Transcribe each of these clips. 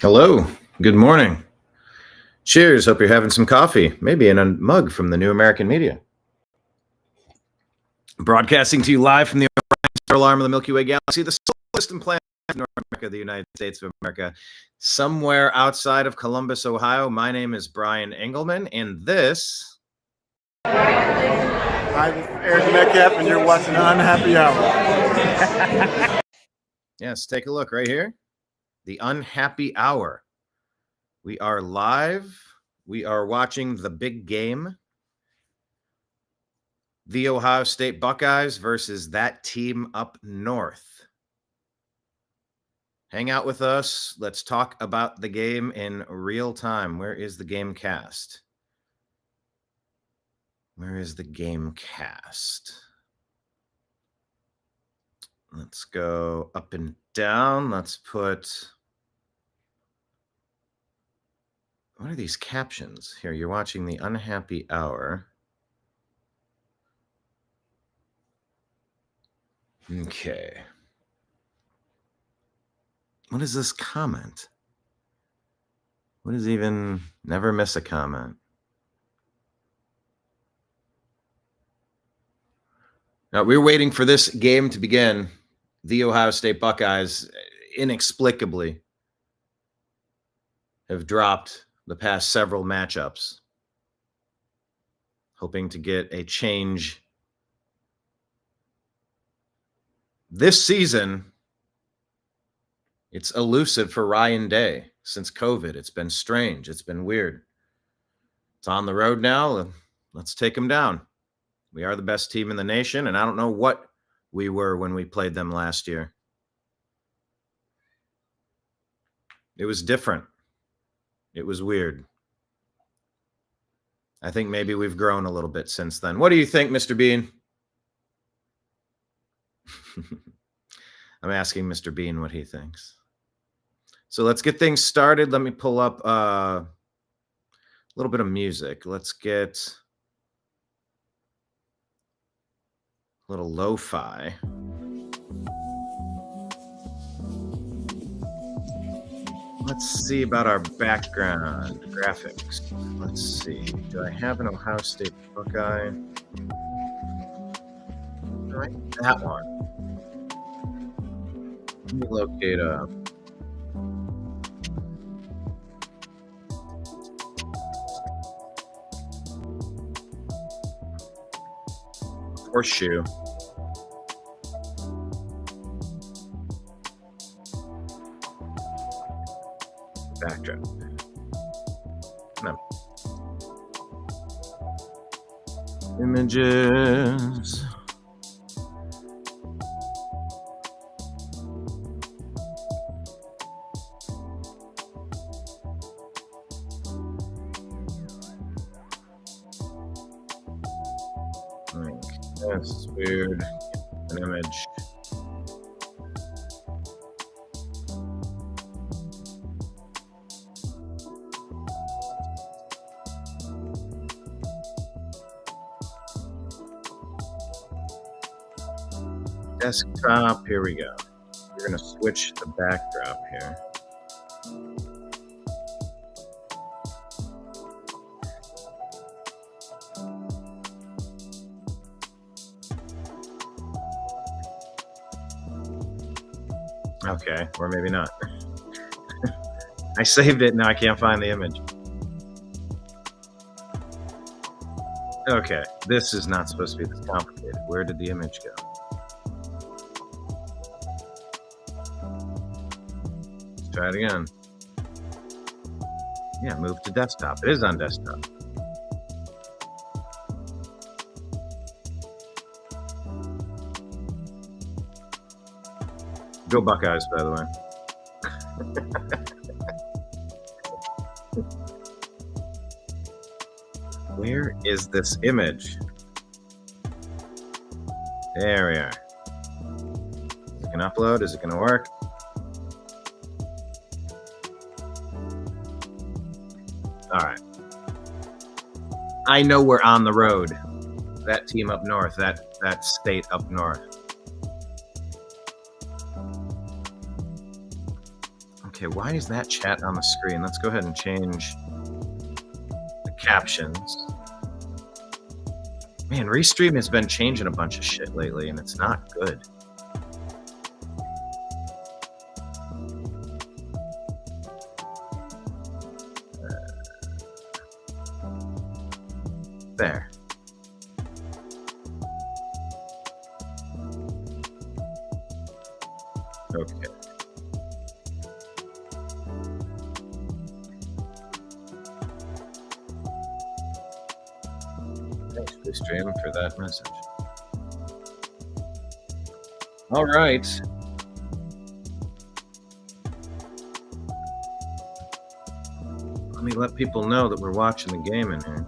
Hello, good morning. Cheers, hope you're having some coffee, maybe in a mug from the New American Media. Broadcasting to you live from the star alarm of the Milky Way galaxy, the solar system planet of North America, the United States of America, somewhere outside of Columbus, Ohio. My name is Brian Engelman, and this... Hi, this is Eric Metcalf, and you're watching Unhappy Hour. Yes, take a look right here. The Unhappy Hour. We are live. We are watching the big game. The Ohio State Buckeyes versus that team up north. Hang out with us. Let's talk about the game in real time. Where is the game cast? Where is the game cast? Let's go up and down. Let's put... What are these captions? Here, you're watching the Unhappy Hour. Okay. What is this comment? What is even... Never miss a comment. Now, we're waiting for this game to begin. The Ohio State Buckeyes inexplicably have dropped the past several matchups, hoping to get a change. This season, it's elusive for Ryan Day. Since COVID, it's been strange. It's been weird. It's on the road now. Let's take them down. We are the best team in the nation, and I don't know what we were when we played them last year. It was different. It was weird. I think maybe we've grown a little bit since then. What do you think, Mr. Bean? I'm asking Mr. Bean what he thinks. So let's get things started. Let me pull up a little bit of music. Let's get a little lo-fi. Let's see about our background graphics. Let's see. Do I have an Ohio State Buckeye? Right, that one. Let me locate a... horseshoe. Backdrop. No. Images. That's weird. An image. Desktop, here we go. We're going to switch the backdrop here. Okay, or maybe not. I saved it, now I can't find the image. Okay, this is not supposed to be this complicated. Where did the image go? Let's try it again. Yeah, move to desktop. It is on desktop. Go Buckeyes, by the way. Where is this image? There we are. Is it going to upload? Is it going to work? All right. I know we're on the road. That team up north, that state up north. Okay, why is that chat on the screen? Let's go ahead and change the captions. Man, Restream has been changing a bunch of shit lately, and it's not good. There. Okay. Thanks, Restream, for that message. All right. Let me let people know that we're watching the game in here.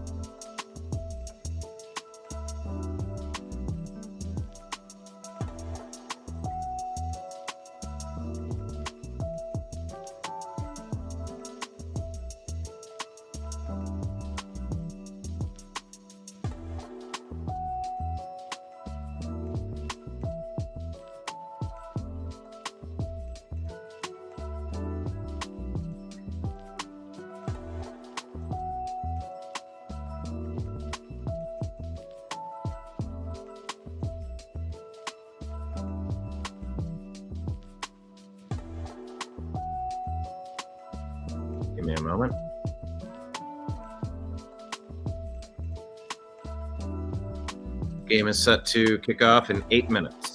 Give me a moment. Game is set to kick off in 8 minutes.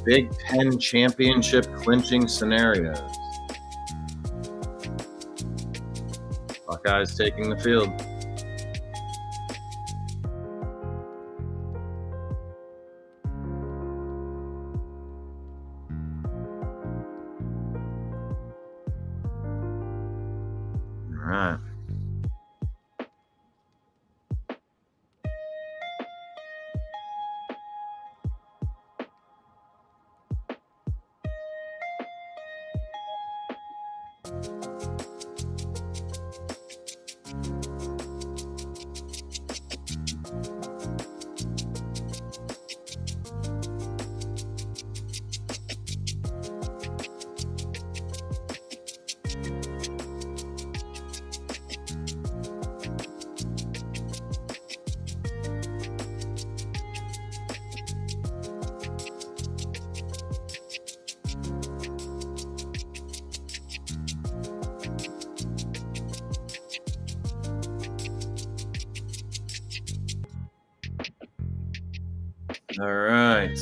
Big Ten championship clinching scenarios. Buckeyes taking the field. All right. All right.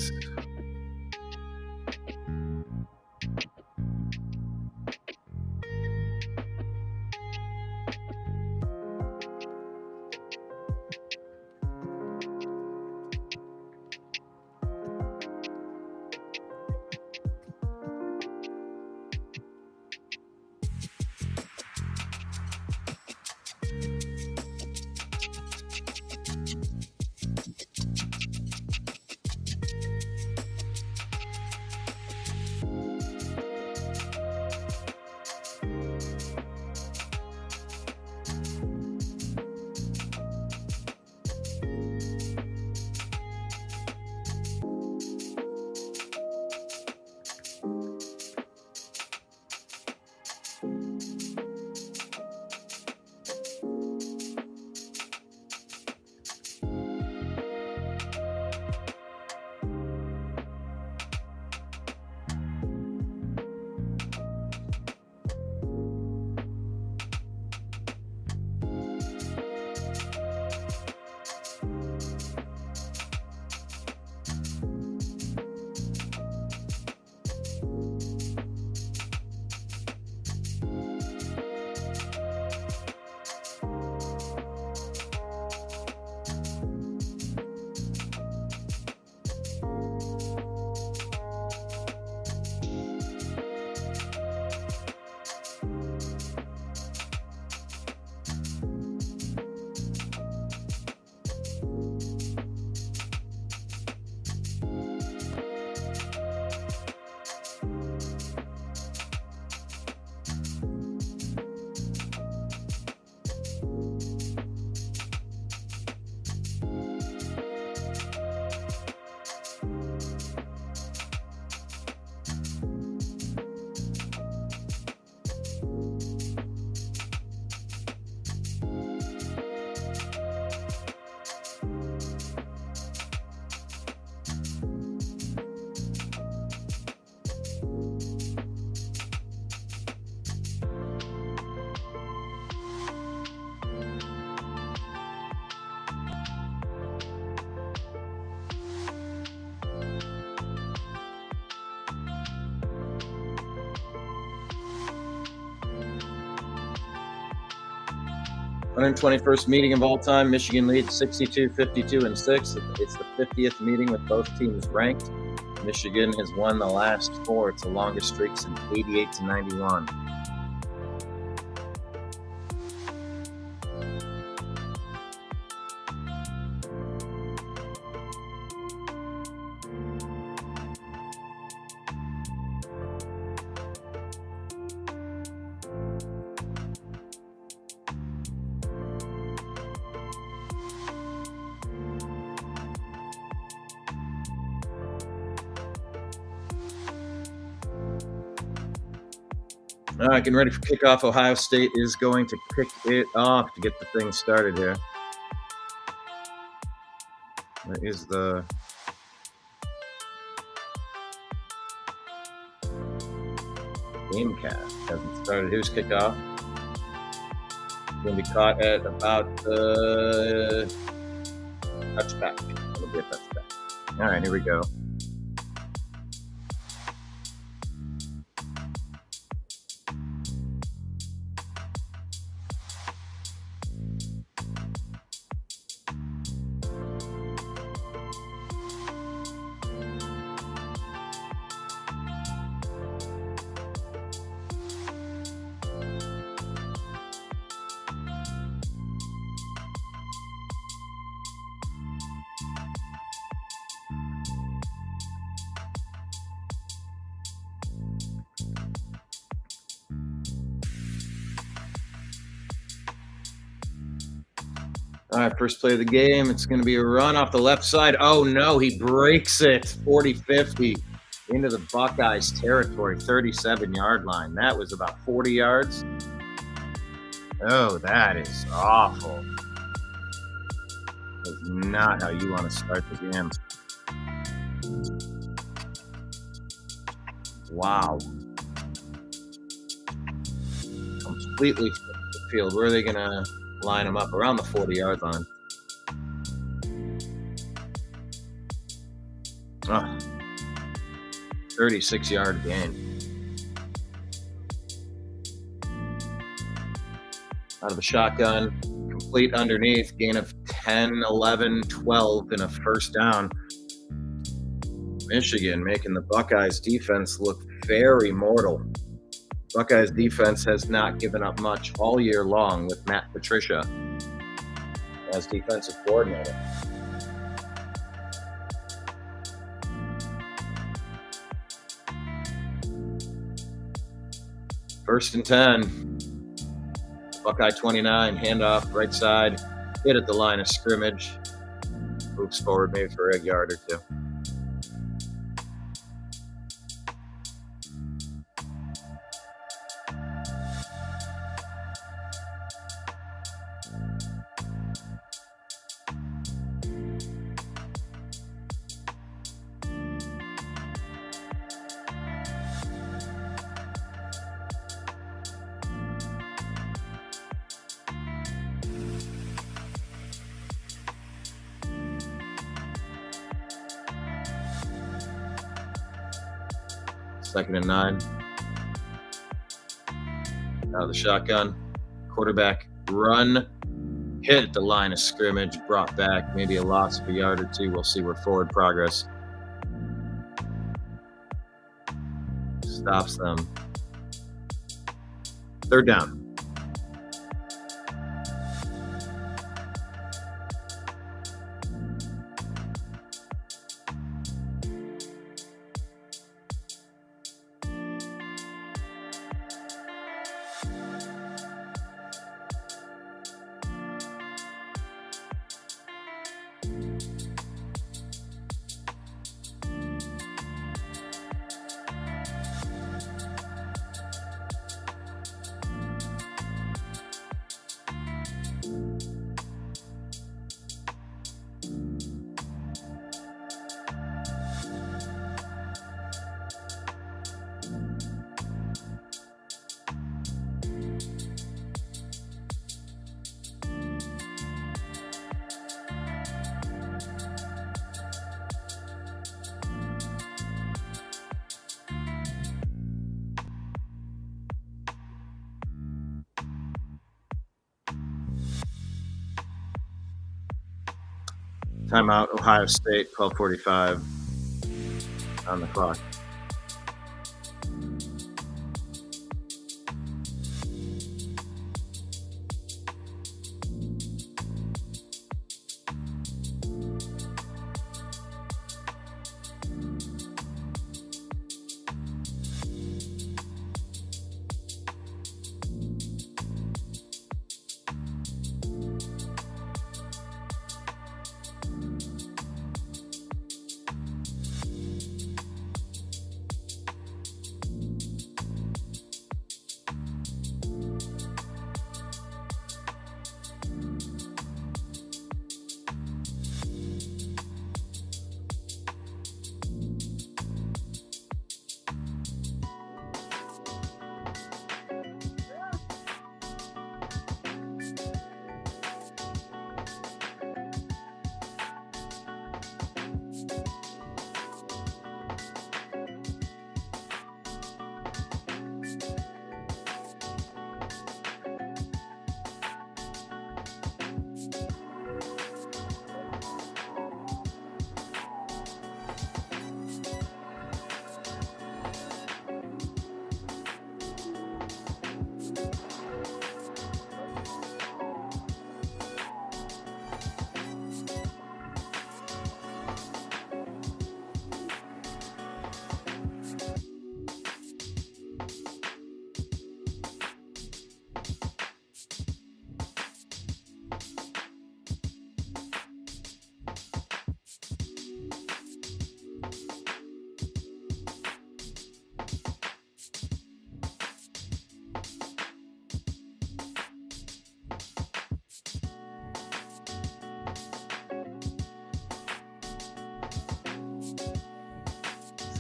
(121st meeting of all time. Michigan leads 62, 52, and 6. It's the 50th meeting with both teams ranked. Michigan has won the last 4. It's the longest streak since 88 to 91. All right, getting ready for kickoff. Ohio State is going to kick it off to get the thing started here. Where is the game cast? Hasn't started. Here's kickoff. Going to be caught at about the touchback. It'll be a touchback. All right, here we go. All right, first play of the game. It's going to be a run off the left side. Oh, no, he breaks it. 40-50 into the Buckeyes territory, 37-yard line. That was about 40 yards. Oh, that is awful. That's not how you want to start the game. Wow. Completely flipped the field. Where are they going to line them up? Around the 40-yard line. Oh, 36-yard gain. Out of the shotgun, complete underneath, gain of 10, 11, 12, and a first down. Michigan making the Buckeyes defense look very mortal. Buckeyes defense has not given up much all year long with Matt Patricia as defensive coordinator. First and 10. Buckeye 29, handoff, right side, hit at the line of scrimmage. Moves forward maybe for a yard or two. Second and 9. Out of the shotgun. Quarterback run. Hit at the line of scrimmage. Brought back. Maybe a loss of a yard or two. We'll see where forward progress stops them. Third down. Timeout, Ohio State, 12:45 on the clock.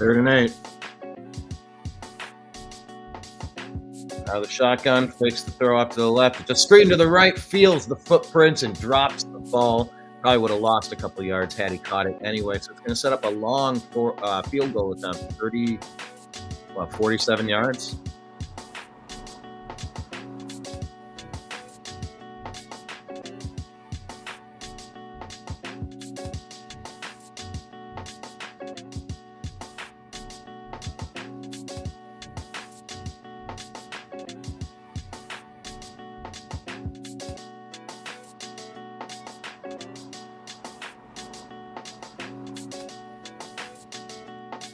3rd and 8. Out of the shotgun, fakes the throw up to the left, just screen to the right, feels the footprints and drops the ball. Probably would have lost a couple yards had he caught it anyway. So it's going to set up a long field goal attempt, 47 yards.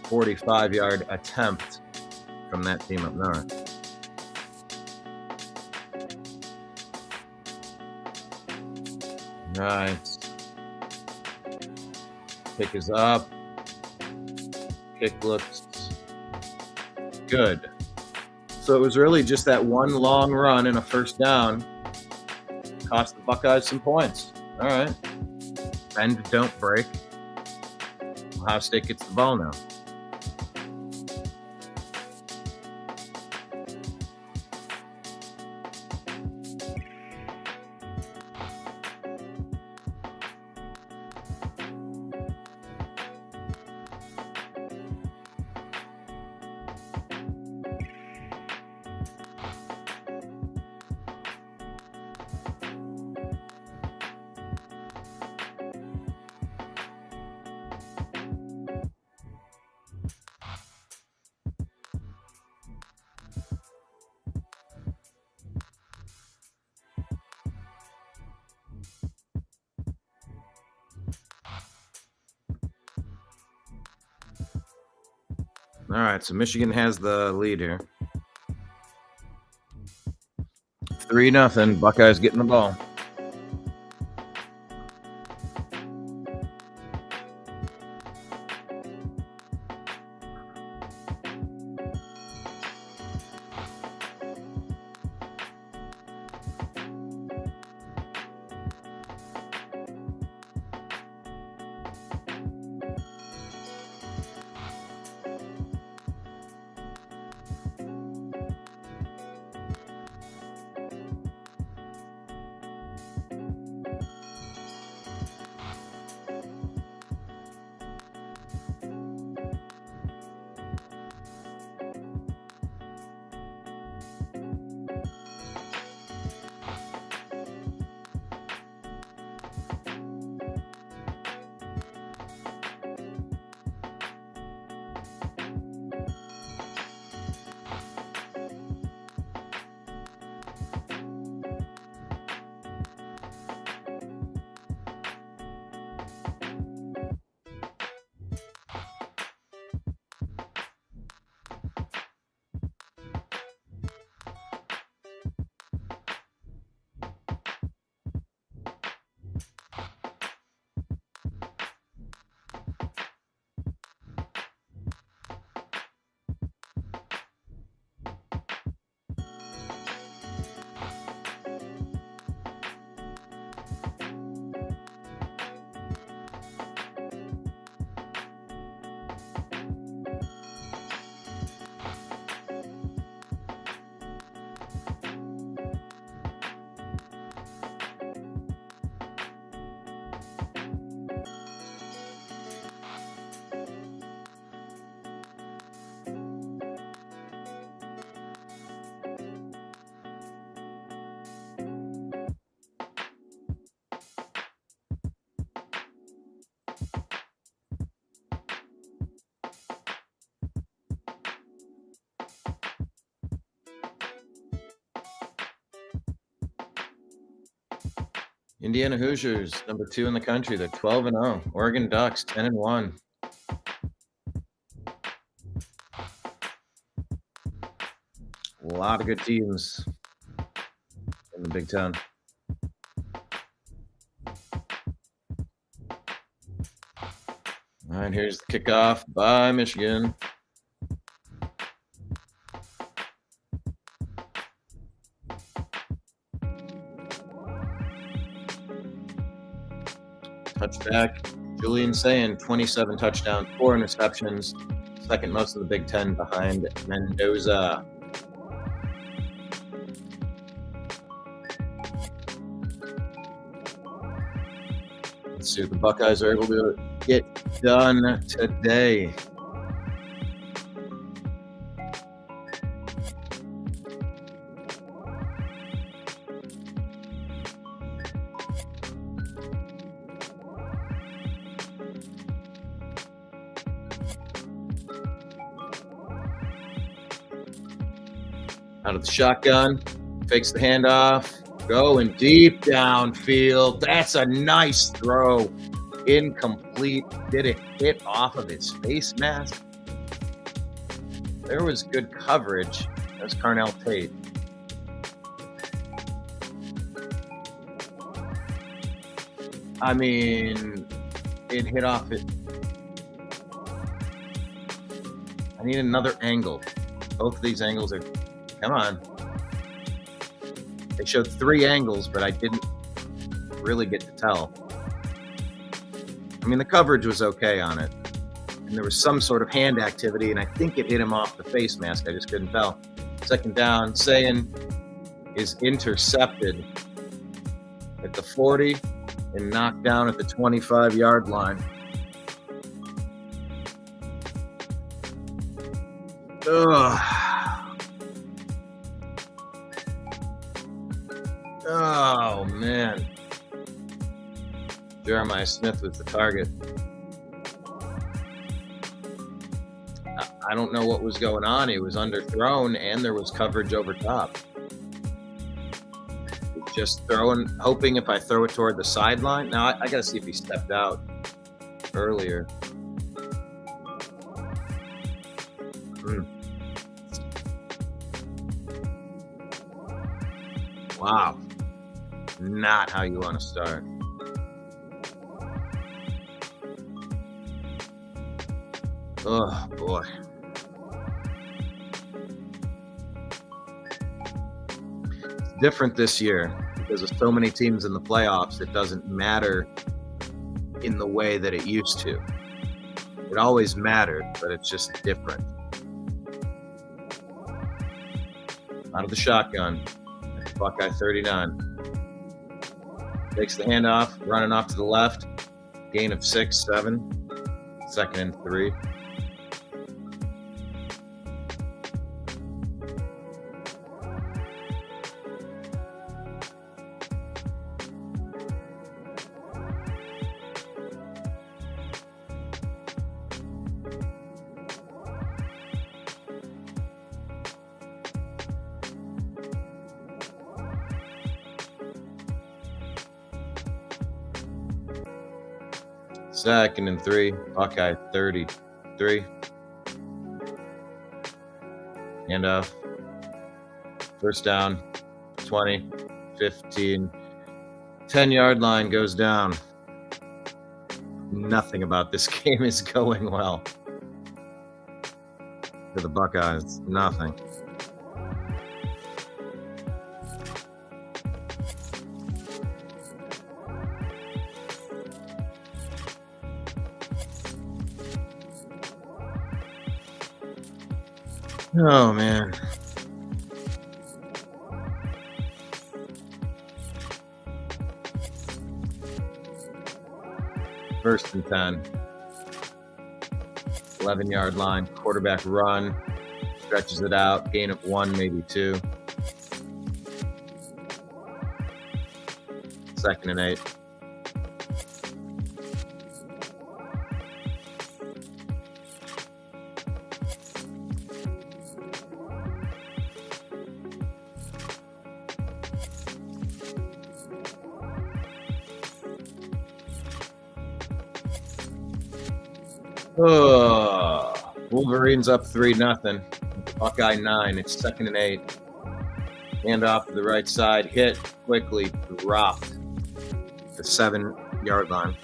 .45-yard attempt from that team up north. Right. Kick is up. Kick looks good. So it was really just that one long run and a first down. Cost the Buckeyes some points. All right. Bend, don't break. Ohio State gets the ball now. All right, so Michigan has the lead here. 3-0. Buckeyes getting the ball. Indiana Hoosiers, number 2 in the country. They're 12-0. Oregon Ducks, 10-1. A lot of good teams in the Big Ten. All right, here's the kickoff by Michigan. Touchback, Julian Sayin, 27 touchdowns, 4 interceptions, second most in the Big Ten behind Mendoza. Let's see what the Buckeyes are able to get done today. Out of the shotgun, fakes the handoff, going deep downfield. That's a nice throw. Incomplete. Did it hit off of his face mask? There was good coverage. That was Carnell Tate. I mean, it hit off it. I need another angle. Both of these angles are, come on. They showed 3 angles, but I didn't really get to tell. I mean, the coverage was okay on it. And there was some sort of hand activity, and I think it hit him off the face mask. I just couldn't tell. Second down, Sayin is intercepted at the 40 and knocked down at the 25-yard line. Ugh. Oh, man. Jeremiah Smith was the target. I don't know what was going on. He was underthrown, and there was coverage over top. Just throwing, hoping if I throw it toward the sideline. Now, I got to see if he stepped out earlier. Wow. Not how you want to start. Oh, boy. It's different this year because of so many teams in the playoffs. It doesn't matter in the way that it used to. It always mattered, but it's just different. Out of the shotgun. Buckeye 39. Takes the handoff, running off to the left. Gain of 6, 7. Second and 3. Second and 3, Buckeye 33. Handoff. First down, 20, 15. 10-yard line goes down. Nothing about this game is going well for the Buckeyes. Nothing. Oh, man. First and 10. 11-yard line. Quarterback run. Stretches it out. Gain of 1, maybe 2. Second and 8. Wolverines up 3-0. Buckeye 9. It's second and 8. Hand off to the right side. Hit quickly. Dropped. The 7-yard line.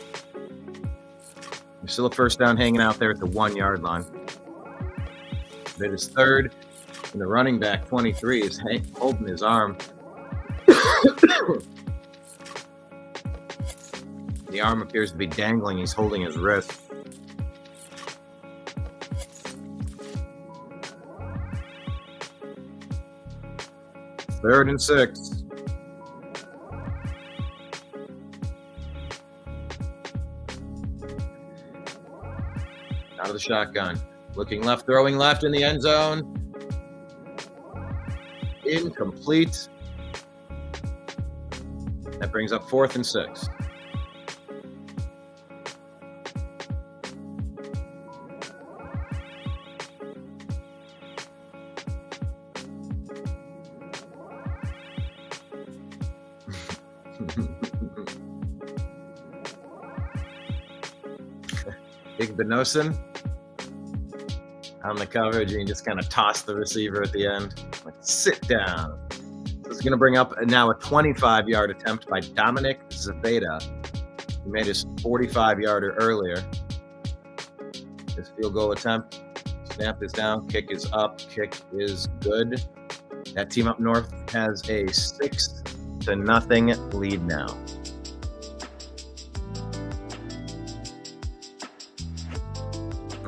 There's still a first down hanging out there at the 1-yard line. It is third. And the running back, 23, is holding his arm. The arm appears to be dangling. He's holding his wrist. 3rd and 6. Out of the shotgun. Looking left, throwing left in the end zone. Incomplete. That brings up 4th and 6. Big Benosin on the coverage, and he just kind of tossed the receiver at the end. Like, sit down. So it's going to bring up now a 25-yard attempt by Dominic Zaveda. He made his 45-yarder earlier. His field goal attempt. Snap is down. Kick is up. Kick is good. That team up north has a 6-0 lead now.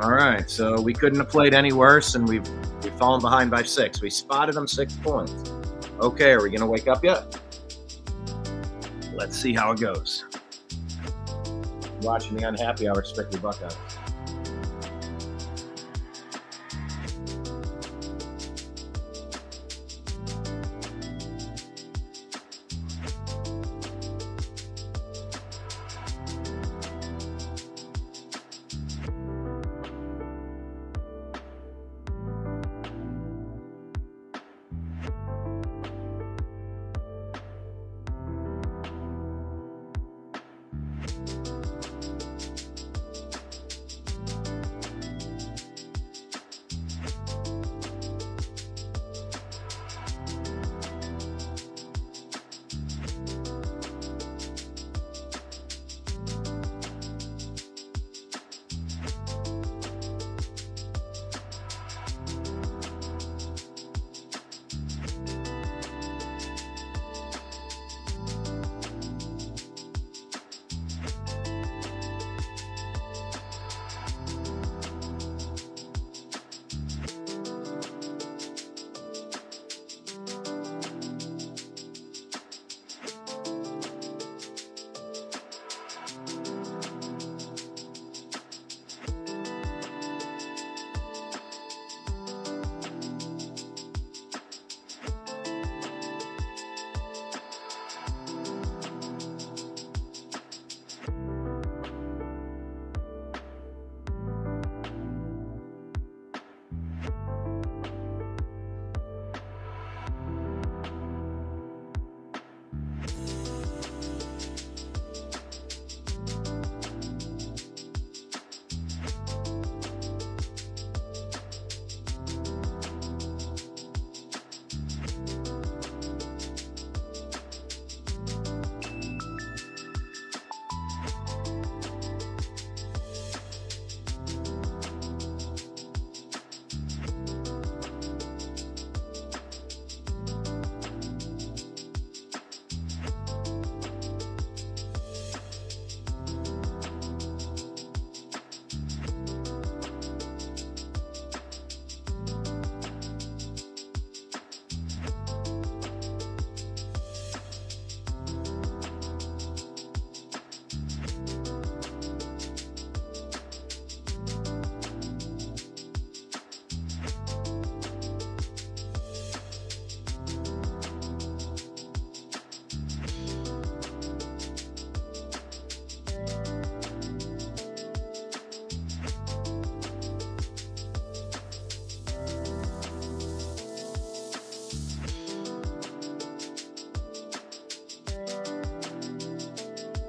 All right, so we couldn't have played any worse, and we've fallen behind by 6. We spotted them 6 points. Okay, are we going to wake up yet? Let's see how it goes. Watching the Unhappy Hour, strictly Buckeyes.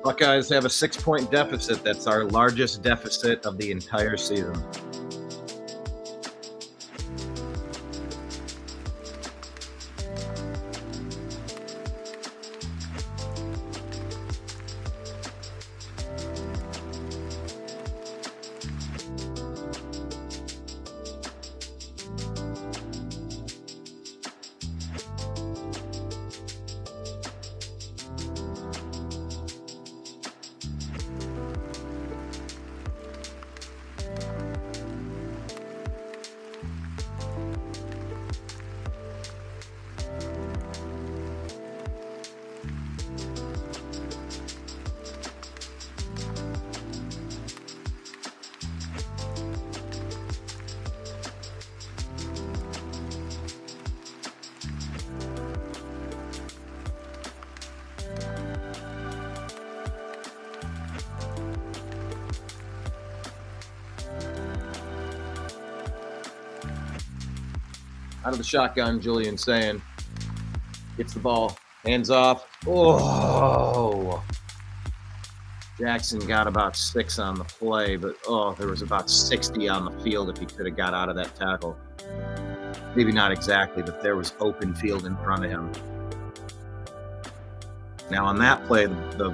Buckeyes have a 6-point deficit. That's our largest deficit of the entire season. Out of the shotgun, Julian saying, gets the ball, hands off. Oh, Jackson got about 6 on the play, but there was about 60 on the field if he could have got out of that tackle. Maybe not exactly, but there was open field in front of him. Now on that play, the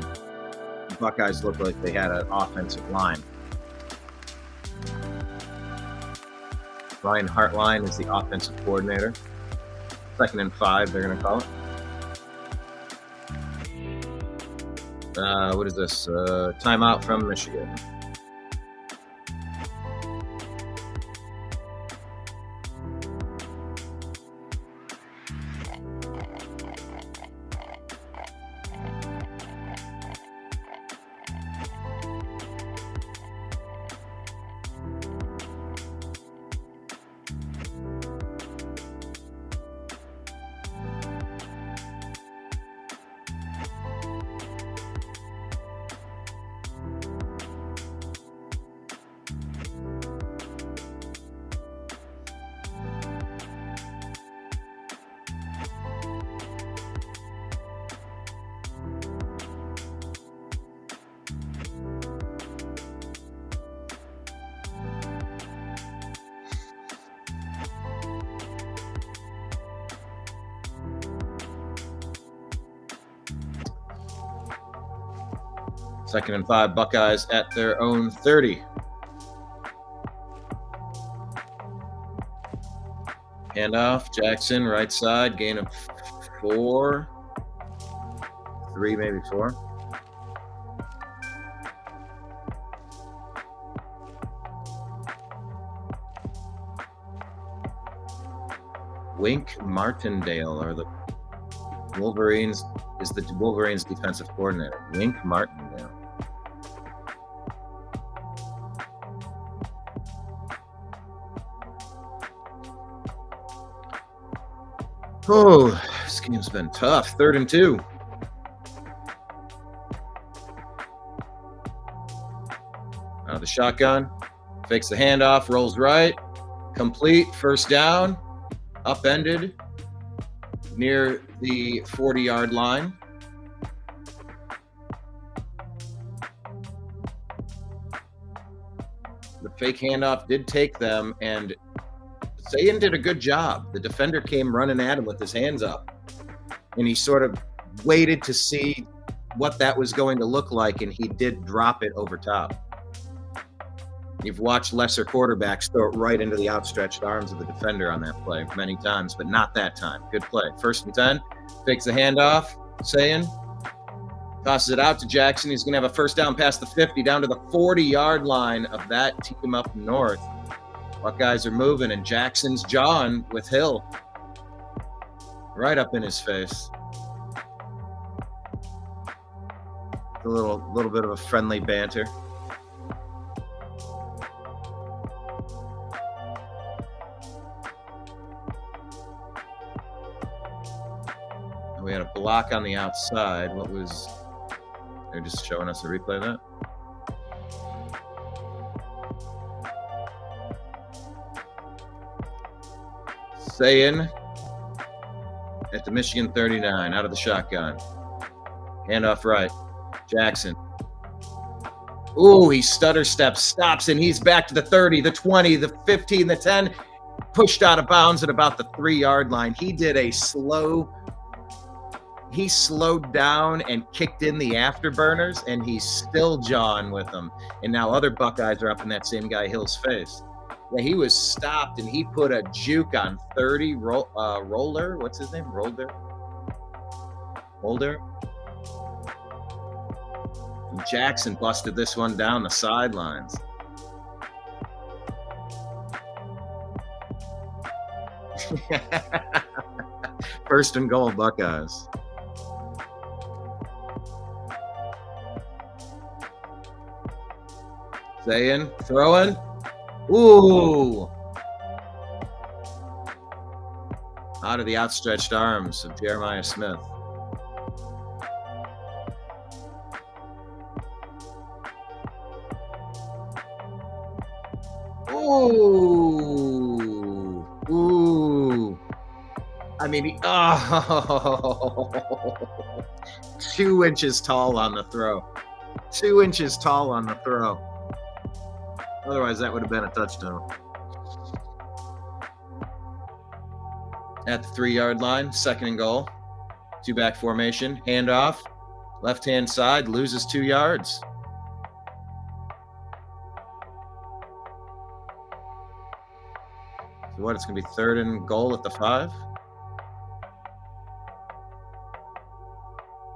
Buckeyes looked like they had an offensive line. Ryan Hartline is the offensive coordinator. 2nd and 5, they're going to call it. What is this? Timeout from Michigan. Second and 5, Buckeyes at their own 30. Handoff, Jackson, right side, gain of 4. 3, maybe 4. Wink Martindale are the Wolverines, is the Wolverines defensive coordinator. Wink Martindale. Oh, this game's been tough. 3rd and 2. Out of the shotgun. Fakes the handoff, rolls right. Complete, 1st down. Upended near the 40-yard line. The fake handoff did take them, and Sayan did a good job. The defender came running at him with his hands up, and he sort of waited to see what that was going to look like, and he did drop it over top. You've watched lesser quarterbacks throw it right into the outstretched arms of the defender on that play many times, but not that time. Good play. 1st and 10. Fakes the handoff. Sayan tosses it out to Jackson. He's going to have a 1st down past the 50, down to the 40-yard line of that team up north. Buckeyes are moving, and Jackson's jawing with Hill right up in his face. A little bit of a friendly banter. We had a block on the outside. What was... They're just showing us a replay of that? Sayan at the Michigan 39, out of the shotgun. Handoff right. Jackson. Ooh, he stutter steps, stops, and he's back to the 30, the 20, the 15, the 10. Pushed out of bounds at about the 3-yard line. He slowed down and kicked in the afterburners, and he's still jawing with them. And now other Buckeyes are up in that same guy Hill's face. Yeah, he was stopped, and he put a juke on 30. Roller, what's his name? Rolder. And Jackson busted this one down the sidelines. First and goal, Buckeyes. Sayan throwing. Ooh. Out of the outstretched arms of Jeremiah Smith. Ooh. I mean, oh, 2 inches tall on the throw. 2 inches tall on the throw. Otherwise, that would have been a touchdown. At the 3-yard line, 2nd and goal. 2-back formation, handoff, left-hand side, loses 2 yards. So what, it's going to be 3rd and goal at the 5?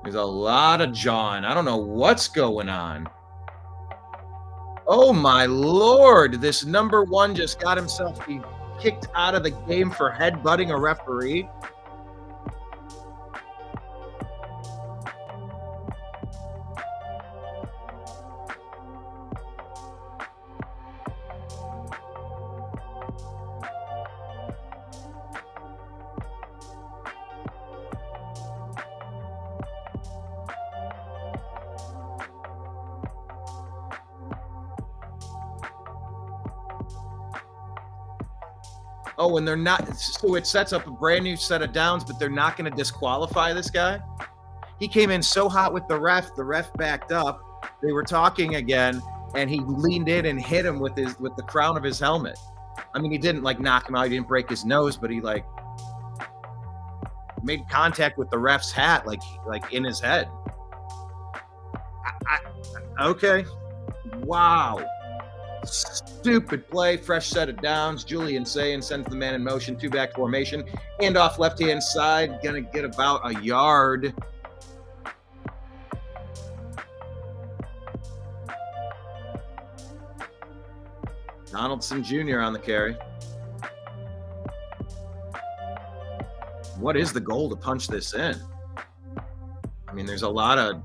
There's a lot of jawing. I don't know what's going on. Oh, my Lord. This number 1 just got himself kicked out of the game for headbutting a referee. Oh, and they're not. So it sets up a brand new set of downs, but they're not going to disqualify this guy. He came in so hot with the ref. The ref backed up. They were talking again, and he leaned in and hit him with the crown of his helmet. I mean, he didn't like knock him out. He didn't break his nose, but he like made contact with the ref's hat, like in his head. Okay. Wow. Stupid play, fresh set of downs. Julian Sayin sends the man in motion, 2-back formation. Handoff left-hand side, gonna get about a yard. Donaldson Jr. on the carry. What is the goal to punch this in? I mean, there's a lot of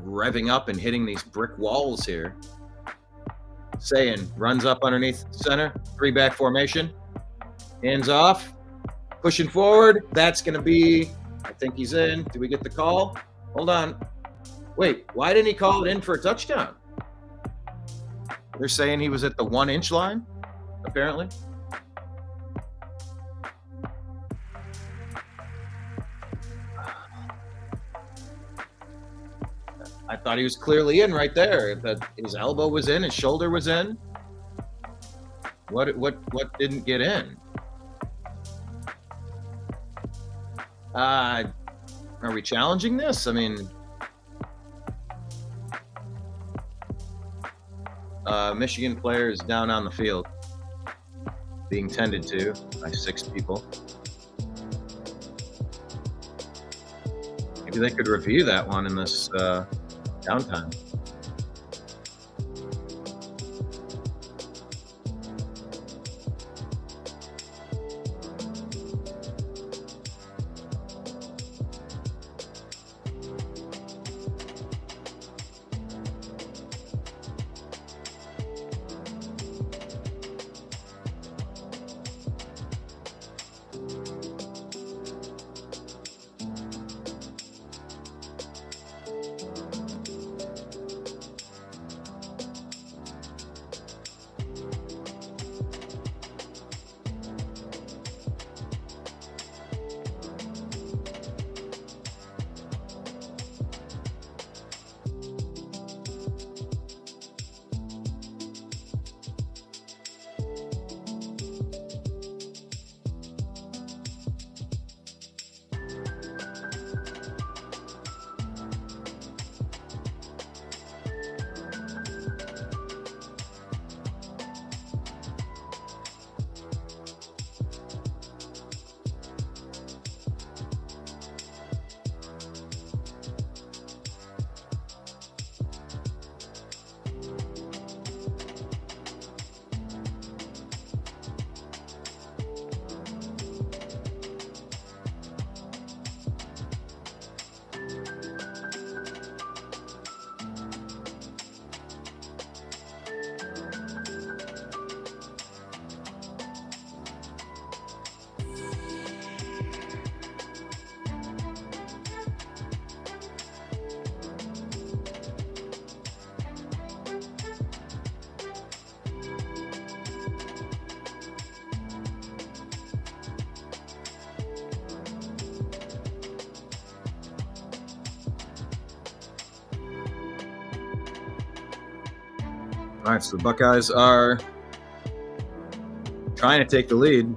revving up and hitting these brick walls here. Sayin runs up underneath center, 3-back formation, hands off, pushing forward. That's going to be, I think he's in. Do we get the call? Hold on. Wait, why didn't he call it in for a touchdown? They're saying he was at the 1-inch line, apparently. I thought he was clearly in right there. That his elbow was in, his shoulder was in. What didn't get in? Are we challenging this? I mean, Michigan player is down on the field, being tended to by 6 people. Maybe they could review that one in this downtime. All right, so the Buckeyes are trying to take the lead.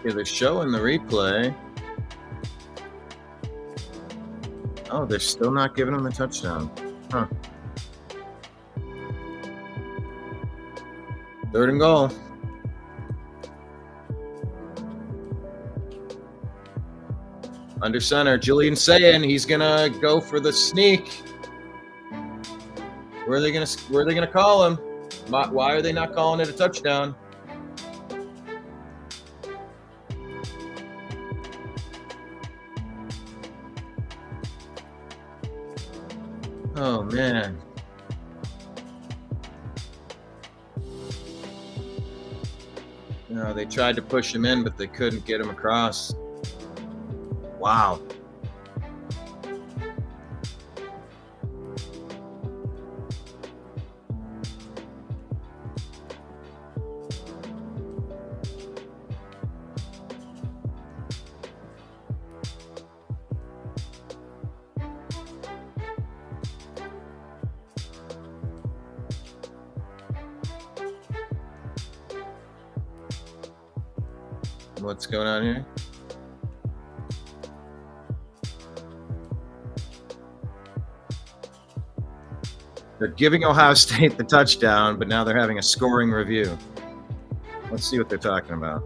Okay, they're showing the replay. Oh, they're still not giving him the touchdown. Huh. 3rd and goal. Under center, Julian saying he's gonna go for the sneak. Where are they gonna call him? Why are they not calling it a touchdown? Oh man. No, they tried to push him in, but they couldn't get him across. Wow. What's going on here? They're giving Ohio State the touchdown, but now they're having a scoring review. Let's see what they're talking about.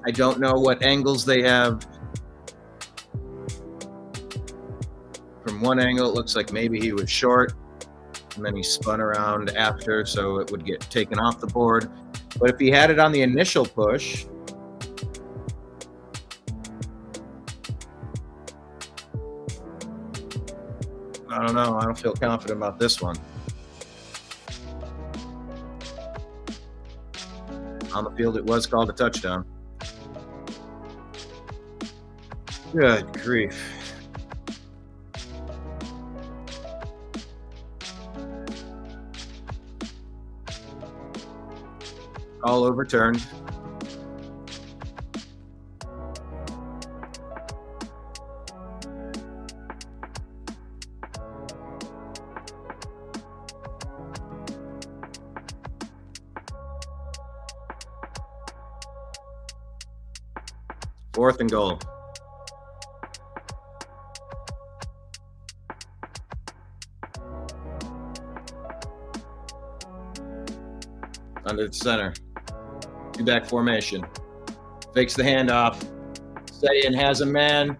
I don't know what angles they have. From one angle, it looks like maybe he was short, and then he spun around after, so it would get taken off the board. But if he had it on the initial push, I don't know. I don't feel confident about this one. On the field, it was called a touchdown. Good grief. All overturned. Fourth and goal. Under the center. Two-back formation. Fakes the handoff. Sayin has a man.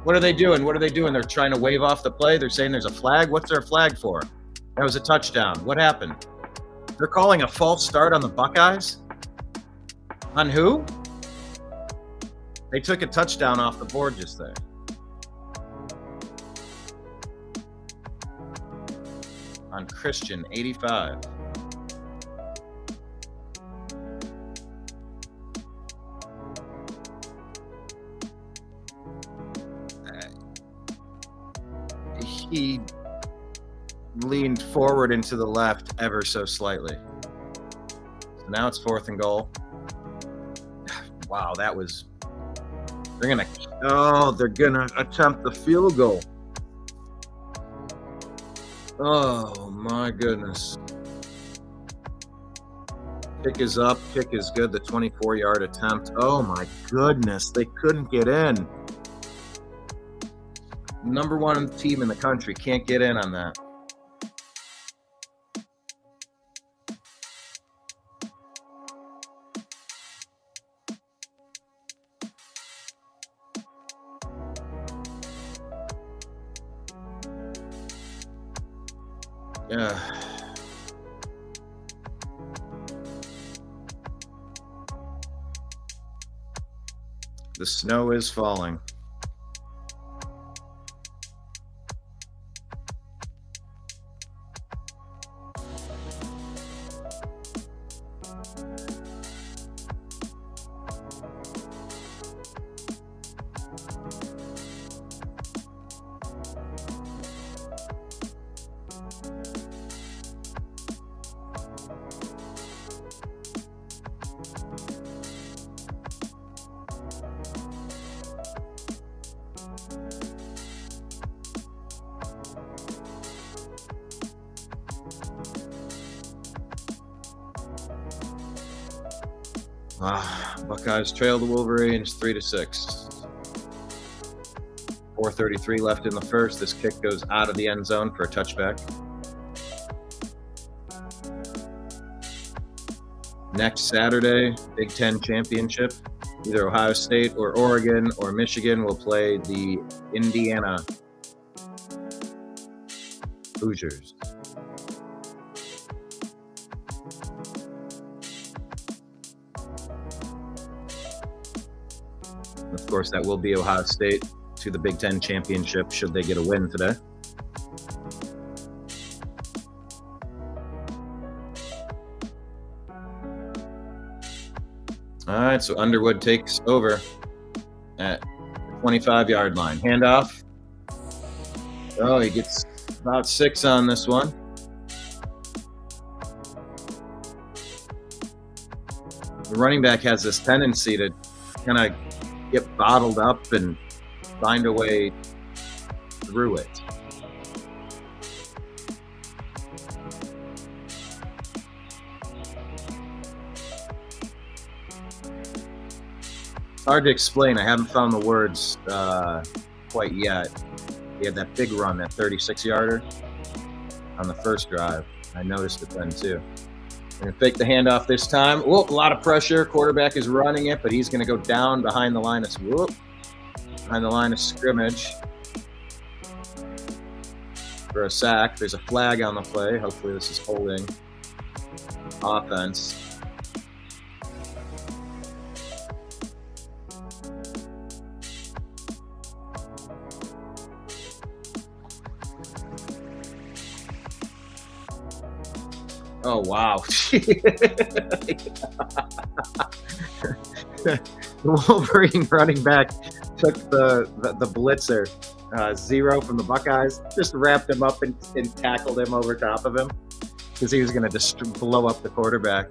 What are they doing? What are they doing? They're trying to wave off the play. They're saying there's a flag. What's their flag for? That was a touchdown. What happened? They're calling a false start on the Buckeyes? On who? They took a touchdown off the board just there. On Christian, 85. He leaned forward and to the left ever so slightly. So now it's 4th and goal. Wow, that was... they're gonna attempt the field goal. Oh my goodness. Kick is up, kick is good, the 24-yard attempt. Oh my goodness, they couldn't get in. Number 1 team in the country can't get in on that. Yeah. The snow is falling. Buckeyes trail the Wolverines 3-6. 4:33 left in the first. This kick goes out of the end zone for a touchback. Next Saturday, Big Ten Championship. Either Ohio State or Oregon or Michigan will play the Indiana Hoosiers. Of course, that will be Ohio State to the Big Ten Championship should they get a win today. All right, so Underwood takes over at the 25-yard line. Handoff. Oh, he gets about 6 on this one. The running back has this tendency to kind of get bottled up and find a way through it. It's hard to explain. I haven't found the words quite yet. He had that big run, that 36-yarder on the first drive. I noticed it then too. Going to fake the handoff this time. Whoop, a lot of pressure. Quarterback is running it, but he's going to go down behind the line of scrimmage for a sack. There's a flag on the play. Hopefully this is holding offense. Oh, wow. The Wolverine running back took the blitzer, 0 from the Buckeyes, just wrapped him up and tackled him over top of him because he was going to blow up the quarterback.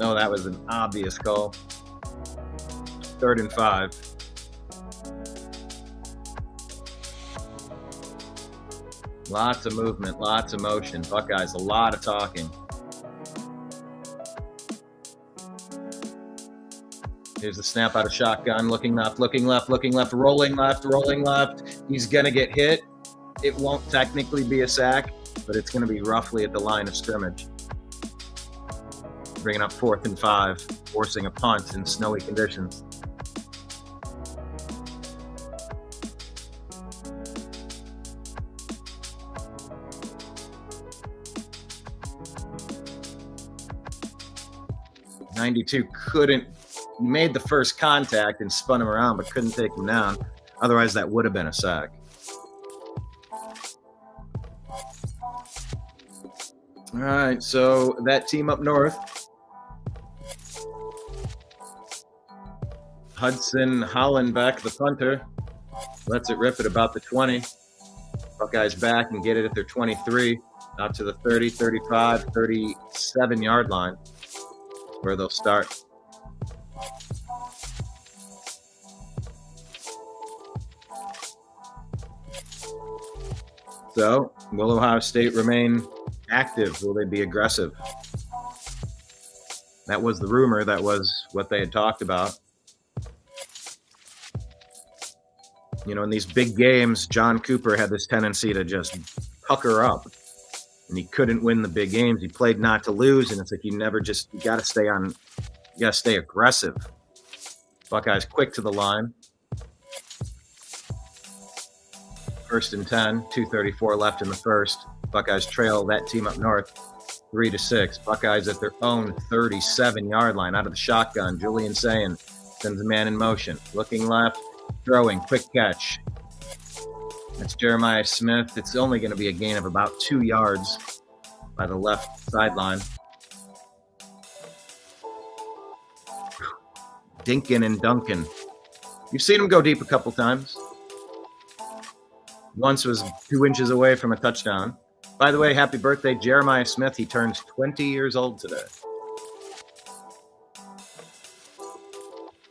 No, that was an obvious call. 3rd and 5. Lots of movement, lots of motion. Buckeyes, a lot of talking. Here's the snap out of shotgun, looking left, rolling left. He's going to get hit. It won't technically be a sack, but it's going to be roughly at the line of scrimmage. Bringing up 4th and 5, forcing a punt in snowy conditions. 92 couldn't, he made the first contact and spun him around, but couldn't take him down. Otherwise, that would have been a sack. All right, so that team up north, Hudson Hollenbeck, the punter, lets it rip at about the 20. Buckeyes back and get it at their 23, out to the 30, 35, 37-yard line, where they'll start. So, will Ohio State remain active? Will they be aggressive? That was the rumor. That was what they had talked about. You know, in these big games, John Cooper had this tendency to just pucker up, and he couldn't win the big games. He played not to lose, and it's like you got to stay aggressive. Buckeyes quick to the line. 1st and 10, 2:34 left in the first. Buckeyes trail that team up north 3-6. Buckeyes at their own 37-yard line out of the shotgun. Julian Sayin sends a man in motion. Looking left, throwing, quick catch. That's Jeremiah Smith. It's only going to be a gain of about 2 yards by the left sideline. Dinkin and Duncan. You've seen him go deep a couple times. Once was 2 inches away from a touchdown. By the way, happy birthday, Jeremiah Smith. He turns 20 years old today.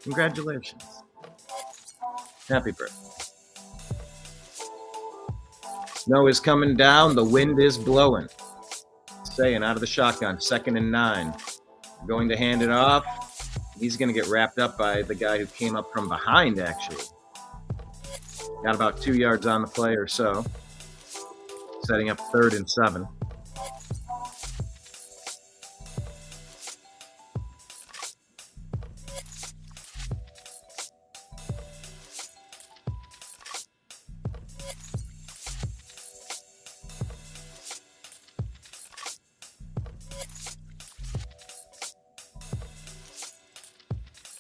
Congratulations. Happy birthday. Snow is coming down. The wind is blowing. Sayin out of the shotgun. 2nd and 9. Going to hand it off. He's going to get wrapped up by the guy who came up from behind, actually. Got about 2 yards on the play or so. Setting up 3rd and 7.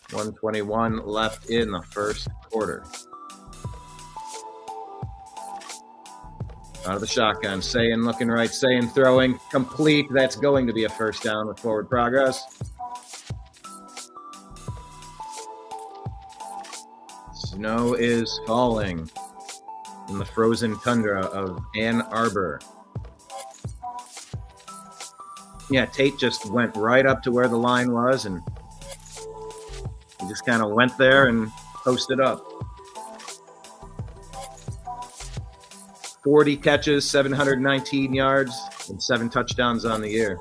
.121 left in the first quarter. Out of the shotgun, Sayin looking right, Sayin throwing, complete. That's going to be a first down with forward progress. Snow is falling in the frozen tundra of Ann Arbor. Yeah, Tate just went right up to where the line was, and he just kind of went there and posted up. 40 catches, 719 yards, and 7 touchdowns on the year.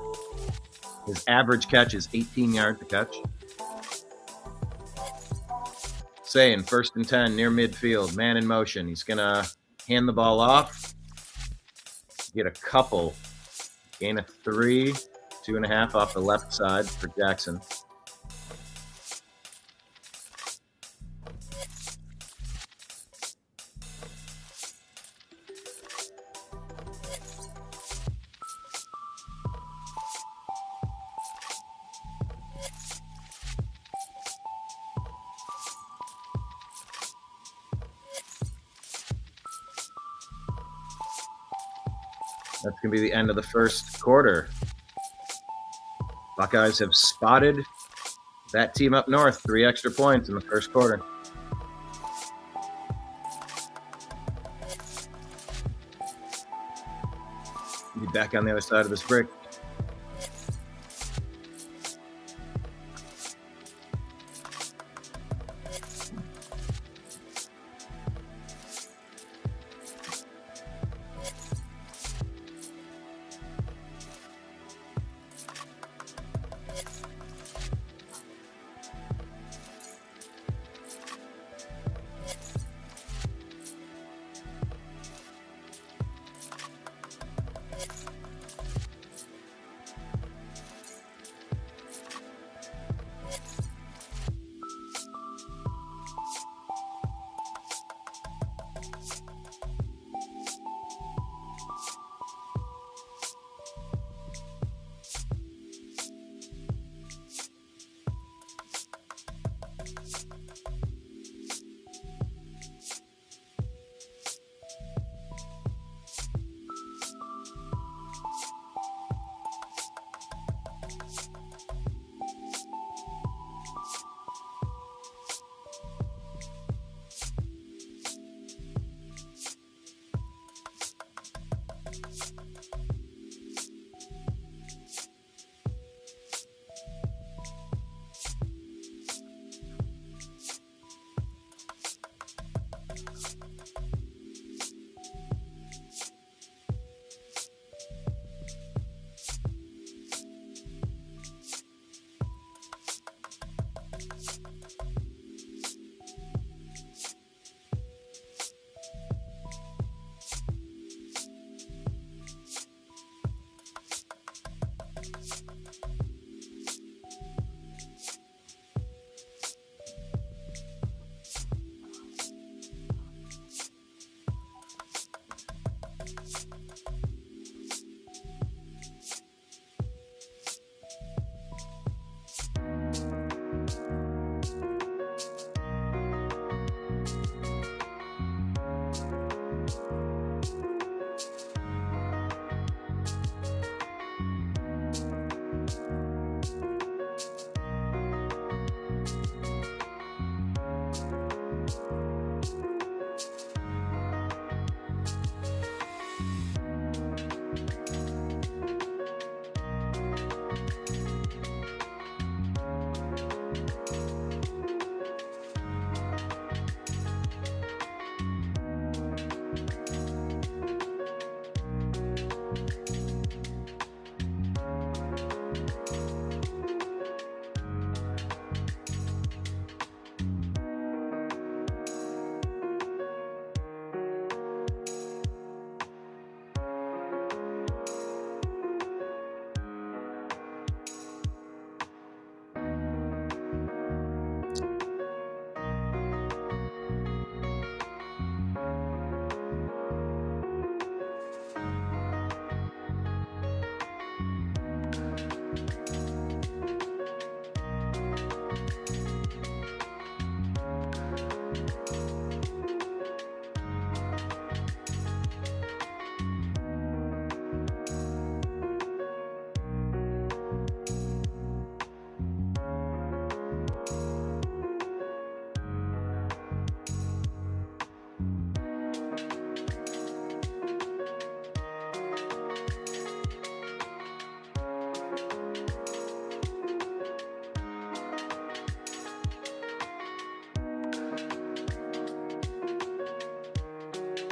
His average catch is 18 yards a catch. Sayin, 1st and 10, near midfield, man in motion. He's going to hand the ball off, get a couple, gain of 3, 2.5 off the left side for Jackson. That's going to be the end of the first quarter. Buckeyes have spotted that team up north. 3 extra points in the first quarter. Be back on the other side of this break.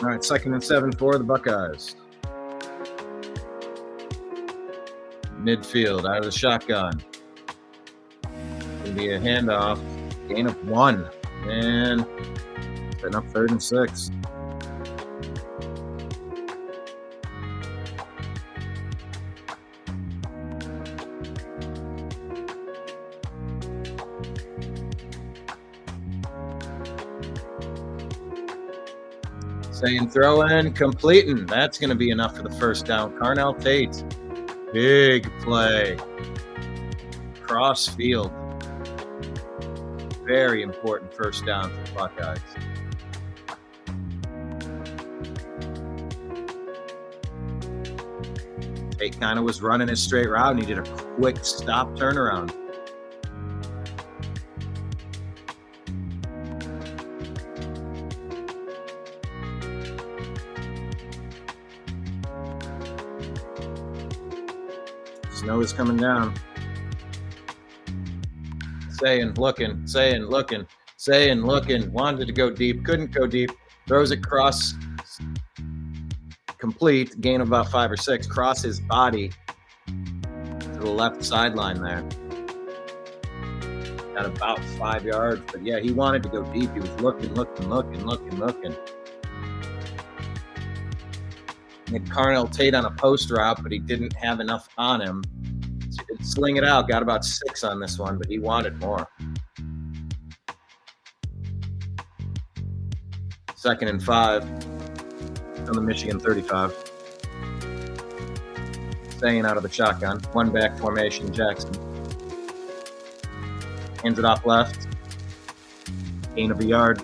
All right, 2nd and 7 for the Buckeyes. Midfield, out of the shotgun. Gonna be a handoff. Gain of 1. And setting up 3rd and 6. Saying throw in, completing. That's going to be enough for the first down. Carnell Tate, big play. Cross field. Very important first down for the Buckeyes. Tate kind of was running his straight route and he did a quick stop turnaround. Snow is coming down. Saying, looking. Wanted to go deep, couldn't go deep. Throws it cross, complete. Gain of about 5 or 6. Cross his body to the left sideline there. Got about 5 yards, but yeah, he wanted to go deep. He was looking. He had Carnell Tate on a post route, but he didn't have enough on him. So he did sling it out. Got about 6 on this one, but he wanted more. 2nd and 5 on the Michigan 35. Staying out of the shotgun. 1 back formation, Jackson. Hands it off left. Gain of a yard.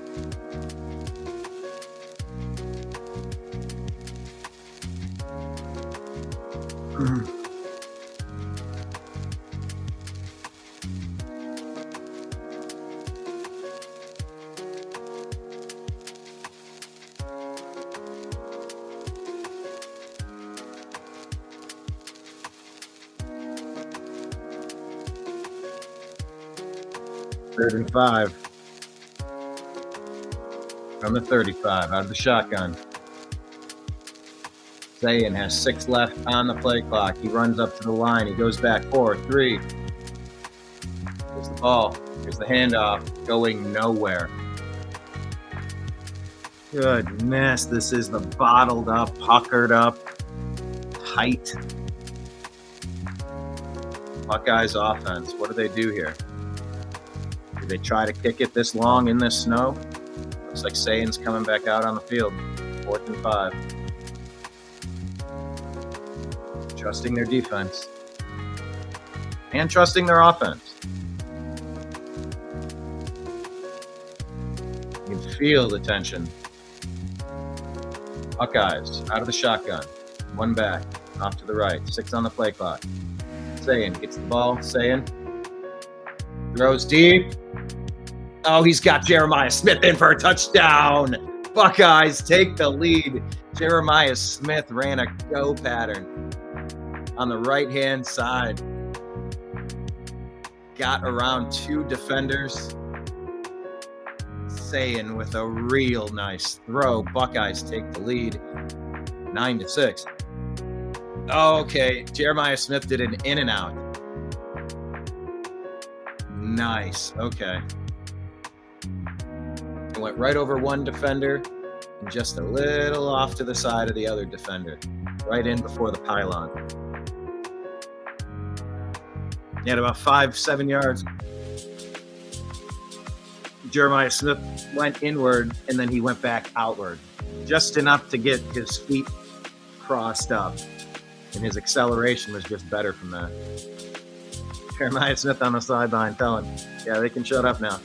Third and 5 from the 35 out of the shotgun. Zayin has 6 left on the play clock. He runs up to the line. He goes back 4, 3. Here's the ball. Here's the handoff. Going nowhere. Goodness, this is the bottled up, puckered up, tight Buckeyes offense. What do they do here? Do they try to kick it this long in this snow? Looks like Zayin's coming back out on the field. 4th and 5. Trusting their defense and trusting their offense. You can feel the tension. Buckeyes out of the shotgun. 1 back, off to the right. 6 on the play clock. Zayin gets the ball. Zayin throws deep. Oh, he's got Jeremiah Smith in for a touchdown. Buckeyes take the lead. Jeremiah Smith ran a go pattern on the right-hand side. Got around 2 defenders. Zayin with a real nice throw. Buckeyes take the lead, 9-6. Okay, Jeremiah Smith did an in and out. Nice, okay. Went right over 1 defender and just a little off to the side of the other defender. Right in before the pylon. He had about 5-7 yards. Jeremiah Smith went inward and then he went back outward. Just enough to get his feet crossed up. And his acceleration was just better from that. Jeremiah Smith on the sideline telling, yeah, they can shut up now.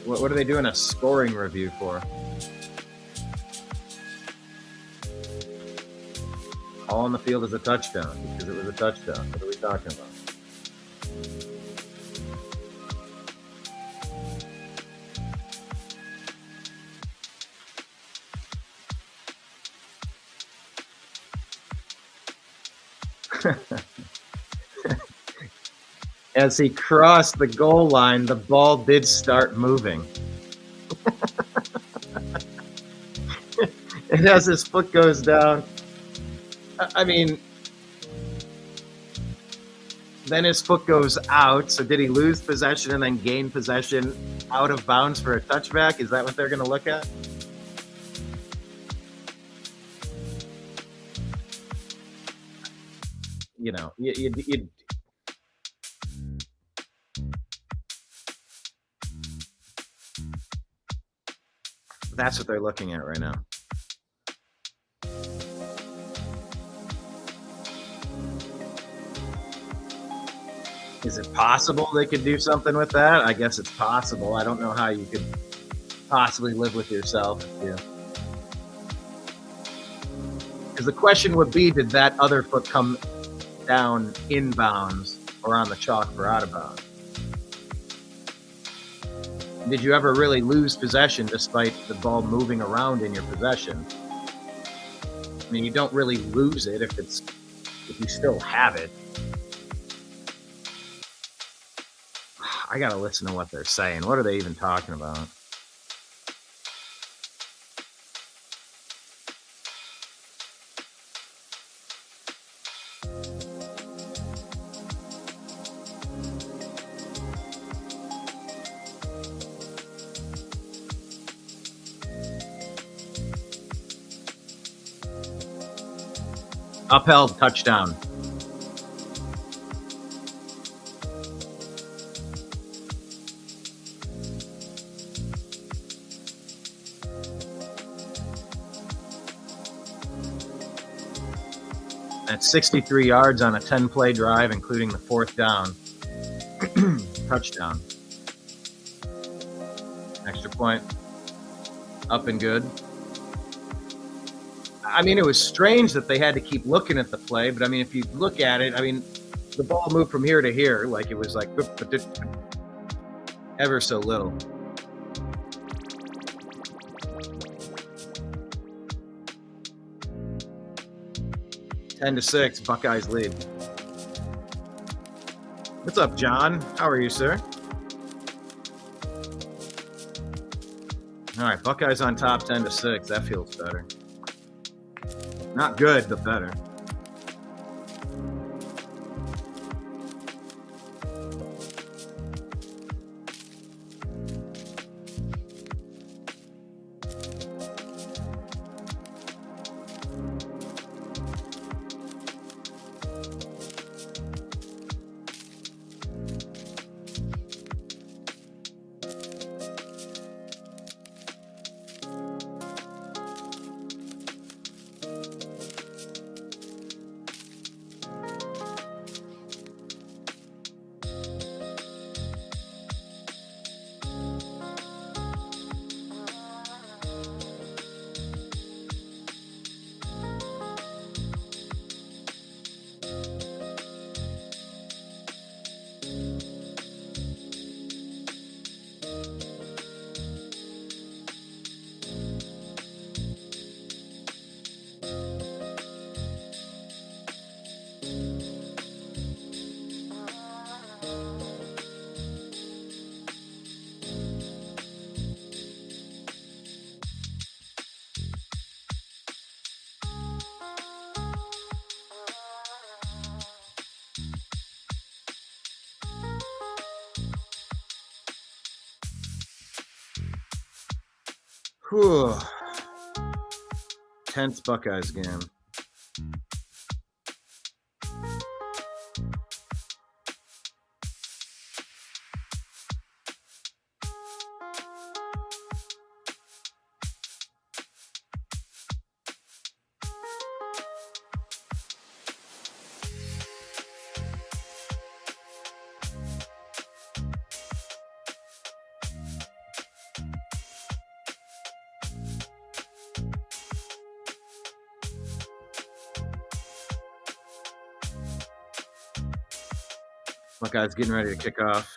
What are they doing a scoring review for? All on the field is a touchdown because it was a touchdown. What are we talking about? As he crossed the goal line, the ball did start moving. And as his foot goes down, I mean, then his foot goes out. So did he lose possession and then gain possession out of bounds for a touchback? Is that what they're going to look at? You know, that's what they're looking at right now. Is it possible they could do something with that? I guess it's possible. I don't know how you could possibly live with yourself if you. Because the question would be, did that other foot come down inbounds or on the chalk for out of bounds? Did you ever really lose possession despite the ball moving around in your possession? I mean, you don't really lose it if you still have it. I gotta listen to what they're saying. What are they even talking about? Upheld, touchdown. That's 63 yards on a 10-play drive, including the fourth down. Touchdown. Extra point. Up and good. I mean, it was strange that they had to keep looking at the play, but I mean, if you look at it, I mean, the ball moved from here to here, like it was like ever so little. Ten to 6, Buckeyes lead. What's up, John? How are you, sir? All right, Buckeyes on top, 10 to 6. That feels better. Not good, but better. Whew. Tense Buckeyes game. Buckeyes getting ready to kick off.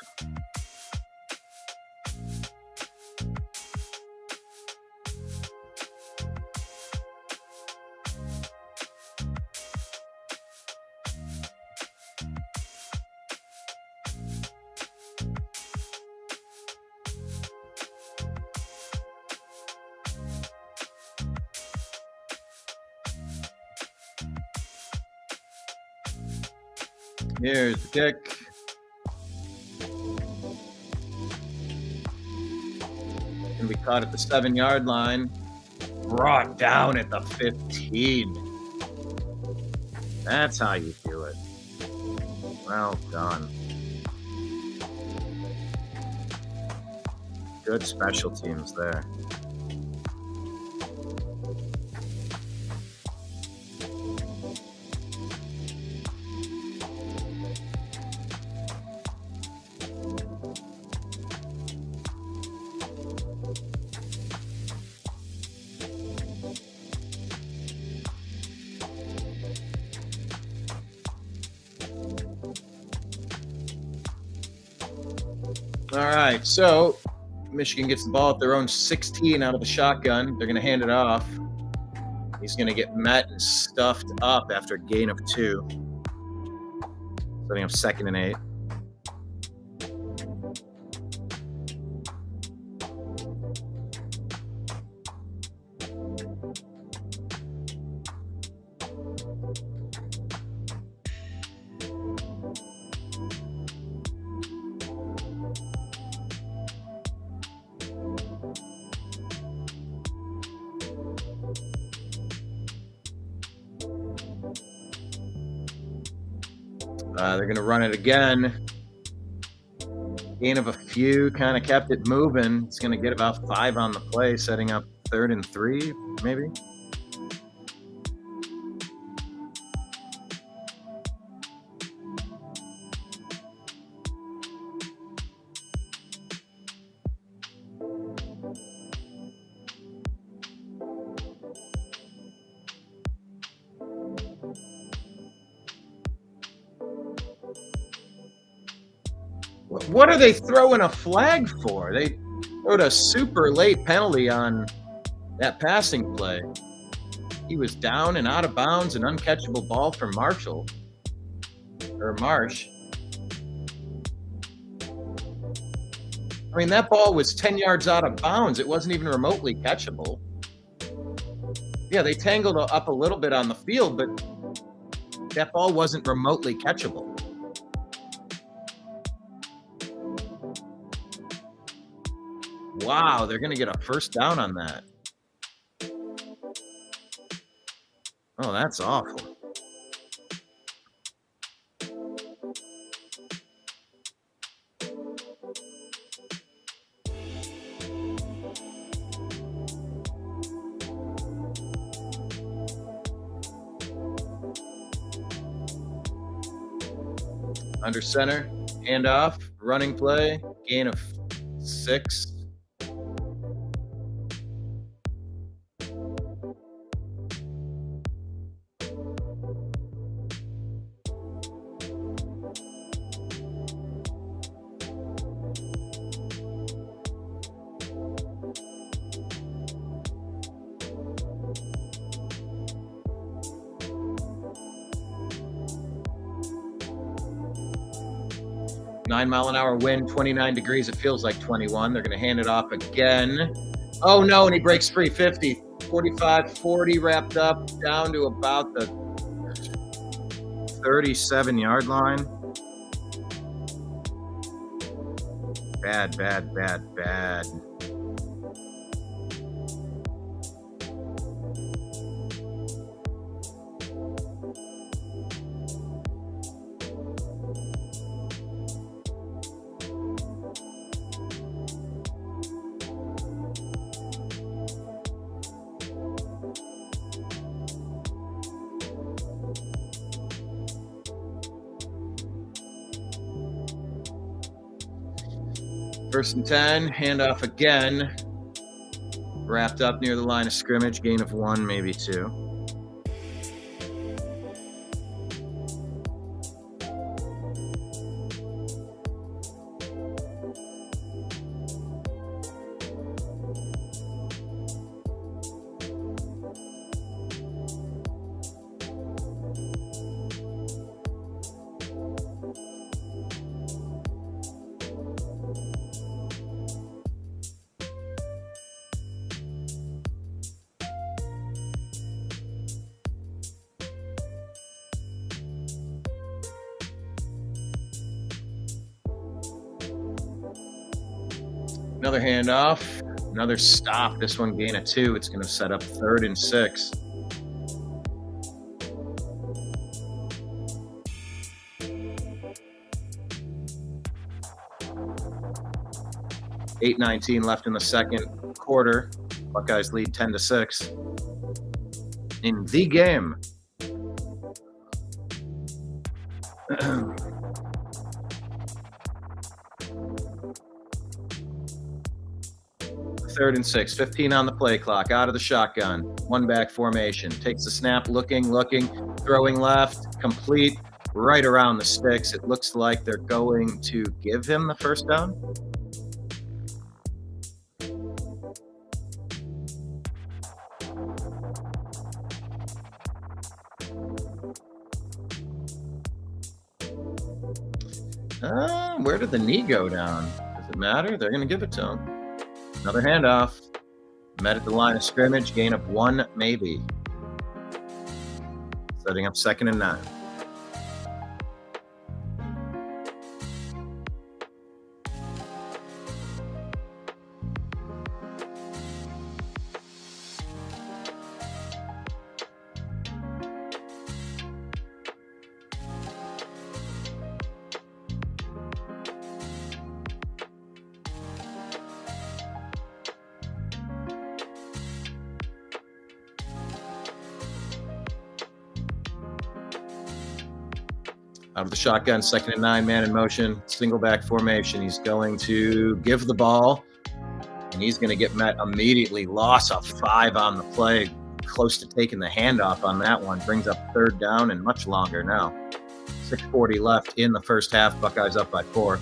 Here's the kick. And we caught at the 7-yard line. Brought down at the 15. That's how you do it. Well done. Good special teams there. All right, so Michigan gets the ball at their own 16 out of the shotgun. They're going to hand it off. He's going to get met and stuffed up after a gain of 2. Setting up 2nd and 8. They're going to run it again. Gain of a few, kind of kept it moving. It's going to get about 5 on the play, setting up 3rd and 3, maybe. What are they throwing a flag for? They wrote a super late penalty on that passing play. He was down and out of bounds, an uncatchable ball for Marsh. I mean, that ball was 10 yards out of bounds. It wasn't even remotely catchable. Yeah, they tangled up a little bit on the field, but that ball wasn't remotely catchable. Wow, they're going to get a first down on that. Oh, that's awful. Under center, handoff, running play, gain of 6. Nine-mile-an-hour wind, 29 degrees. It feels like 21. They're going to hand it off again. Oh, no, and he breaks free. 50, 45, 40 wrapped up down to about the 37-yard line. Bad, bad, bad, bad. First and 10, handoff again. Wrapped up near the line of scrimmage, gain of 1, maybe 2. Another handoff. Another stop. This one gain of 2. It's going to set up 3rd and 6. $8:19 left in the second quarter. Buckeyes lead 10-6 in the game. Third and 6, 15 on the play clock, out of the shotgun, one back formation, takes the snap, looking, throwing left, complete, right around the sticks. It looks like they're going to give him the first down. Where did the knee go down? Does it matter? They're going to give it to him. Another handoff. Met at the line of scrimmage. Gain of 1, maybe. Setting up 2nd and 9. Out of the shotgun, 2nd and 9, man in motion, single back formation. He's going to give the ball, and he's going to get met immediately. Loss of 5 on the play, close to taking the handoff on that one. Brings up 3rd down and much longer now. 6:40 left in the first half. Buckeyes up by 4.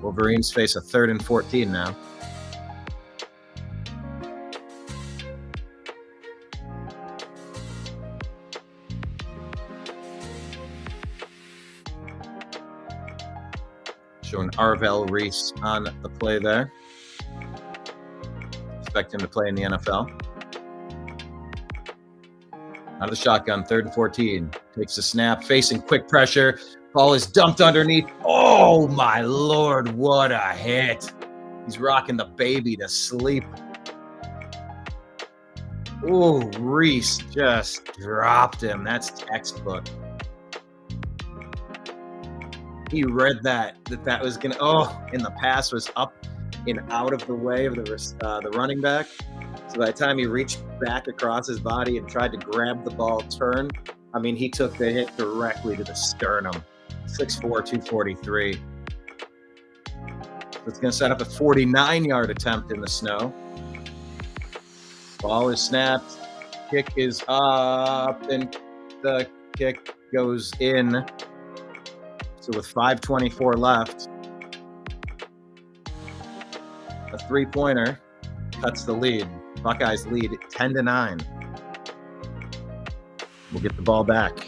Wolverines face a 3rd and 14 now. Showing Arvell Reese on the play there. Expect him to play in the NFL. Out of the shotgun, 3rd and 14. Takes the snap, facing quick pressure. Ball is dumped underneath. Oh, my Lord, what a hit. He's rocking the baby to sleep. Ooh, Reese just dropped him. That's textbook. He read that was going to, and the pass was up and out of the way of the running back. So by the time he reached back across his body and tried to grab the ball, he took the hit directly to the sternum. 6'4", 243. So it's going to set up a 49-yard attempt in the snow. Ball is snapped. Kick is up, and the kick goes in. So with 5:24 left, a 3-pointer cuts the lead. Buckeyes lead 10-9. We'll get the ball back.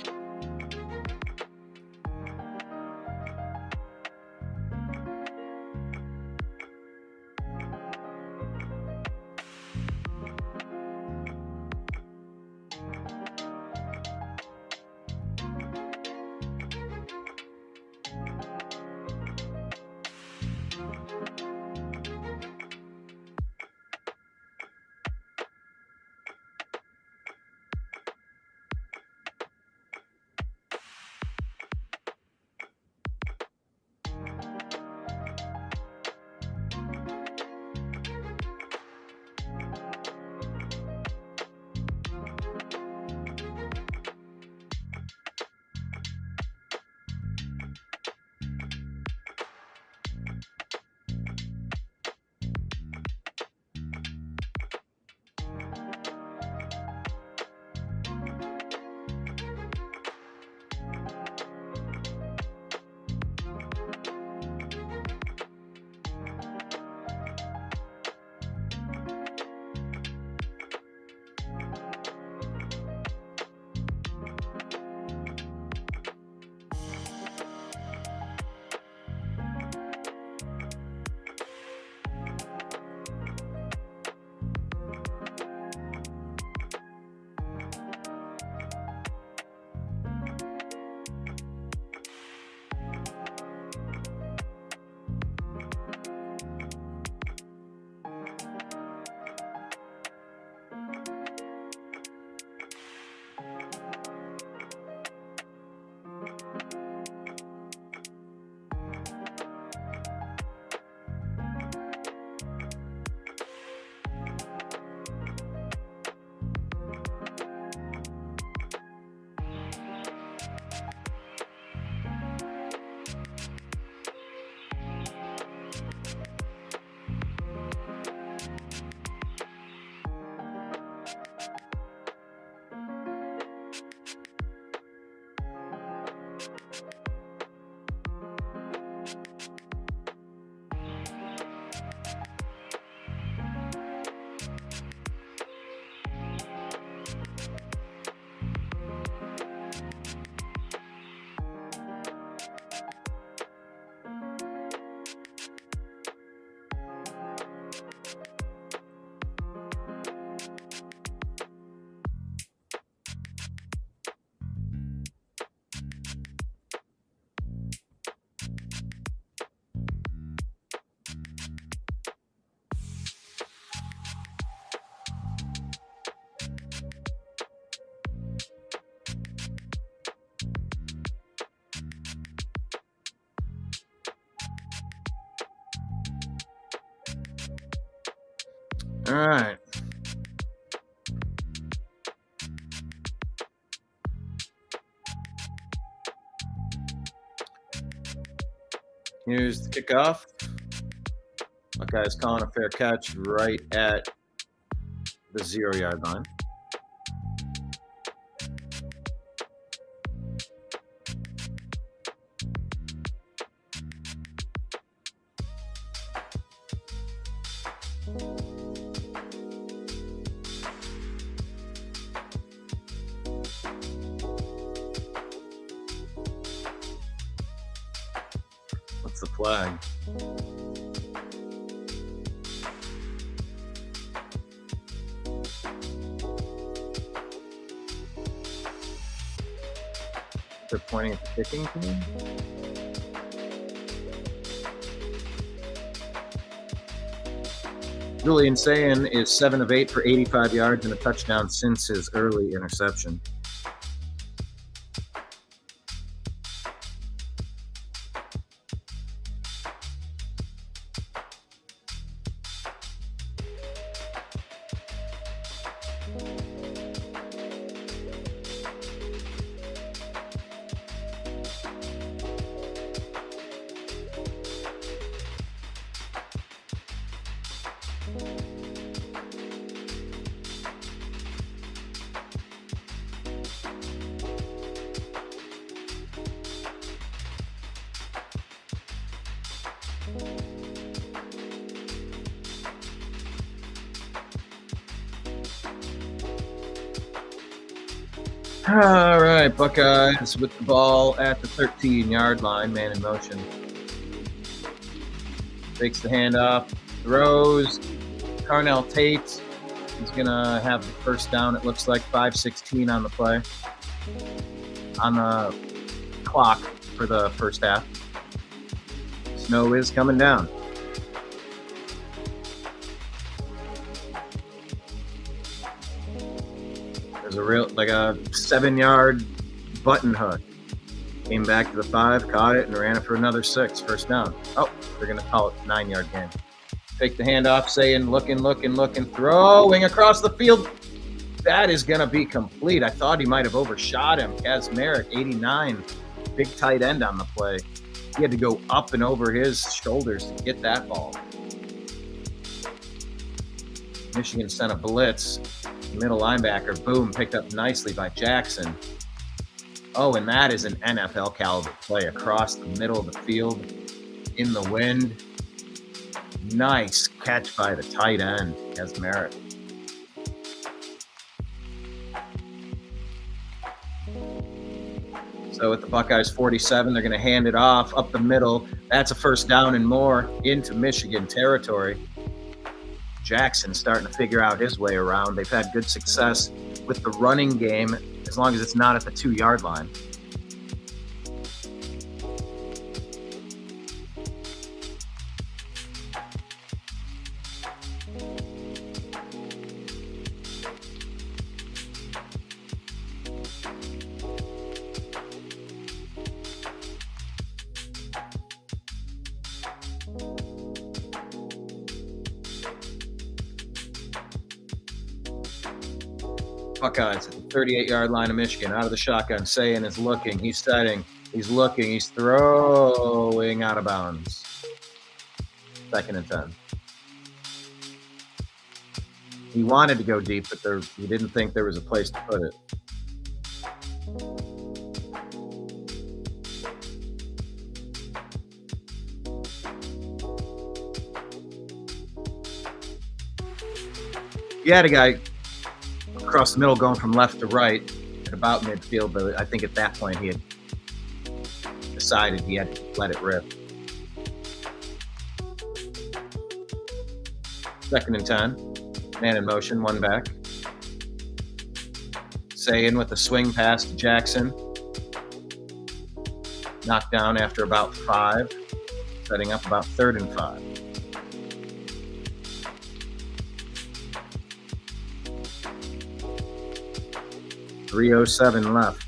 All right. Here's the kickoff. Buckeyes calling a fair catch right at the 0-yard line. What's the flag? They're pointing at the kicking team. Julian Sayin is 7 of 8 for 85 yards and a touchdown since his early interception. All right, Buckeyes with the ball at the 13-yard line, man in motion. Takes the handoff, throws. Carnell Tate is going to have the first down. It looks like 5:16 on the play. On the clock for the first half. Snow is coming down. There's a 7-yard button hook. Came back to the 5, caught it, and ran it for another 6. First down. Oh, they're going to call it 9-yard gain. Take the handoff, Sayin, looking, throwing across the field. That is going to be complete. I thought he might have overshot him. Kazmarek, 89, big tight end on the play. He had to go up and over his shoulders to get that ball. Michigan sent a blitz. Middle linebacker, boom, picked up nicely by Jackson. Oh, and that is an NFL caliber play across the middle of the field in the wind. Nice catch by the tight end, Kazmarek. So at the Buckeyes 47, they're going to hand it off up the middle. That's a first down and more into Michigan territory. Jackson starting to figure out his way around. They've had good success with the running game as long as it's not at the 2-yard line. Buckeyes at the 38-yard line of Michigan, out of the shotgun. Sayin is looking, he's setting, he's looking, he's throwing out of bounds. 2nd and 10. He wanted to go deep, but he didn't think there was a place to put it. You had a guy across the middle going from left to right at about midfield, but I think at that point he had decided he had to let it rip. 2nd and 10. Man in motion, one back. Sayin with a swing pass to Jackson. Knocked down after about 5. Setting up about 3rd and 5. .307 left.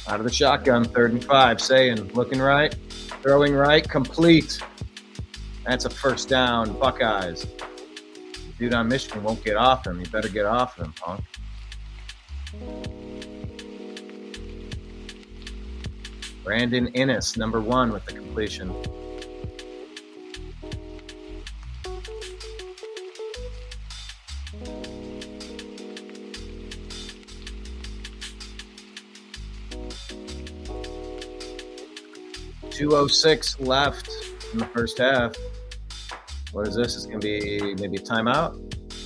Out of the shotgun, 3rd and 5. Saying, looking right, throwing right, complete. That's a first down, Buckeyes. Dude on Michigan won't get off him. You better get off him, punk. Brandon Innes, number 1 with the completion. .206 left in the first half. What is this? It's going to be maybe a timeout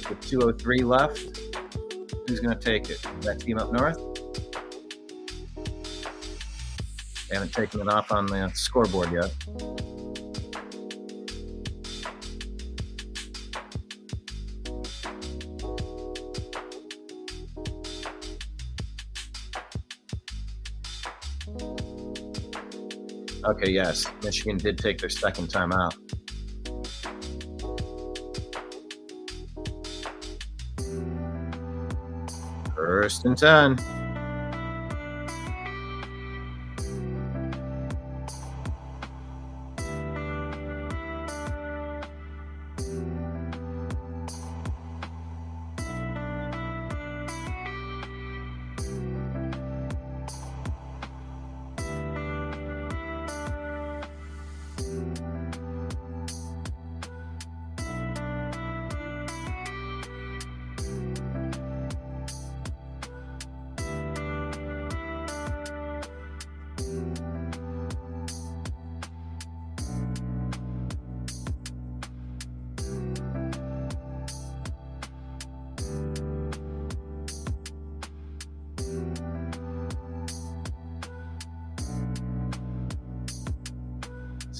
with 2:03 left. Who's going to take it? Is that team up north? They haven't taken it off on the scoreboard yet. Okay, yes. Michigan did take their second timeout. First and 10.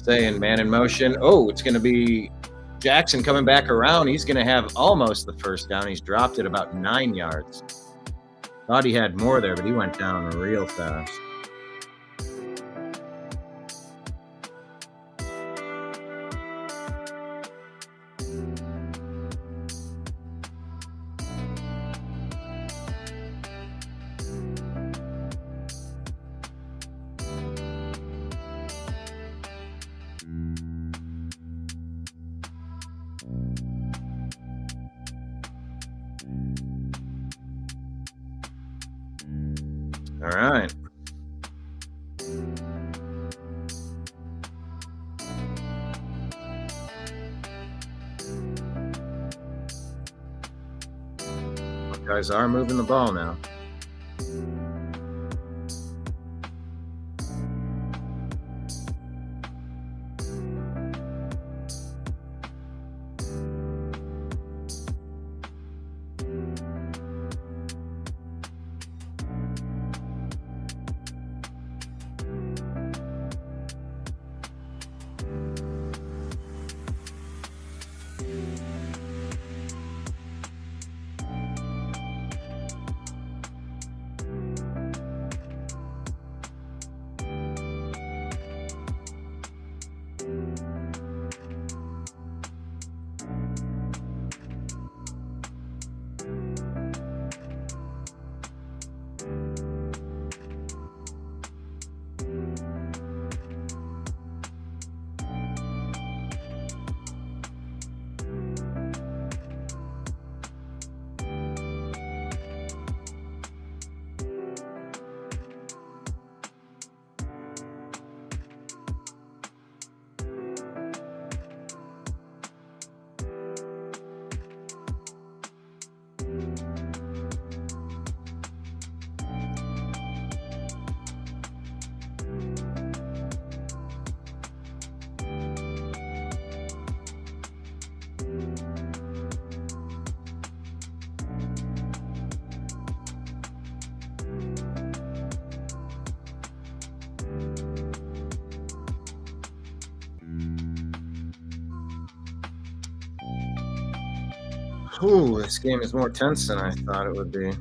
Saying man in motion. Oh, it's going to be Jackson coming back around. He's going to have almost the first down. He's dropped it about 9 yards. Thought he had more there, but he went down real fast. All right. Guys are moving the ball now. Ooh, this game is more tense than I thought it would be.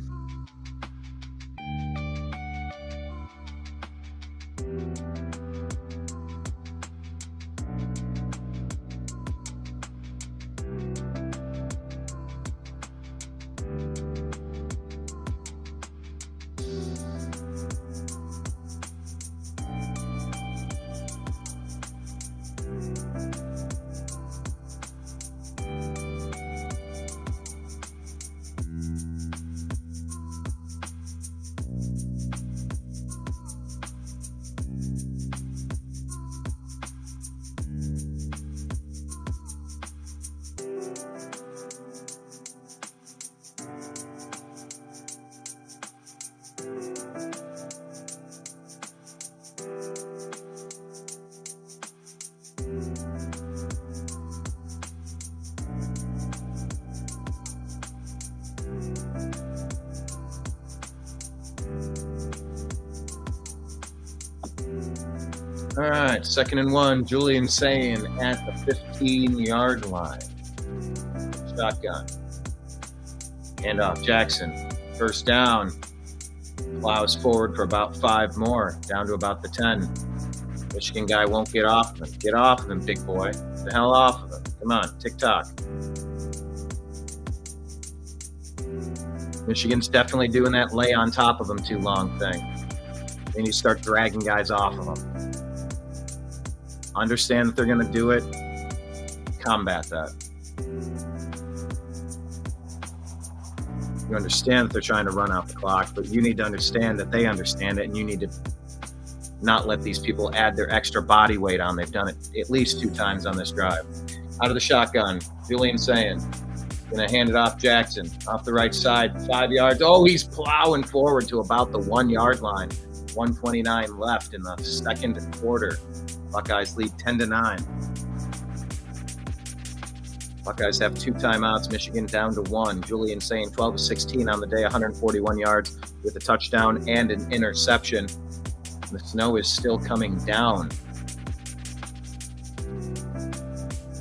All right, 2nd and 1. Julian saying at the 15-yard line. Shotgun. Handoff Jackson. 1st down. Plows forward for about 5 more, down to about the 10. Michigan guy won't get off of him. Get off of him, big boy. Get the hell off of him. Come on, tick-tock. Michigan's definitely doing that lay on top of him too long thing. Then you start dragging guys off of them. Understand that they're going to do it. Combat that. You understand that they're trying to run out the clock, but you need to understand that they understand it, and you need to not let these people add their extra body weight on. They've done it at least 2 times on this drive. Out of the shotgun, Julian saying, going to hand it off Jackson, off the right side, 5 yards. Oh, he's plowing forward to about the 1-yard line. 1:29 left in the 2nd quarter. Buckeyes lead 10-9. Buckeyes have 2 timeouts. Michigan down to 1. Julian saying 12-16 on the day, 141 yards with a touchdown and an interception. The snow is still coming down.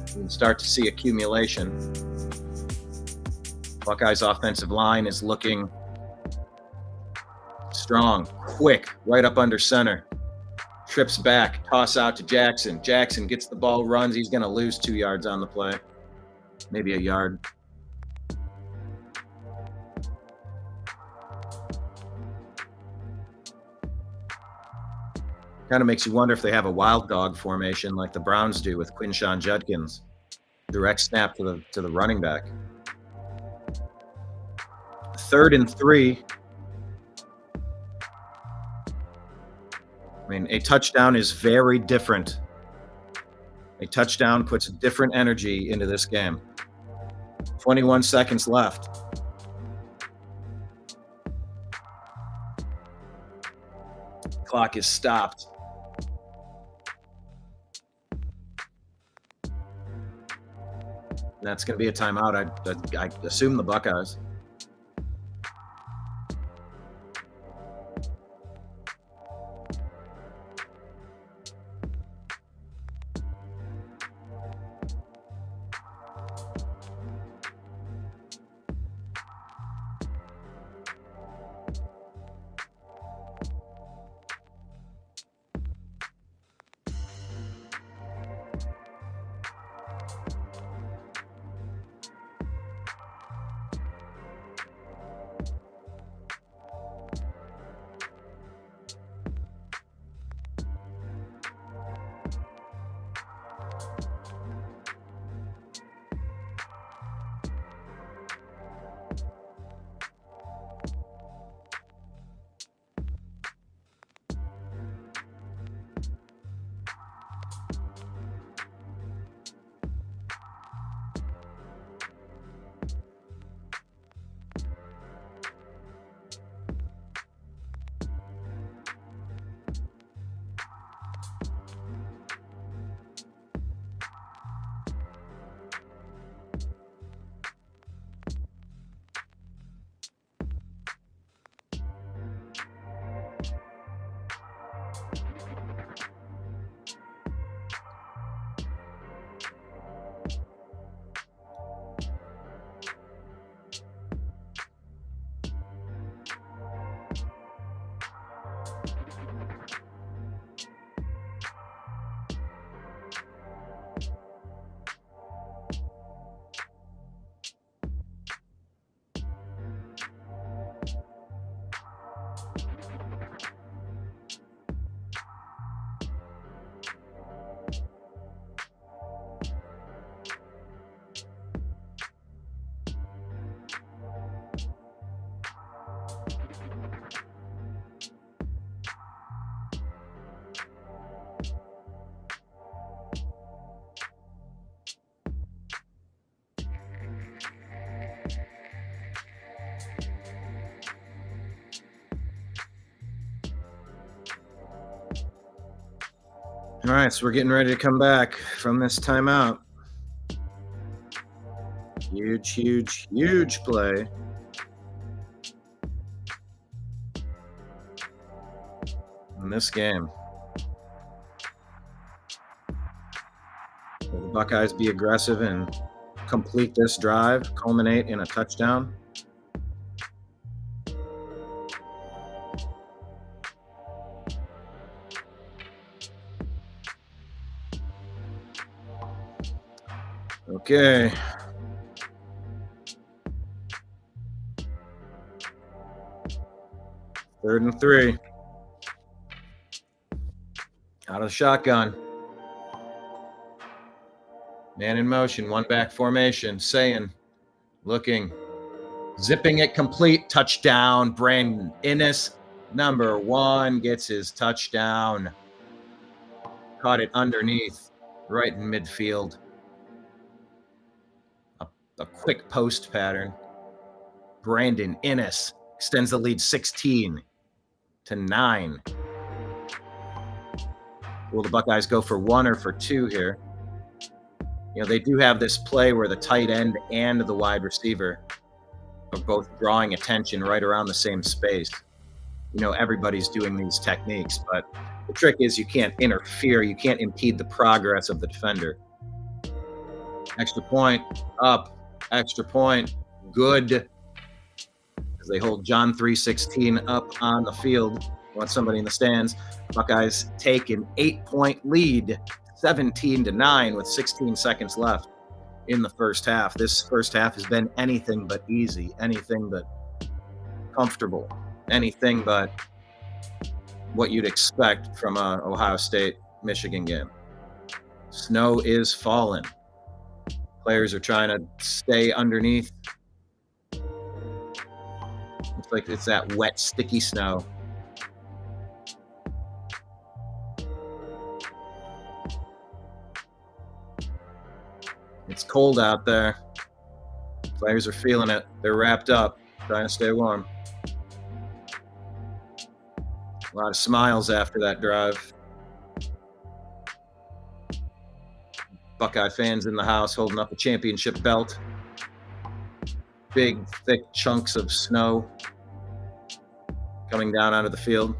You can start to see accumulation. Buckeyes offensive line is looking strong, quick, right up under center. Trips back, toss out to Jackson. Jackson gets the ball, runs. He's going to lose 2 yards on the play. Maybe a yard. Kind of makes you wonder if they have a wild dog formation like the Browns do with Quinshawn Judkins. Direct snap to the running back. 3rd and 3. I mean, a touchdown is very different. A touchdown puts different energy into this game. 21 seconds left. Clock is stopped. That's going to be a timeout. I assume the Buckeyes. All right, so we're getting ready to come back from this timeout. Huge, huge, huge play. In this game. Buckeyes be aggressive and complete this drive, culminate in a touchdown. Okay. Third and 3. Out of the shotgun. Man in motion, one back formation. Saying, looking, zipping it complete. Touchdown. Brandon Innes, number 1, gets his touchdown. Caught it underneath, right in midfield. A quick post pattern. Brandon Innes extends the lead 16-9. Will the Buckeyes go for 1 or for 2 here? You know, they do have this play where the tight end and the wide receiver are both drawing attention right around the same space. You know, everybody's doing these techniques, but the trick is you can't interfere. You can't impede the progress of the defender. Extra point, up, extra point, good. As they hold John 3:16 up on the field. Want somebody in the stands. Buckeyes take an 8-point lead, 17-9 with 16 seconds left in the first half. This first half has been anything but easy, anything but comfortable, anything but what you'd expect from a Ohio State-Michigan game. Snow is falling. Players are trying to stay underneath. Looks like it's that wet, sticky snow. It's cold out there. Players are feeling it. They're wrapped up, trying to stay warm. A lot of smiles after that drive. Buckeye fans in the house holding up a championship belt. Big, thick chunks of snow coming down onto the field.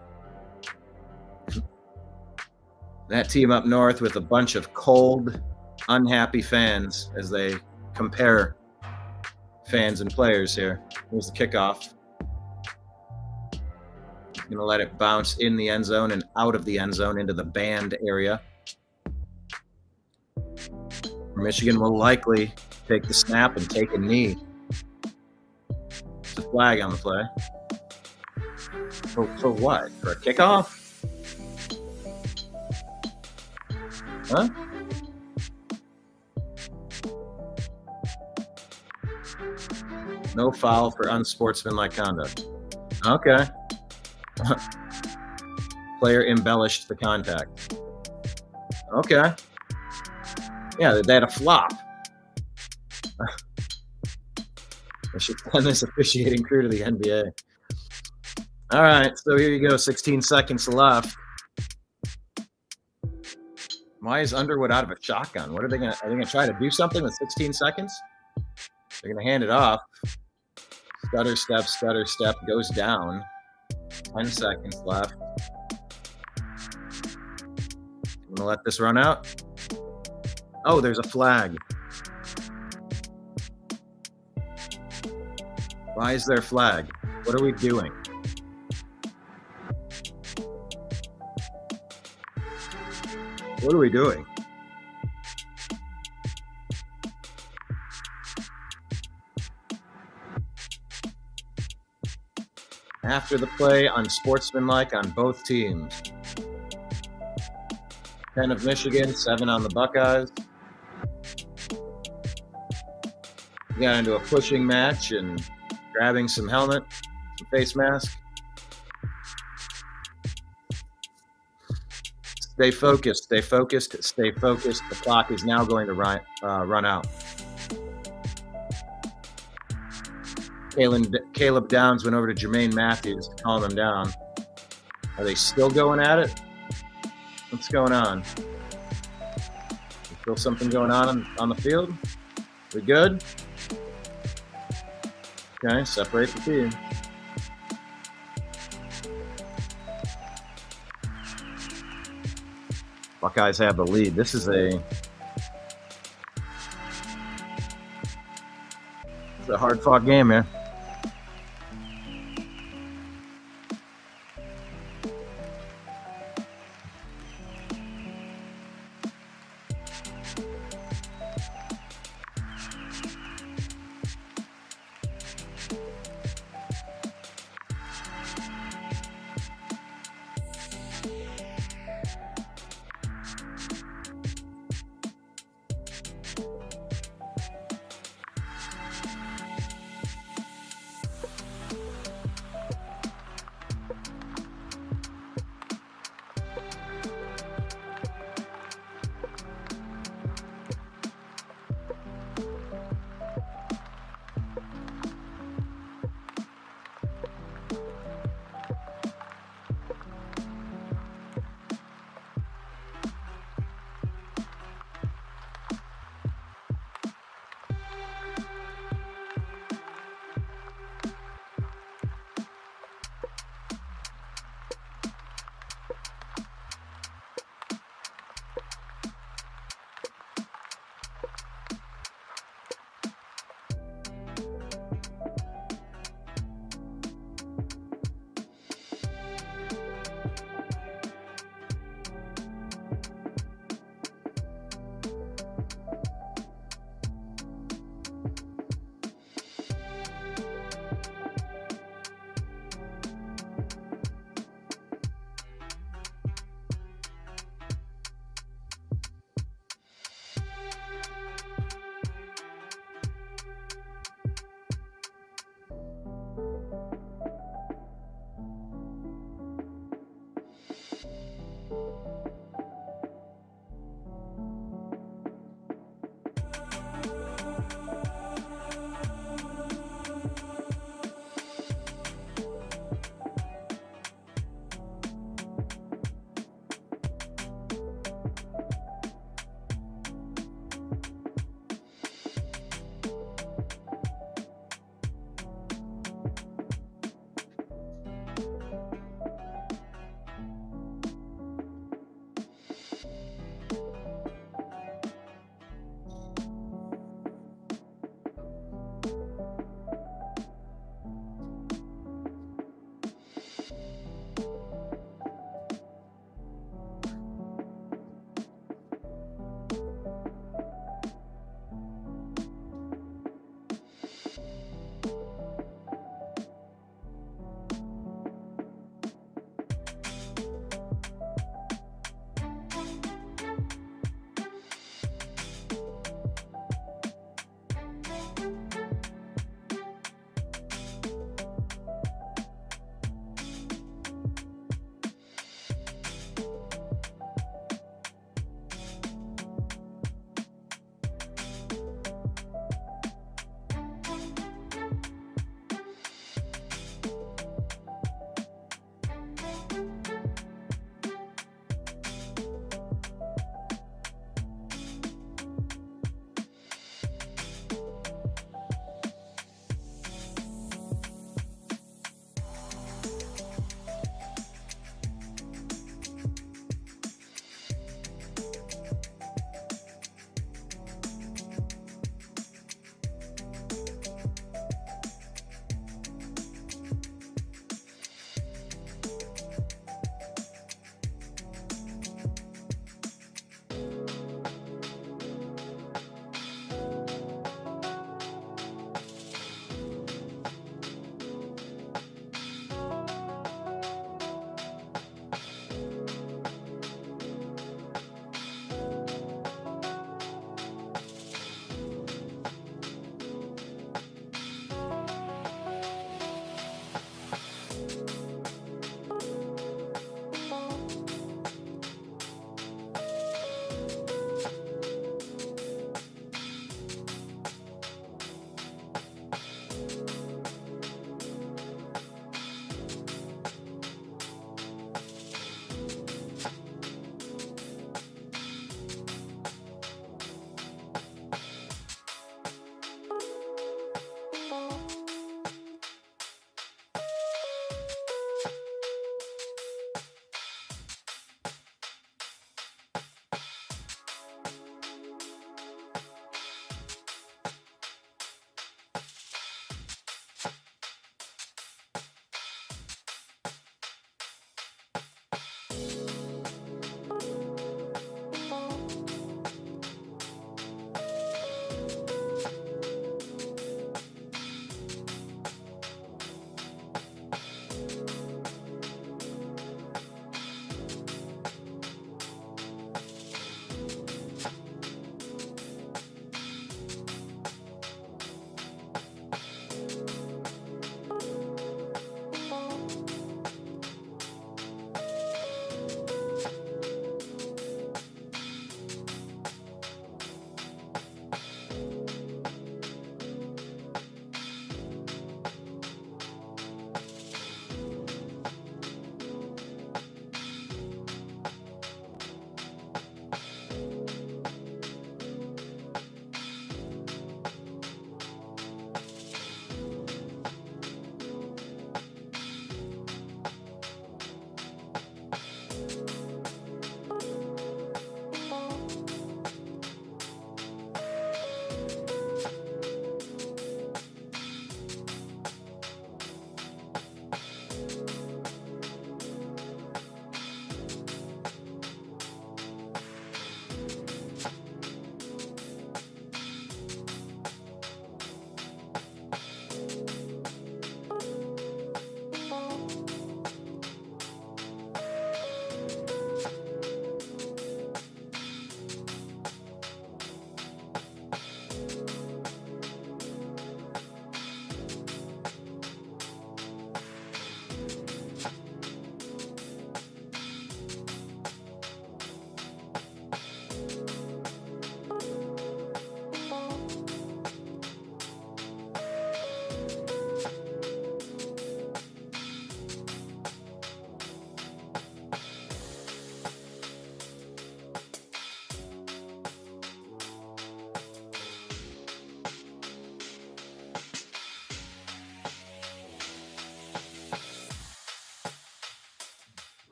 That team up north with a bunch of cold, unhappy fans as they compare fans and players here. Here's the kickoff. He's going to let it bounce in the end zone and out of the end zone into the band area. Michigan will likely take the snap and take a knee. There's a flag on the play. For what? For a kickoff? Huh? No foul for unsportsmanlike conduct. Okay. Player embellished the contact. Okay. Yeah, they had a flop. I should send this officiating crew to the NBA. All right, so here you go. 16 seconds left. Why is Underwood out of a shotgun? What are they gonna try to do something with 16 seconds? They're gonna hand it off. Stutter step, goes down. 10 seconds left. I'm gonna let this run out. Oh, there's a flag. Why is there a flag? What are we doing? What are we doing? After the play, unsportsmanlike on both teams. 10 of Michigan, 7 on the Buckeyes. We got into a pushing match and grabbing some helmet, some face mask. Stay focused, stay focused, stay focused. The clock is now going to run out. Caleb Downs went over to Jermaine Matthews to calm him down. Are they still going at it? What's going on? Still something going on the field? We good? Okay, separate the team. Buckeyes have the lead. This is a a hard fought game, man.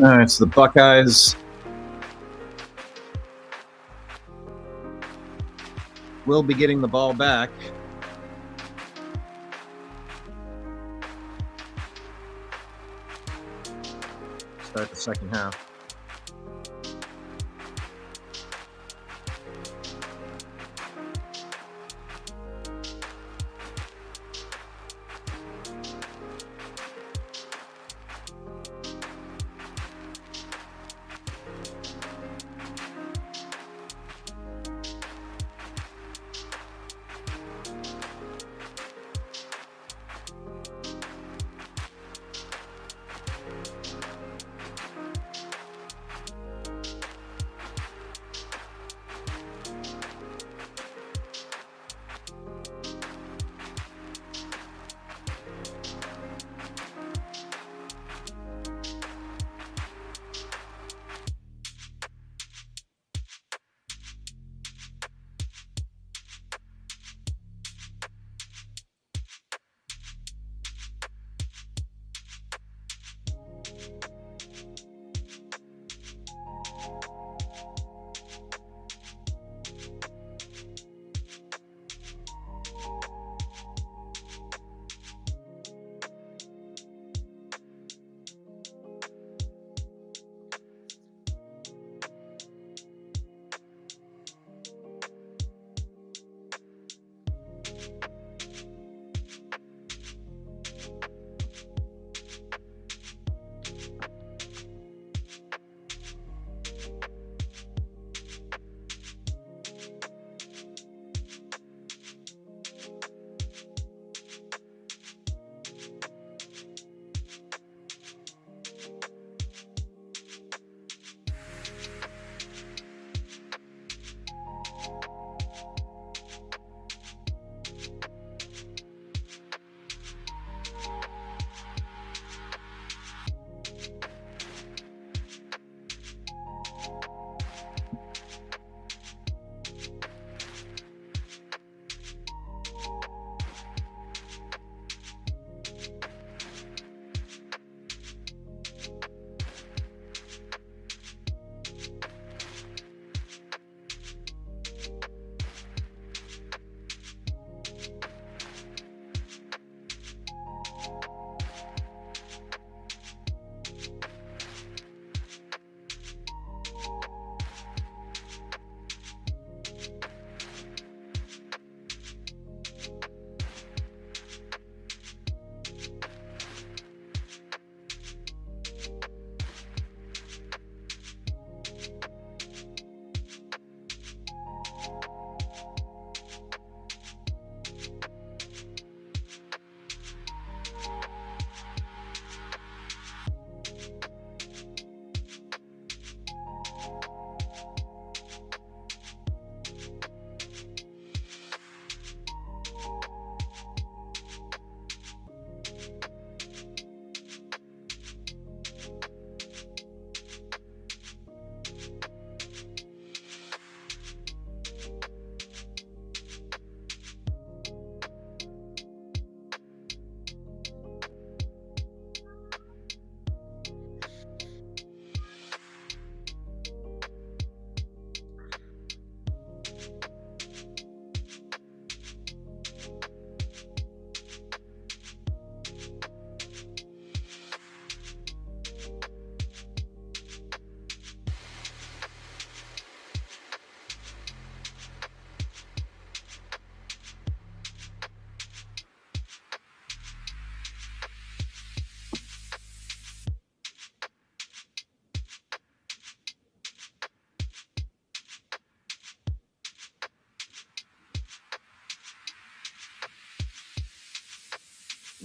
All right, so the Buckeyes will be getting the ball back. Start the second half.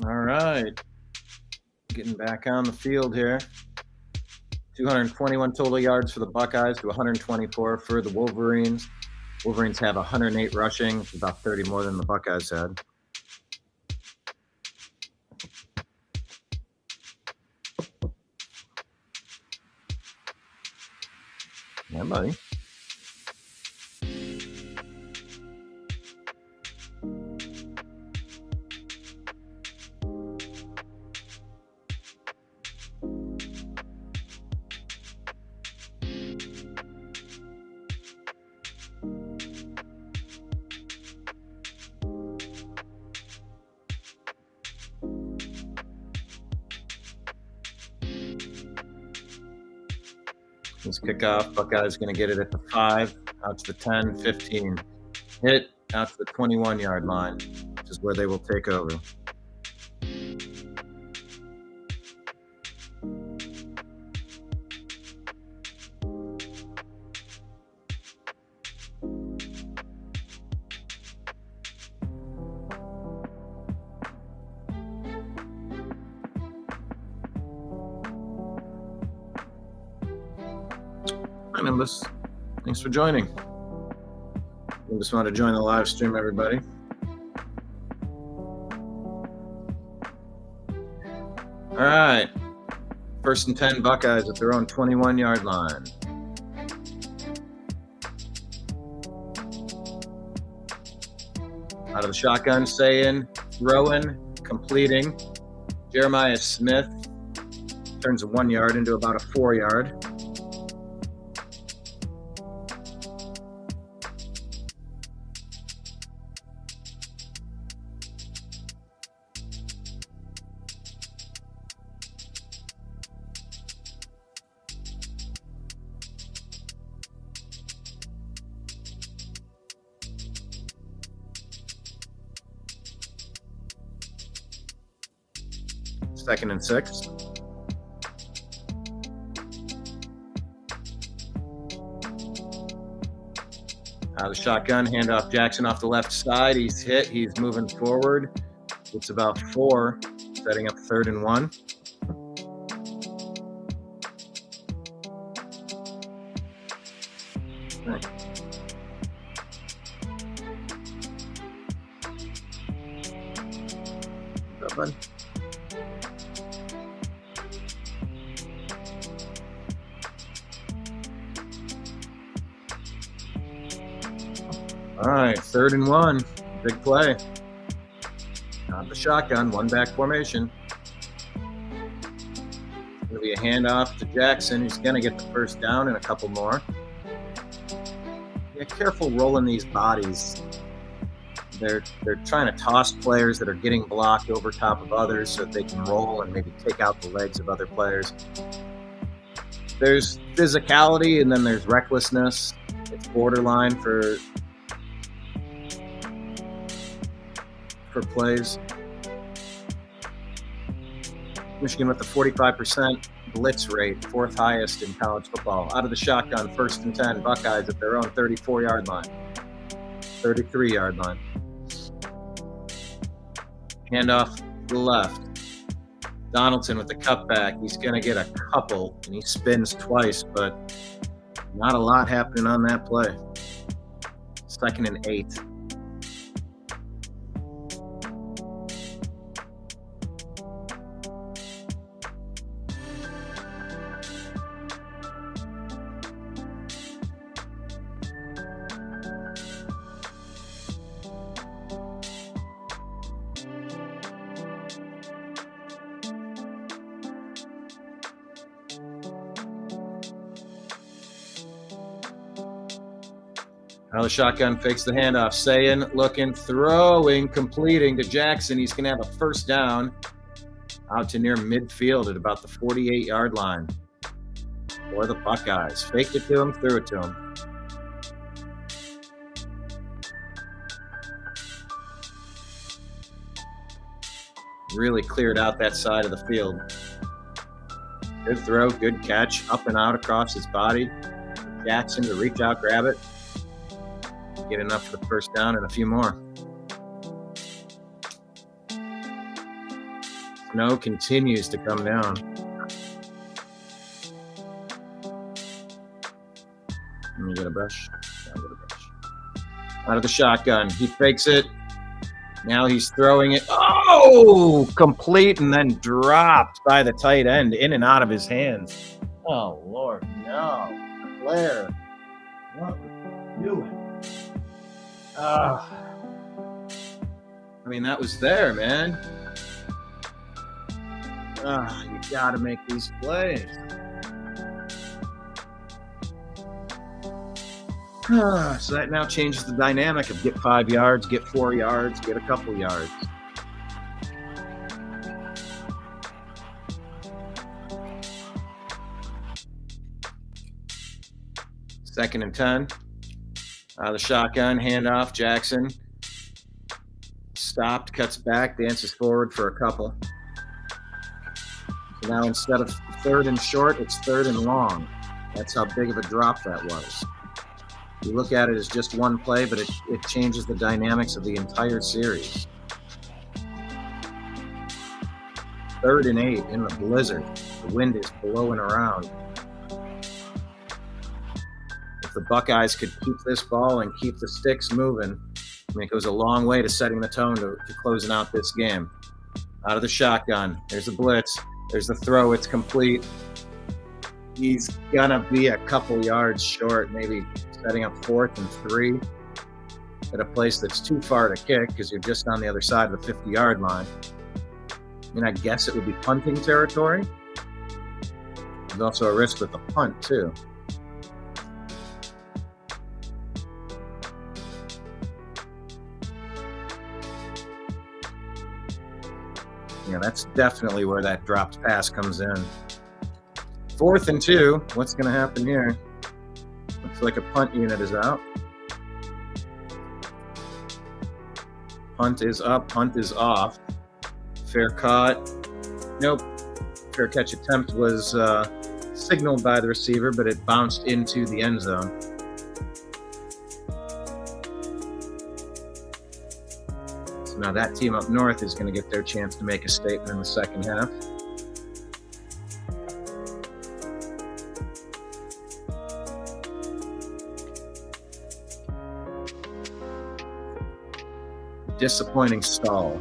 All right. Getting back on the field here. 221 total yards for the Buckeyes to 124 for the Wolverines. Wolverines have 108 rushing, which is about 30 more than the Buckeyes had. Yeah, buddy. This kickoff, Buckeyes going to get it at the 5, out to the 10, 15. Hit, out to the 21-yard line, which is where they will take over. Hi, Nimbus. Thanks for joining. Nimbus want to join the live stream, everybody. All right. 1st and 10 Buckeyes at their own 21-yard line. Out of the shotgun, saying, throwing, completing. Jeremiah Smith turns a 1 yard into about a 4 yard. Second and 6. Out of the shotgun, handoff Jackson off the left side. He's hit. He's moving forward. It's about 4, setting up 3rd and 1. Right. What's up, bud? All right, 3rd and 1. Big play. Out the shotgun, 1 back formation. It's going to be a handoff to Jackson. He's going to get the 1st down and a couple more. Yeah, careful rolling these bodies. They're trying to toss players that are getting blocked over top of others so that they can roll and maybe take out the legs of other players. There's physicality and then there's recklessness. It's borderline for plays. Michigan with the 45% blitz rate, 4th highest in college football. Out of the shotgun, 1st and 10, Buckeyes at their own 34-yard line, 33-yard line. Handoff to the left. Donaldson with the cutback. He's going to get a couple, and he spins twice, but not a lot happening on that play. 2nd and 8. Now the shotgun fakes the handoff. Sayin, looking, throwing, completing to Jackson. He's going to have a 1st down out to near midfield at about the 48-yard line for the Buckeyes. Faked it to him, threw it to him. Really cleared out that side of the field. Good throw, good catch, up and out across his body. Jackson to reach out, grab it. Get enough for the 1st down and a few more. Snow continues to come down. Let me get a brush. I'll get a brush. Out of the shotgun. He fakes it. Now he's throwing it. Oh, complete and then dropped by the tight end in and out of his hands. Oh, Lord, no. Blair, what are you doing? I mean, that was there, man. You got to make these plays. So that now changes the dynamic of get 5 yards, get 4 yards, get a couple yards. Second and 10. Out of the shotgun, handoff, Jackson. Stopped, cuts back, dances forward for a couple. So now instead of third and short, it's third and long. That's how big of a drop that was. You look at it as just one play, but it changes the dynamics of the entire series. 3rd and 8 in the blizzard. The wind is blowing around. If the Buckeyes could keep this ball and keep the sticks moving, I mean, it goes a long way to setting the tone to closing out this game. Out of the shotgun. There's the blitz. There's the throw. It's complete. He's going to be a couple yards short, maybe setting up 4th and 3 at a place that's too far to kick because you're just on the other side of the 50-yard line. I mean, I guess it would be punting territory. There's also a risk with the punt, too. Yeah, that's definitely where that dropped pass comes in. 4th and 2. What's going to happen here? Looks like a punt unit is out. Punt is up. Punt is off. Fair caught. Nope. Fair catch attempt was signaled by the receiver, but it bounced into the end zone. So now that team up north is going to get their chance to make a statement in the second half. Disappointing stall.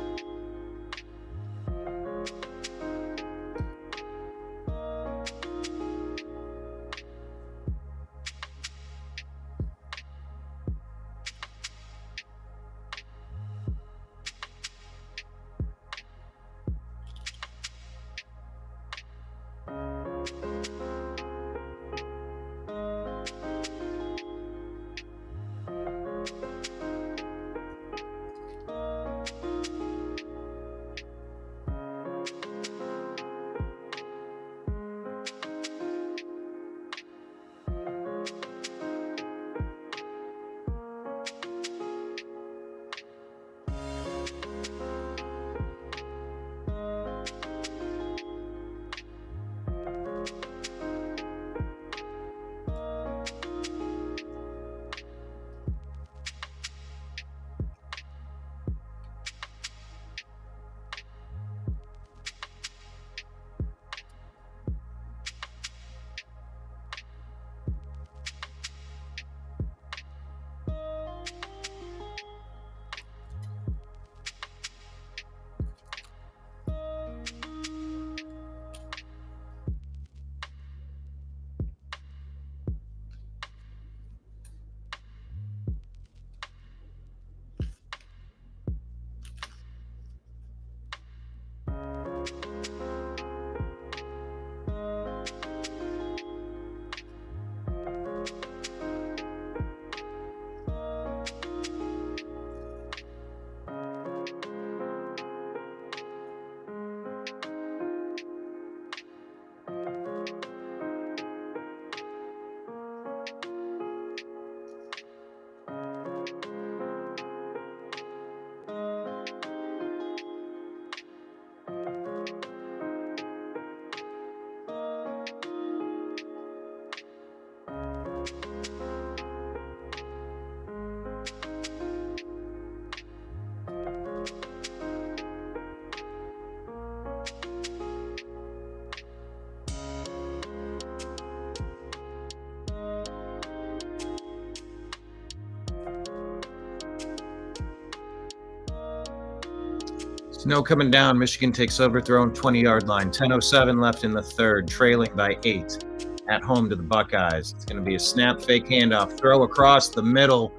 Snow coming down. Michigan takes over, throwing 20-yard line. 10:07 left in the third, trailing by 8 at home to the Buckeyes. It's going to be a snap, fake handoff, throw across the middle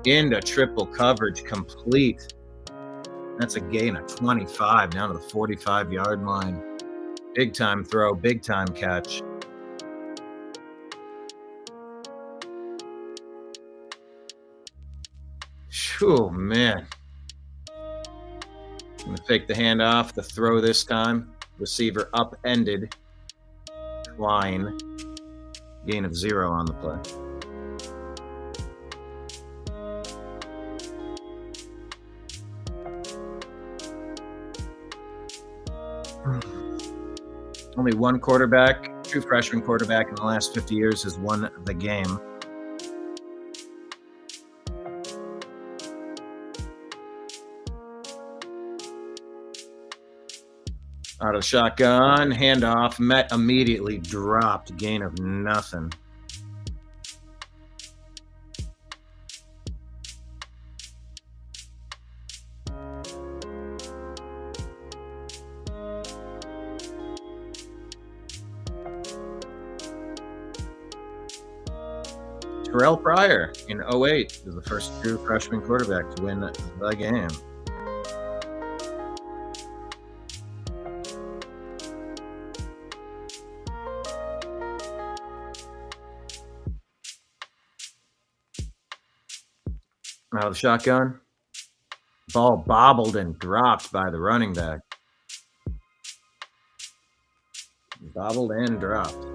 into triple coverage, complete. That's a gain of 25 down to the 45-yard line. Big time throw, big time catch. Oh, man. Going to fake the handoff, the throw this time. Receiver upended. Klein. Gain of 0 on the play. Only one quarterback, true freshman quarterback in the last 50 years has won the game. Out of the shotgun, handoff, met immediately, dropped, gain of nothing. Terrell Pryor in 08 is the first true freshman quarterback to win the game. Out of the shotgun. Ball bobbled and dropped by the running back. Bobbled and dropped.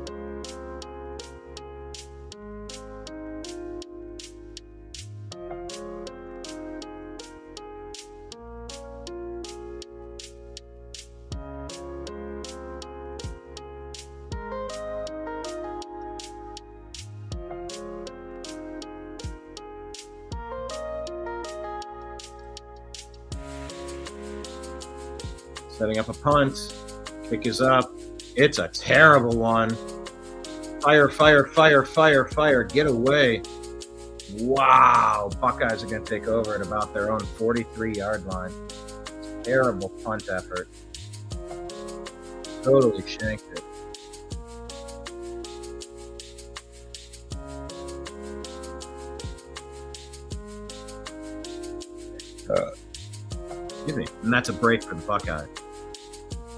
Setting up a punt. Kick is up. It's a terrible one. Fire, fire, fire, fire, fire. Get away. Wow. Buckeyes are going to take over at about their own 43-yard line. Terrible punt effort. Totally shanked it. Excuse me. And that's a break for the Buckeyes.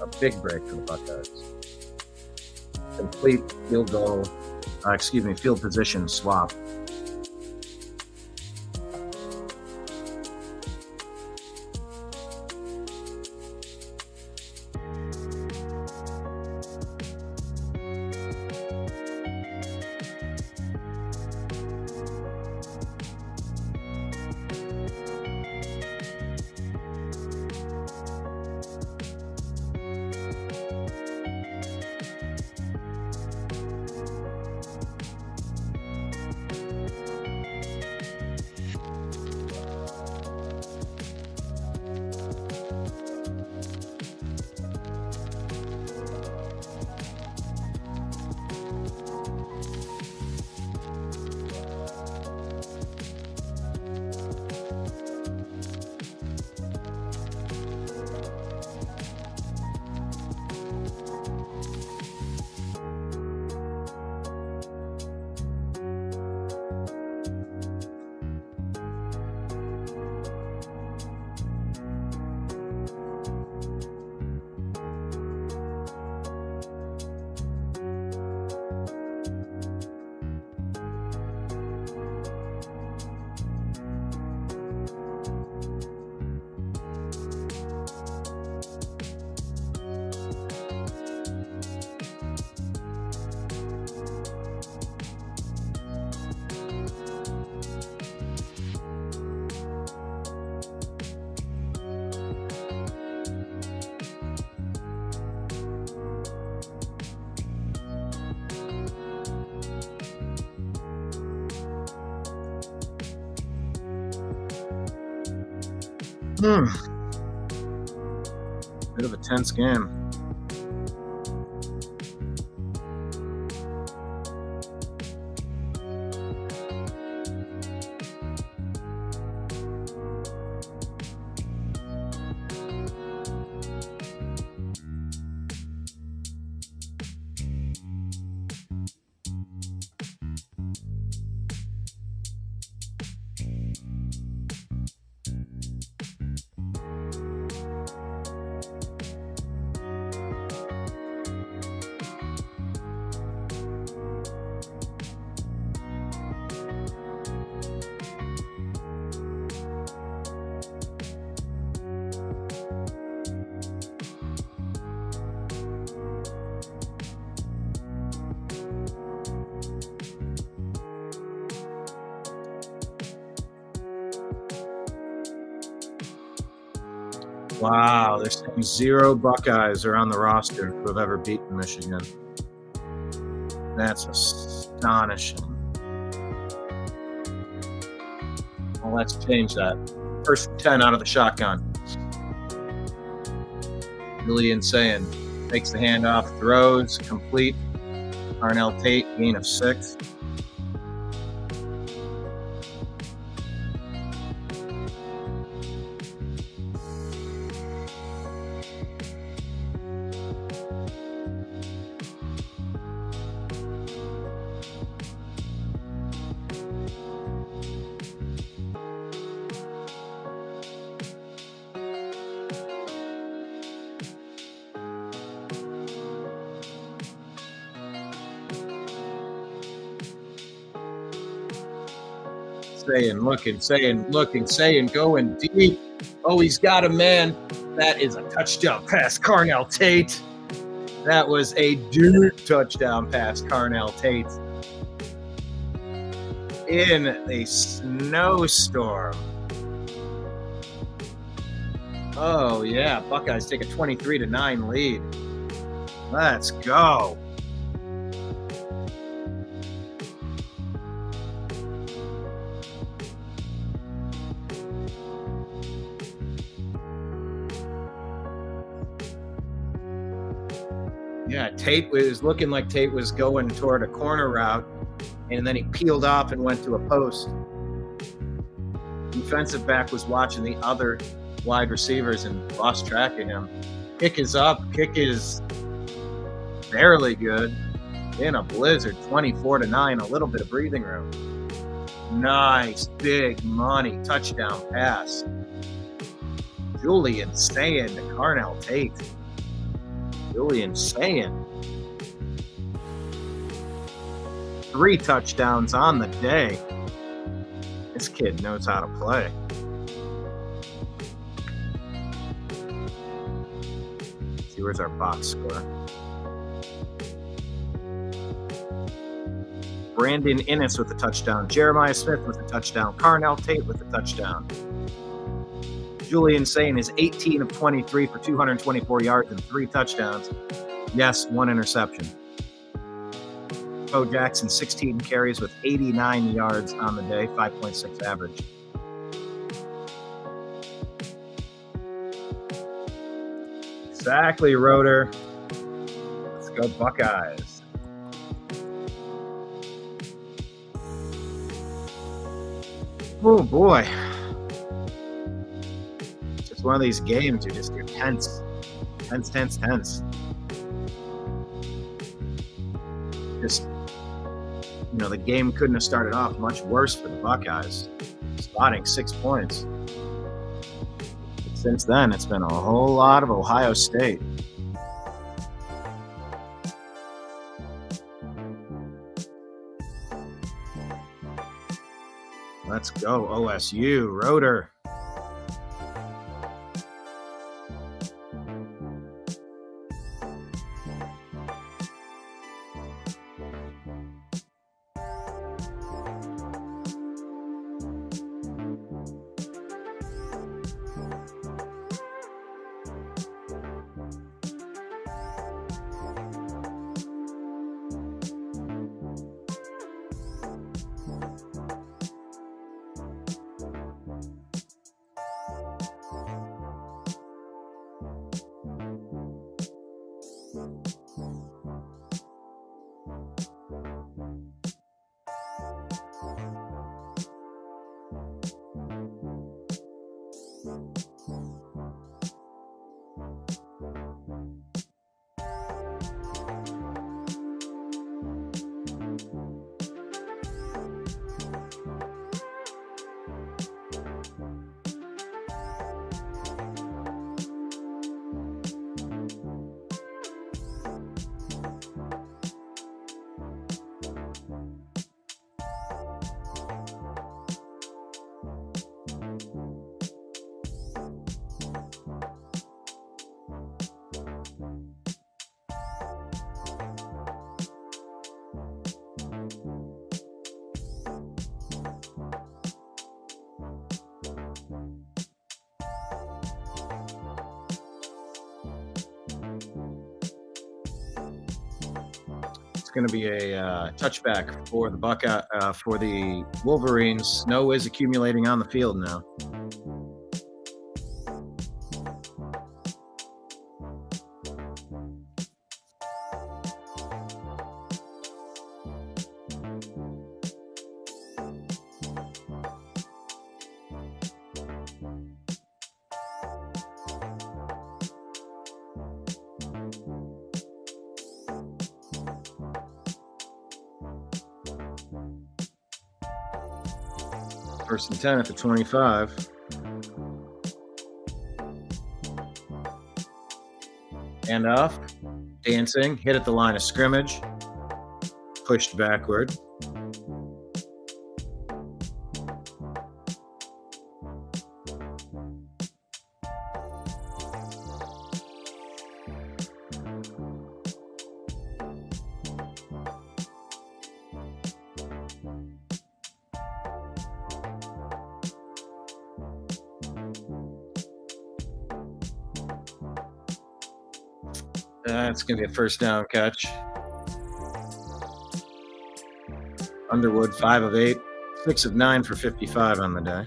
A big break for the Buckeyes. Complete field goal, field position swap. Bit of a tense game. Wow, there's saying 0 Buckeyes are on the roster who have ever beaten Michigan. That's astonishing. Well, let's change that. First and 10 out of the shotgun. Really insane. Takes the handoff, throws, complete. Carnell Tate, gain of 6. Saying, going deep. Oh, he's got a man. That is a touchdown pass, Carnell Tate. That was a deep touchdown pass, Carnell Tate. In a snowstorm. Oh, yeah. Buckeyes take a 23-9 lead. Let's go. Yeah, Tate was looking like Tate was going toward a corner route, and then he peeled off and went to a post. Defensive back was watching the other wide receivers and lost track of him. Kick is up. Kick is barely good. In a blizzard, 24-9, a little bit of breathing room. Nice, big money touchdown pass. Julian Sayin to Carnell Tate. Julian Sayin. 3 touchdowns on the day. This kid knows how to play. Let's see, where's our box score? Brandon Innes with a touchdown. Jeremiah Smith with a touchdown. Carnell Tate with a touchdown. Julian Sayin is 18 of 23 for 224 yards and 3 touchdowns. Yes, 1 interception. Bo Jackson, 16 carries with 89 yards on the day, 5.6 average. Exactly, Rotor. Let's go Buckeyes. Oh, boy. It's just one of these games you're tense. Tense. Just, the game couldn't have started off much worse for the Buckeyes. Spotting 6 points. Since then, it's been a whole lot of Ohio State. Let's go, OSU. Rotor. It's going to be a touchback for the for the Wolverines. Snow is accumulating on the field now. First and 10 at the 25. Hand off. Dancing. Hit at the line of scrimmage. Pushed backward. That's going to be a first down catch. Underwood, 5 of 8, 6 of 9 for 55 on the day.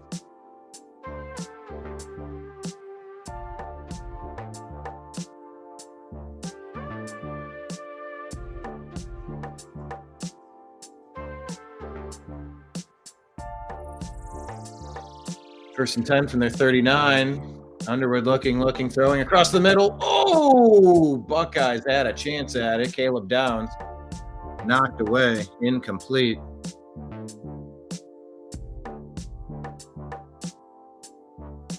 First and 10 from their 39. Underwood looking, throwing across the middle. Oh, Buckeyes had a chance at it. Caleb Downs knocked away, incomplete.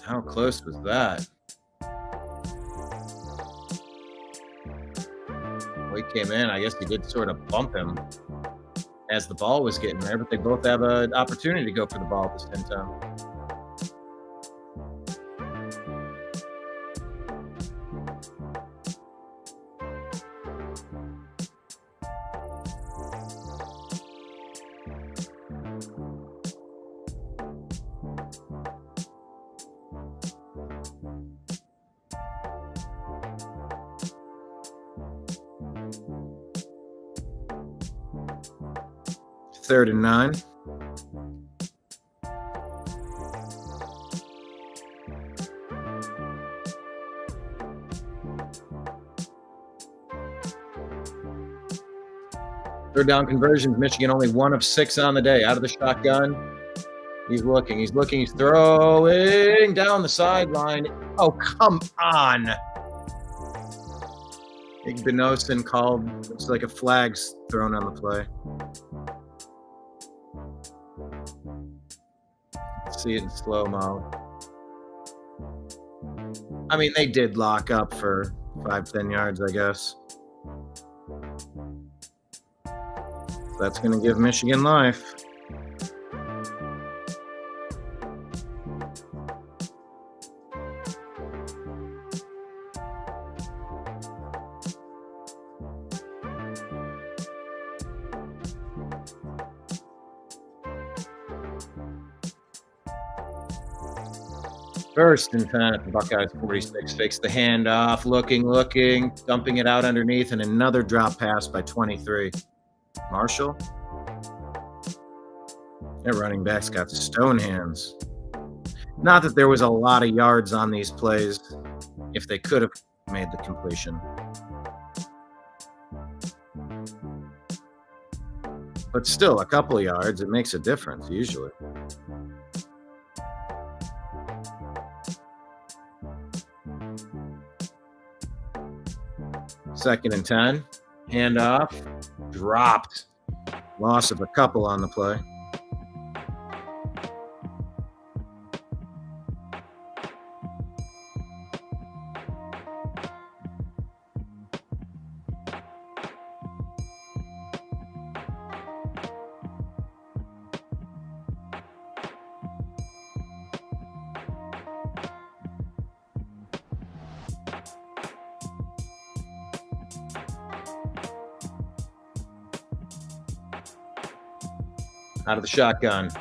How close was that? Well, he came in. I guess he did sort of bump him as the ball was getting there, but they both have an opportunity to go for the ball at the same time. Third and 9. Third down conversions. Michigan only 1 of 6 on the day. Out of the shotgun. He's looking. He's throwing down the sideline. Oh, come on. Igbinosin called. Looks like a flag's thrown on the play. See it in slow-mo. I mean, they did lock up for 5-10 yards, I guess. So that's going to give Michigan life. First and 10 at the Buckeyes 46. Fakes the handoff, looking, dumping it out underneath, and another drop pass by 23. Marshall. Their running back's got stone hands. Not that there was a lot of yards on these plays if they could have made the completion. But still, a couple of yards, it makes a difference usually. Second and 10. Handoff. Dropped. Loss of a couple on the play. Out of the shotgun.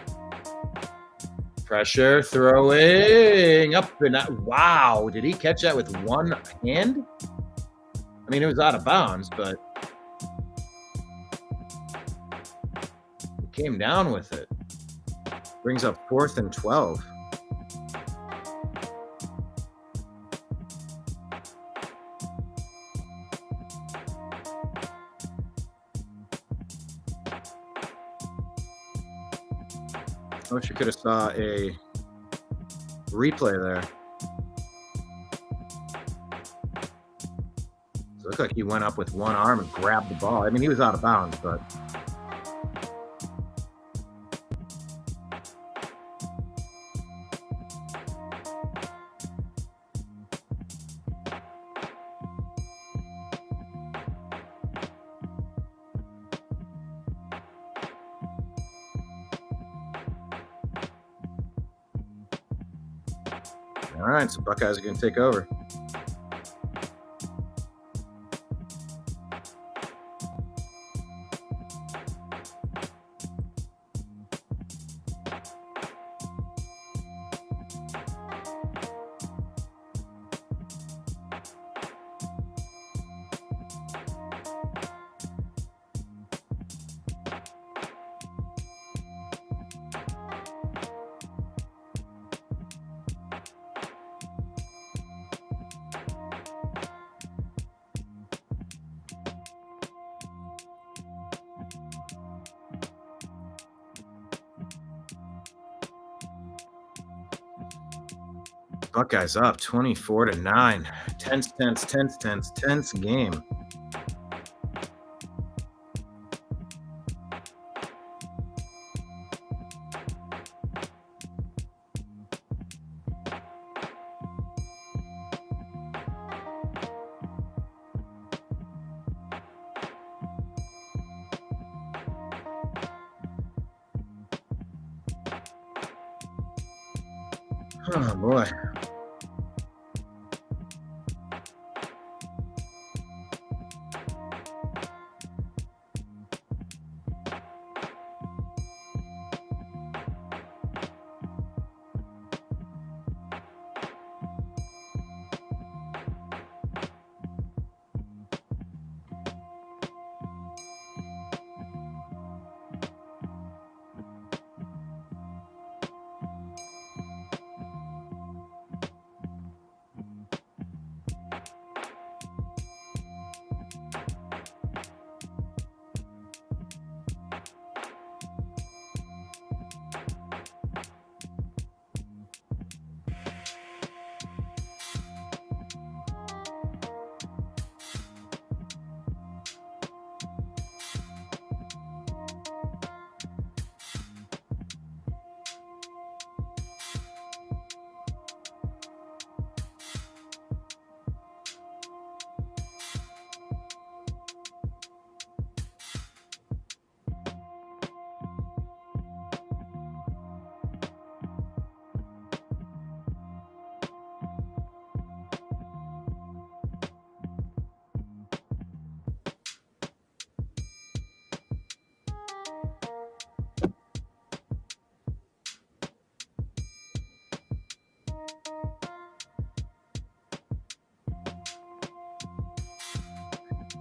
Pressure, throwing up and out. Wow, did he catch that with one hand? I mean, it was out of bounds, but Came down with it. Brings up 4th and 12. I wish you could have saw a replay there. It looked like he went up with one arm and grabbed the ball. I mean, he was out of bounds, but all right, so Buckeyes are going to take over. Buckeyes up 24-9. Tense game. Oh boy.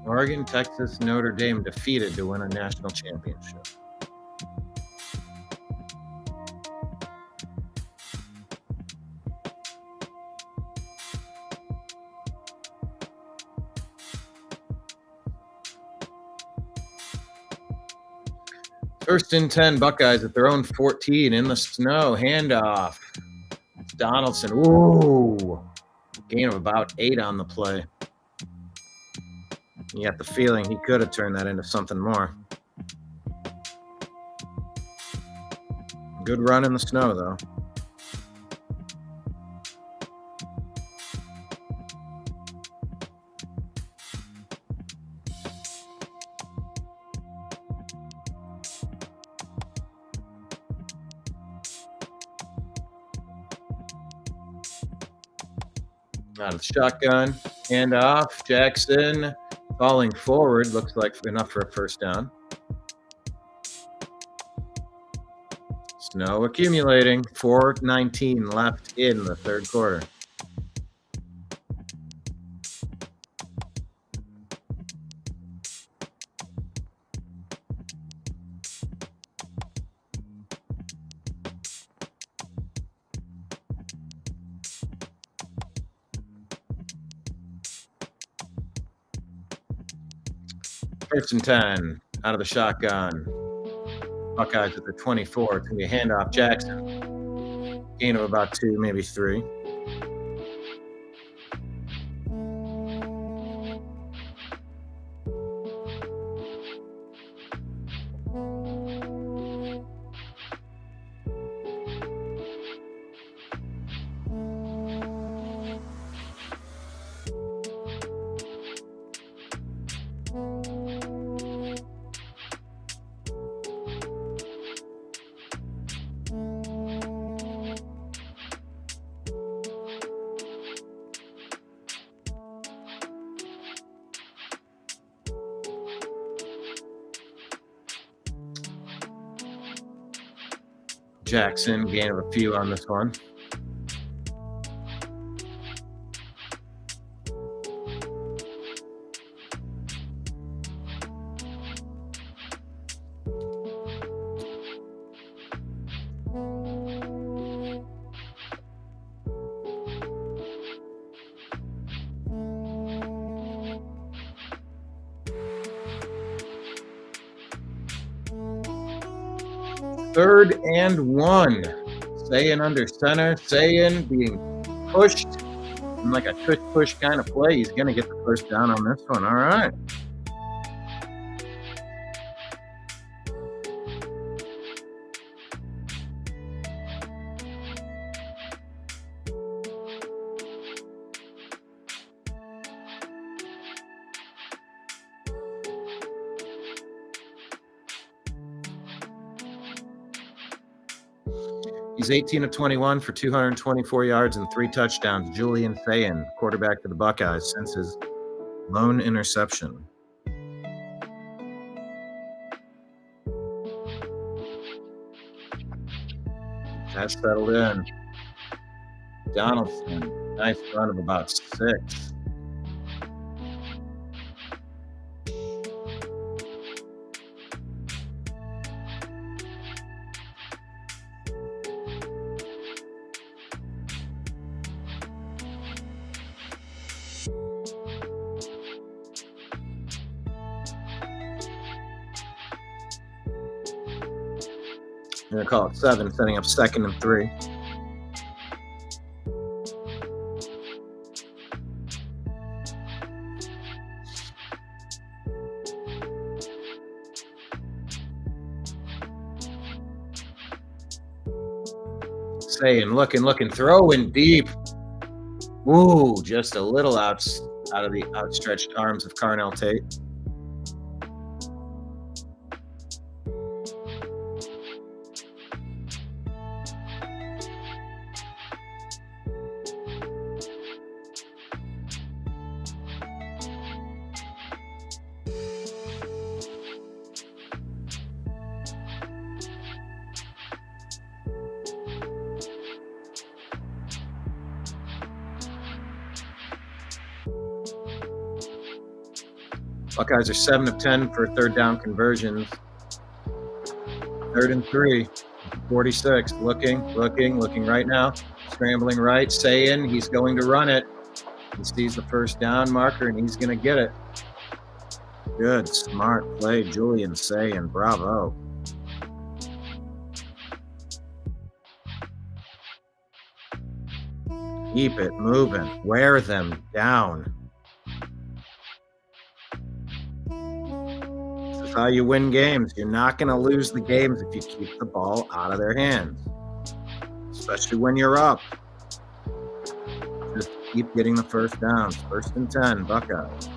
Oregon, Texas, Notre Dame defeated to win a national championship. First and 10, Buckeyes at their own 14 in the snow. Handoff. It's Donaldson. Ooh. Gain of about 8 on the play. You got the feeling he could have turned that into something more. Good run in the snow, though. Out of the shotgun, hand off. Jackson falling forward. Looks like enough for a first down. Snow accumulating. 4:19 left in the third quarter. First and 10 out of the shotgun. Buckeyes at the 24. It's going to be a handoff. Jackson. Gain of about 2, maybe 3. Jackson, gain of a few on this one. Third and 1. Sayin under center. Sayin being pushed in like a push kind of play. He's going to get the first down on this one. All right. He's 18 of 21 for 224 yards and 3 touchdowns. Julian Sayin, quarterback for the Buckeyes, since his lone interception. Pass settled in. Donaldson, nice run of about 6. They're going to call it 7, setting up 2nd and 3. Sayin, looking, throwing deep. Ooh, just a little out of the outstretched arms of Carnell Tate. Buckeyes are 7 of 10 for third down conversions. 3rd and 3. 46. Looking right now. Scrambling right. Sayin, he's going to run it. He sees the first down marker, and he's going to get it. Good, smart play, Julian Sayin. Bravo. Keep it moving. Wear them down. This is how you win games. You're not going to lose the games if you keep the ball out of their hands, especially when you're up. Just keep getting the first downs. 1st and 10, Buckeyes.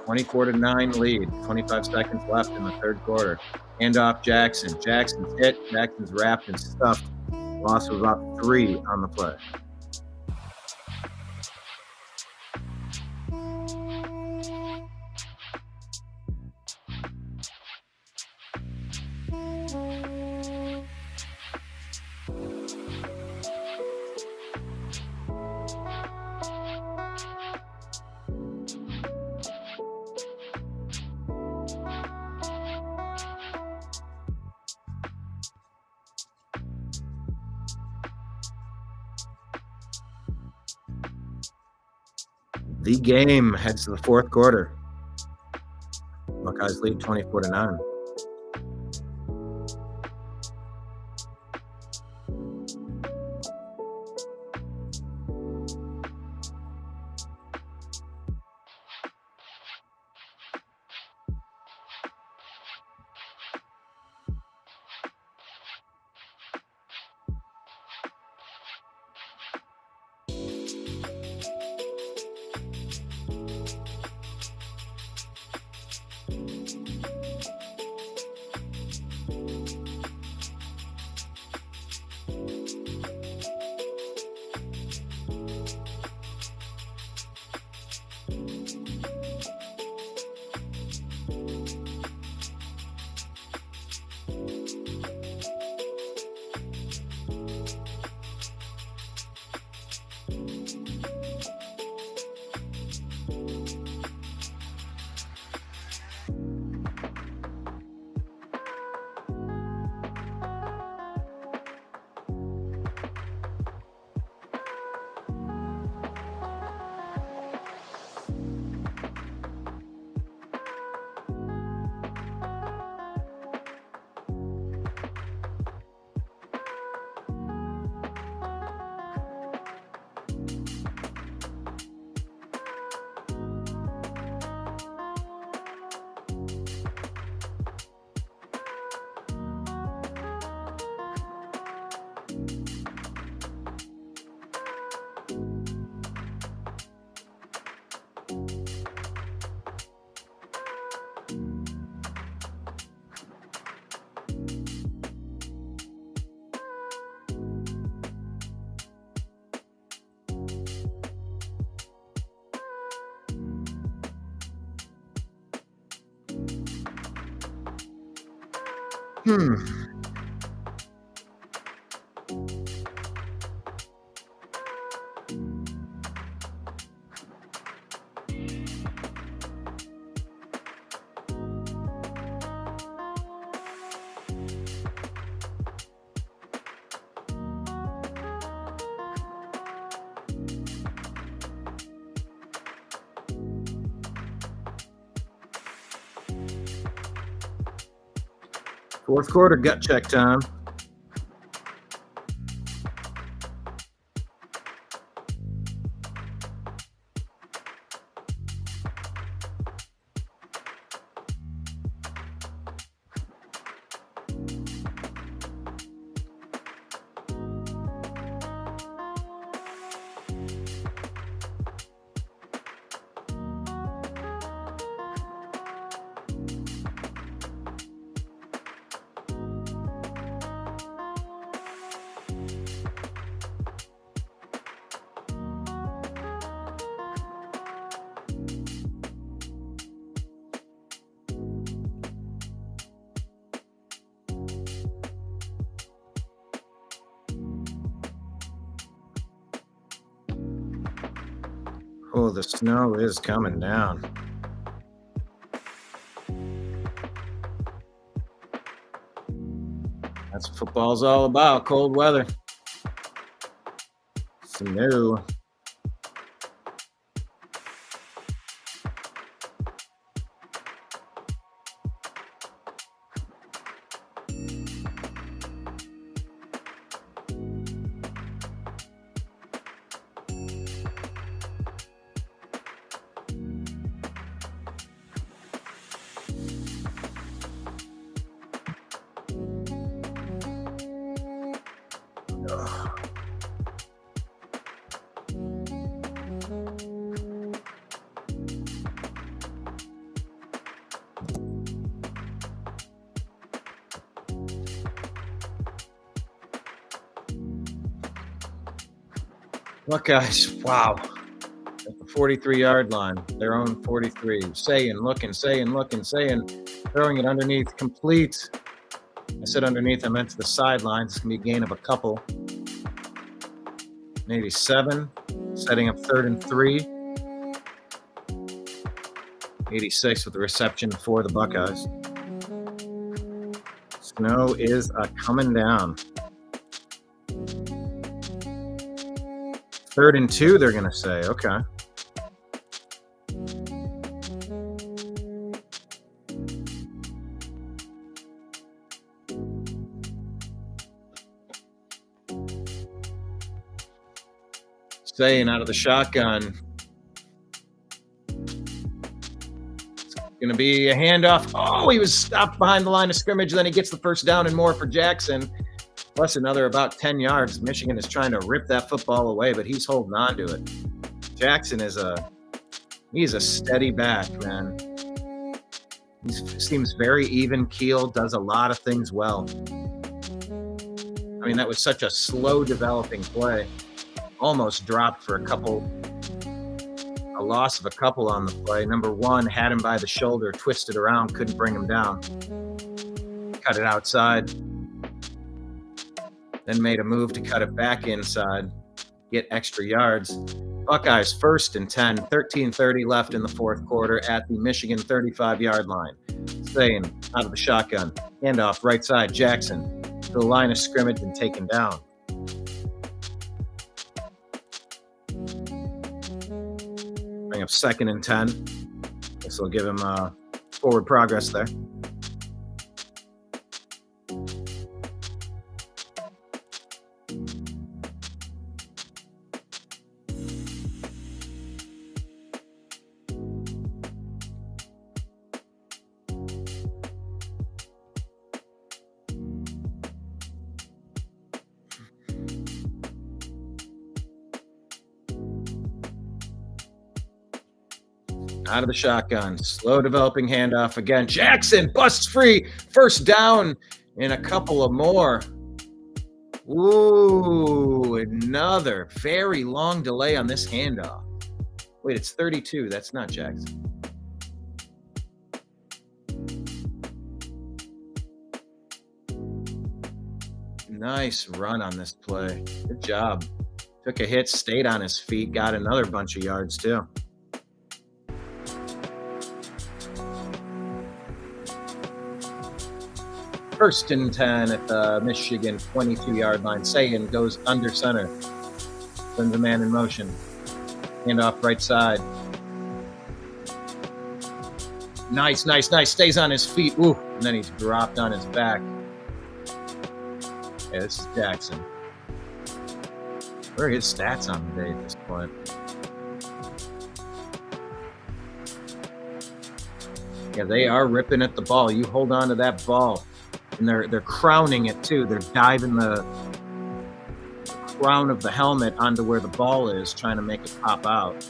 24-9 lead. 25 seconds left in the 3rd quarter. Handoff Jackson. Jackson's hit. Jackson's wrapped and stuffed. Loss of about 3 on the play. The game heads to the fourth quarter. Buckeyes lead 24-9. Fourth quarter gut check time. Oh, the snow is coming down. That's what football's all about, cold weather. Snow. Buckeyes, wow. At the 43-yard line, their own 43. Saying, looking, throwing it underneath, complete. I said underneath, I meant to the sidelines. It's going to be a gain of a couple. Maybe 7. Setting up 3rd and 3. 86 with the reception for the Buckeyes. Snow is coming down. 3rd and 2, they're going to say. Okay. Saying out of the shotgun. Going to be a handoff. Oh, he was stopped behind the line of scrimmage. Then he gets the first down and more for Jackson. Plus another about 10 yards. Michigan is trying to rip that football away, but he's holding on to it. Jackson he's a steady back, man. He seems very even keeled, does a lot of things well. I mean, that was such a slow developing play. Almost dropped for a loss of a couple on the play. Number one had him by the shoulder, twisted around, couldn't bring him down. Cut it outside. Then made a move to cut it back inside, get extra yards. Buckeyes 1st and 10, 13:30 left in the fourth quarter at the Michigan 35-yard line. Saying out of the shotgun, handoff right side, Jackson to the line of scrimmage and taken down. Bring up 2nd and 10. This will give him forward progress there. Out of the shotgun, slow developing handoff again. Jackson busts free, first down, and a couple of more. Ooh, another very long delay on this handoff. Wait, it's 32. That's not Jackson. Nice run on this play. Good job. Took a hit, stayed on his feet, got another bunch of yards too. First and 10 at the Michigan 22-yard line. Sagan goes under center. Sends a man in motion. Handoff right side. Nice. Stays on his feet. Ooh, and then he's dropped on his back. Yeah, this is Jackson. Where are his stats on the day at this point? Yeah, they are ripping at the ball. You hold on to that ball. And they're crowning it too. They're diving the crown of the helmet onto where the ball is, trying to make it pop out.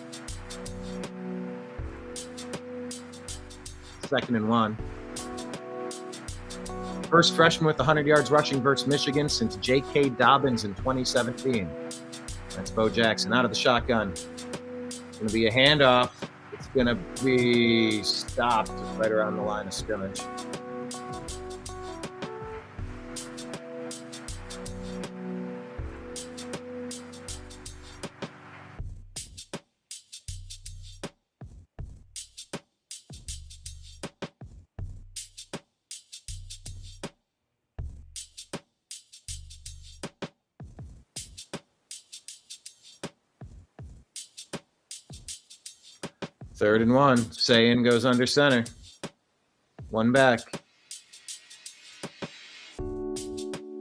2nd and 1. First freshman with 100 yards rushing versus Michigan since J.K. Dobbins in 2017. That's Bo Jackson out of the shotgun. It's going to be a handoff. It's going to be stopped right around the line of scrimmage. Third and 1. Sagan goes under center. One back.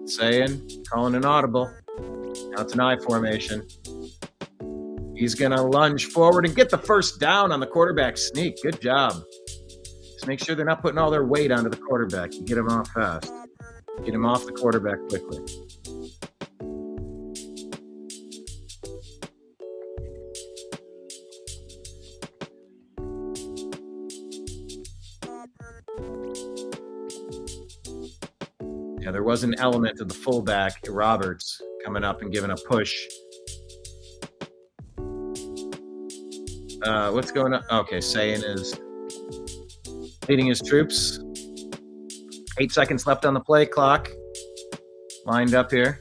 Sagan calling an audible. Now it's an I formation. He's going to lunge forward and get the first down on the quarterback sneak. Good job. Just make sure they're not putting all their weight onto the quarterback. You get him off fast. Get him off the quarterback quickly. Yeah, there was an element of the fullback, Roberts, coming up and giving a push. What's going on? Okay, Sagan is leading his troops. 8 seconds left on the play clock. Lined up here.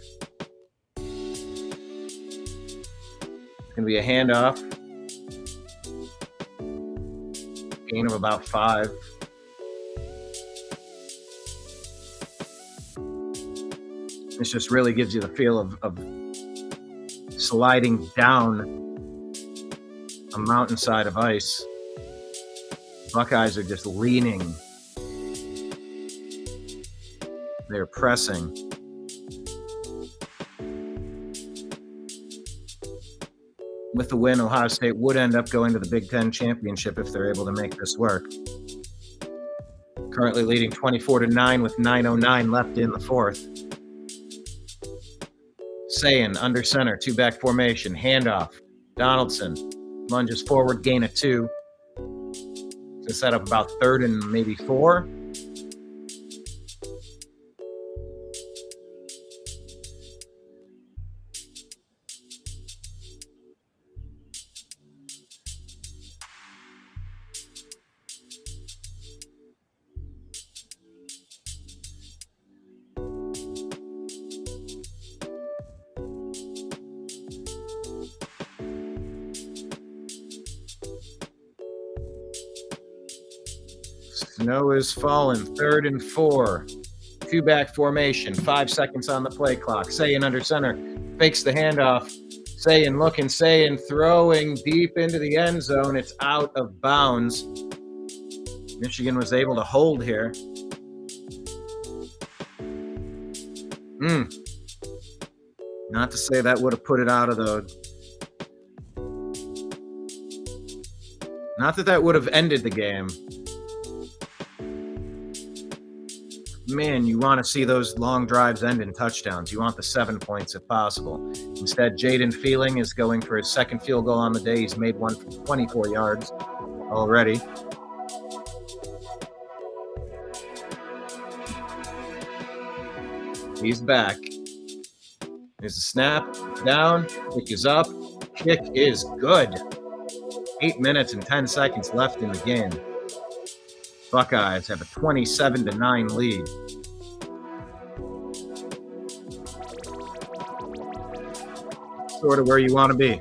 It's going to be a handoff. Gain of about 5. This just really gives you the feel of sliding down a mountainside of ice. Buckeyes are just leaning. They're pressing. With the win, Ohio State would end up going to the Big Ten championship if they're able to make this work. Currently leading 24-9 with 9:09 left in the fourth. Sayin under center, two-back formation, handoff. Donaldson lunges forward, gain of 2. To set up about 3rd and maybe 4. Snow is falling, 3rd and 4. Two-back formation, 5 seconds on the play clock. Sayin under center, fakes the handoff. Sayin looking, Sayin throwing deep into the end zone. It's out of bounds. Michigan was able to hold here. Not to say that would have put it out of the... Not that that would have ended the game. Man, you want to see those long drives end in touchdowns. You want the 7 points if possible. Instead, Jaden Feeling is going for his second field goal on the day. He's made one from 24 yards already. He's back. There's a snap, down, kick is up, kick is good. 8 minutes and 10 seconds left in the game. Buckeyes have a 27-9 lead. Sort of where you want to be.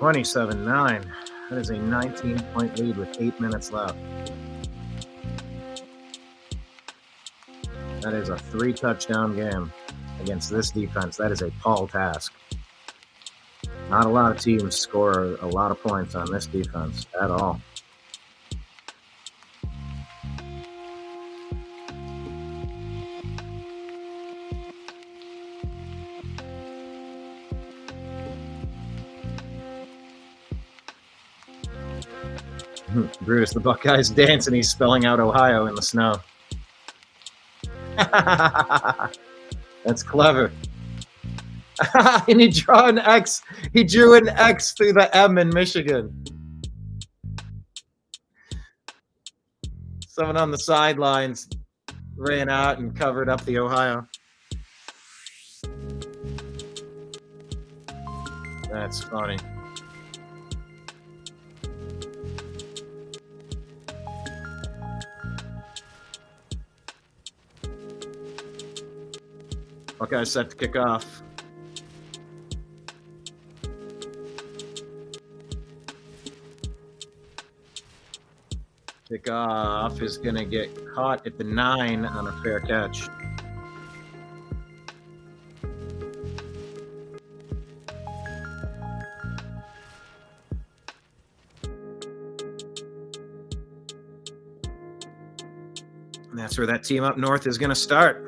$27-9. That is a 19-point lead with 8 minutes left. That is a 3-touchdown game against this defense. That is a tall task. Not a lot of teams score a lot of points on this defense at all. Bruce, the Buckeyes dance and he's spelling out Ohio in the snow. That's clever. And he drew an X. He drew an X through the M in Michigan. Someone on the sidelines ran out and covered up the Ohio. That's funny. Buckeyes set to kick off. Kickoff is going to get caught at the 9 on a fair catch. And that's where that team up north is going to start.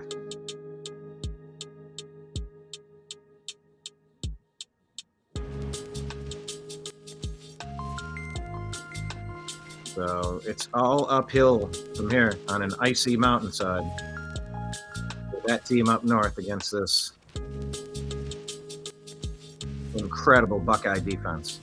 So it's all uphill from here on an icy mountainside. With that team up north against this incredible Buckeye defense.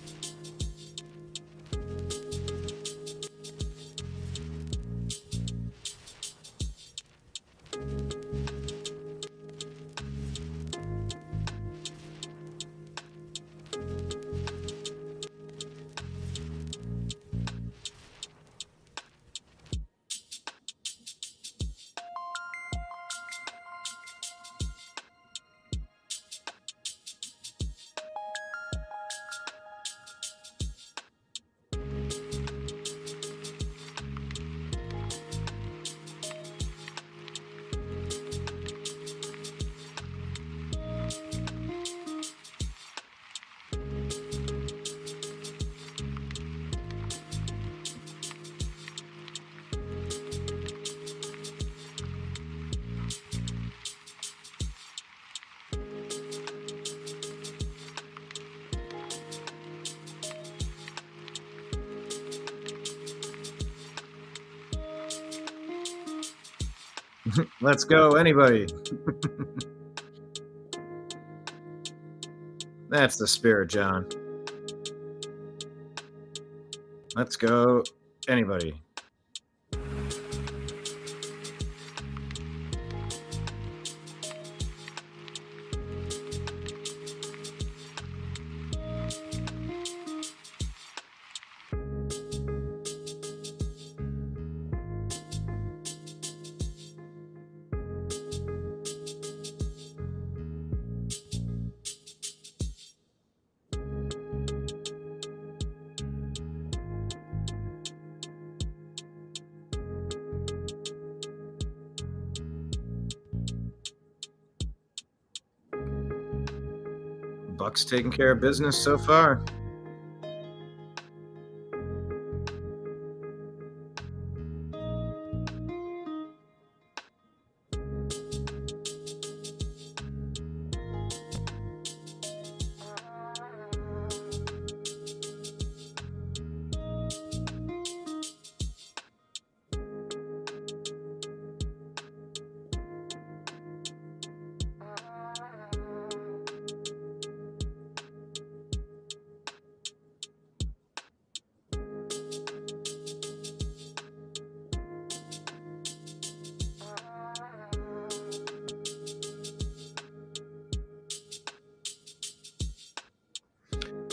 Let's go, anybody. That's the spirit, John. Let's go, anybody. Bucks taking care of business so far.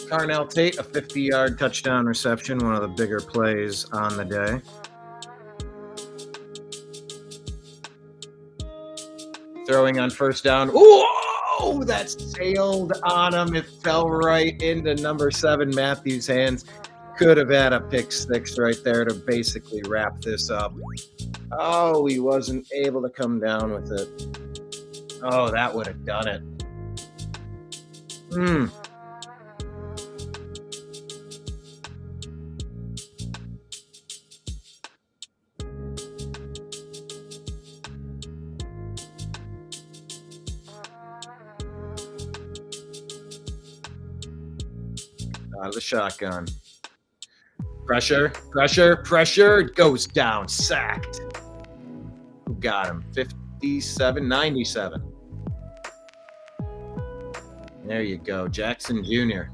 Carnell Tate, a 50-yard touchdown reception, one of the bigger plays on the day. Throwing on first down. Whoa! That sailed on him. It fell right into number 7, Matthews' hands. Could have had a pick six right there to basically wrap this up. Oh, he wasn't able to come down with it. Oh, that would have done it. Out of the shotgun. Pressure, pressure, pressure. Goes down. Sacked. Who got him? 57, 97. There you go. Jackson Jr.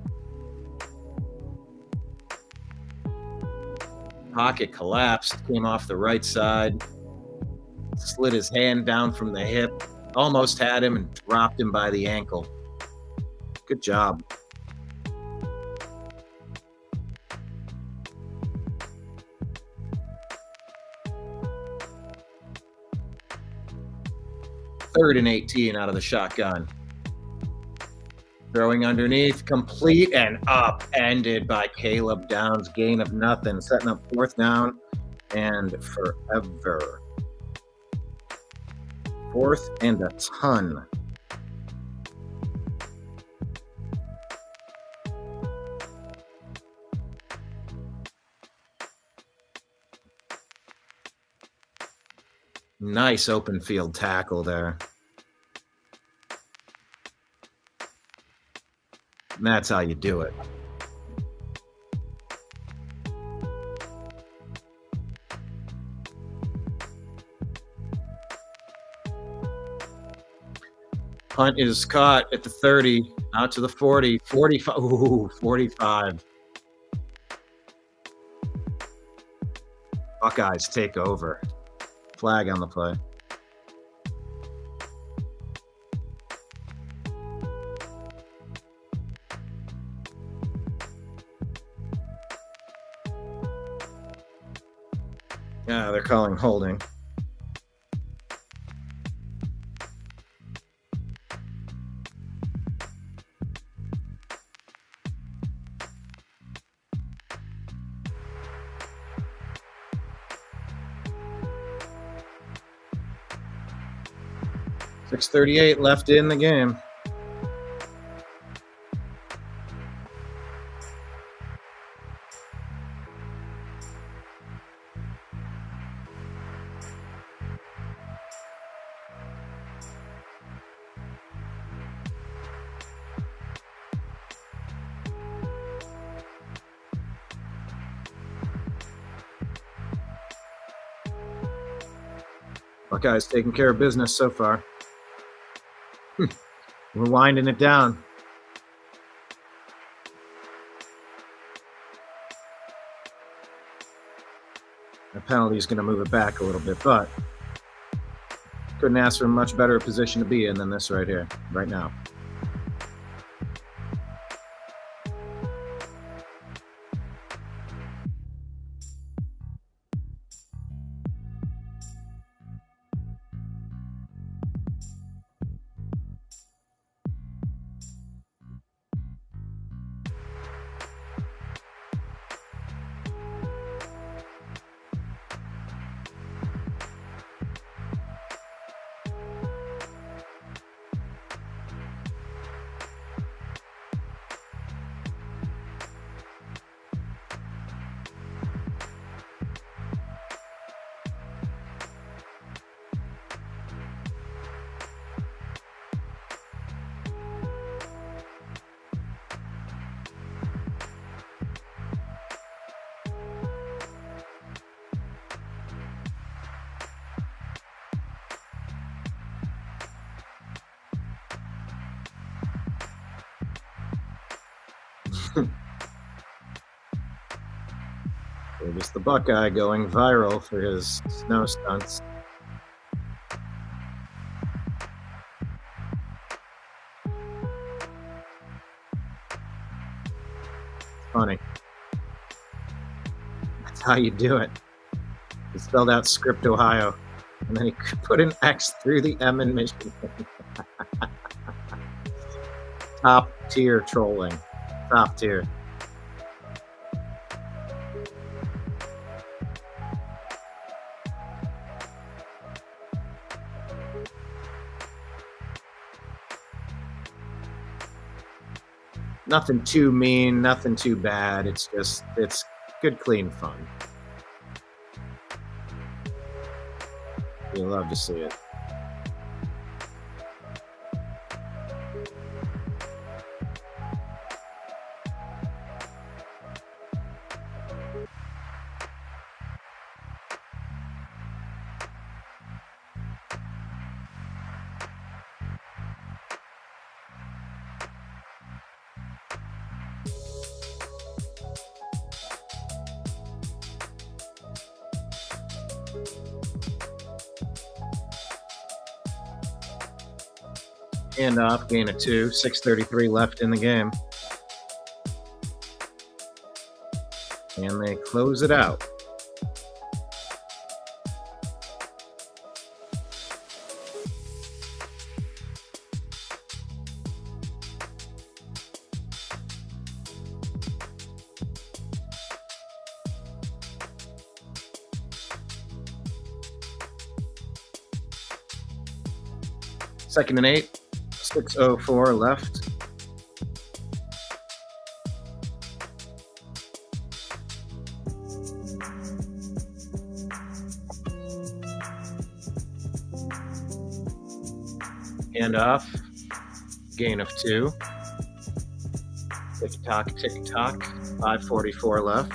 Pocket collapsed. Came off the right side. Slid his hand down from the hip. Almost had him and dropped him by the ankle. Good job. Third and 18 out of the shotgun. Throwing underneath, complete and upended by Caleb Downs. Gain of nothing, setting up fourth down and forever. Fourth and a ton. Nice open field tackle there. And that's how you do it. Punt is caught at the 30, out to the 40, 45. Ooh, 45. Buckeyes take over. Flag on the play. Yeah, they're calling holding. .638 left in the game. Buckeyes taking care of business so far. We're winding it down. The penalty is going to move it back a little bit, but couldn't ask for a much better position to be in than this right here, right now. It was the Buckeye going viral for his snow stunts. Funny. That's how you do it. He spelled out Script, Ohio, and then he put an X through the M in Michigan. Top tier trolling. Top tier. Nothing too mean, nothing too bad. It's good, clean fun. You love to see it. And off, gain of 2, 6:33 left in the game. And they close it out. Second and 8, 6:04 left. Hand off. Gain of 2. Tick-tock, tick-tock. 5:44 left.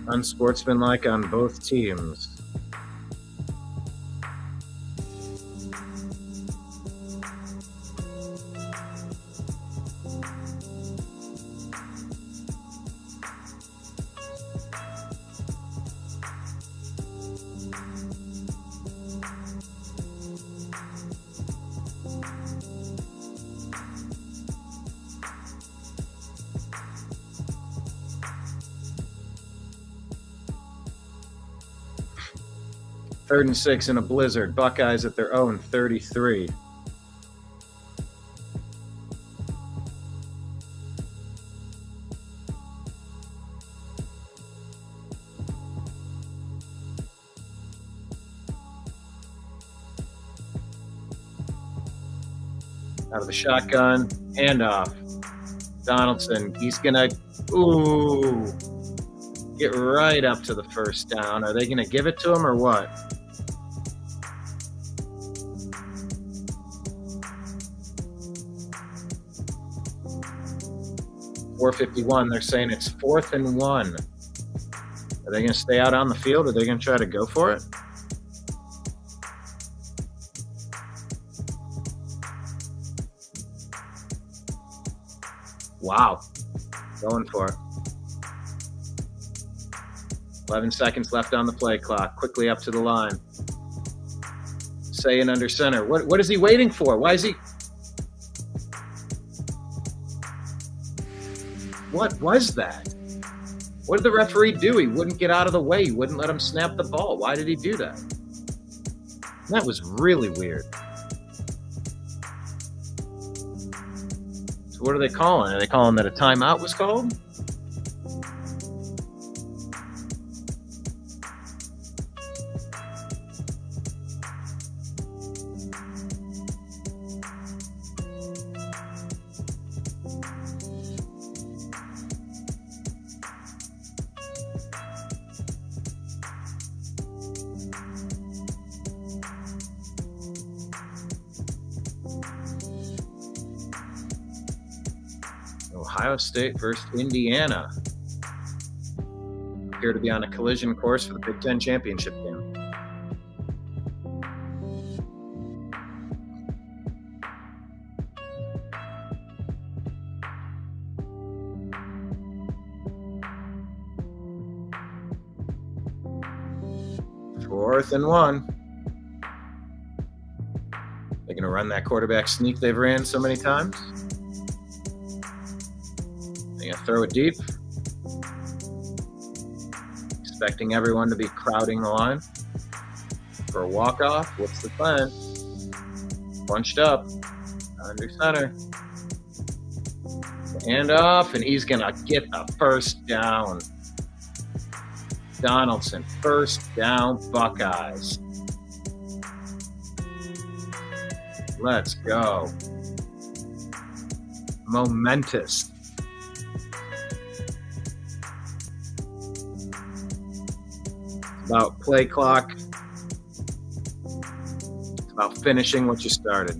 Unsportsmanlike on both teams. Third and 6 in a blizzard. Buckeyes at their own 33. Out of the shotgun. Handoff. Donaldson. He's going to, get right up to the first down. Are they going to give it to him or what? .451. They're saying it's 4th and 1. Are they going to stay out on the field? Or are they going to try to go for it? Wow. Going for it. 11 seconds left on the play clock. Quickly up to the line. Saying under center. What is he waiting for? Why is he... What was that? What did the referee do? He wouldn't get out of the way. He wouldn't let him snap the ball. Why did he do that? That was really weird. So what are they calling? Are they calling that a timeout was called? Ohio State versus Indiana appear to be on a collision course for the Big Ten championship game. Fourth and 1. They're going to run that quarterback sneak they've ran so many times. They're going to throw it deep. Expecting everyone to be crowding the line for a walk-off. What's the plan? Bunched up. Under center. Hand off, and he's going to get the first down. Donaldson, first down, Buckeyes. Let's go. Momentous. About play clock. It's about finishing what you started.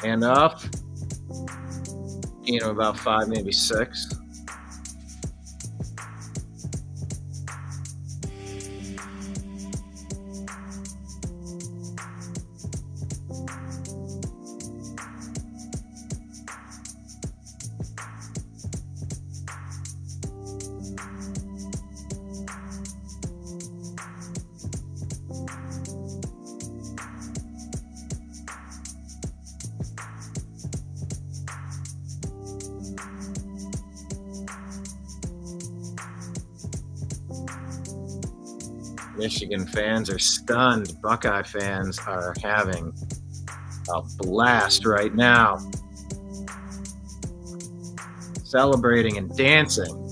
Hand off. About 5, maybe 6. Michigan fans are stunned. Buckeye fans are having a blast right now. Celebrating and dancing.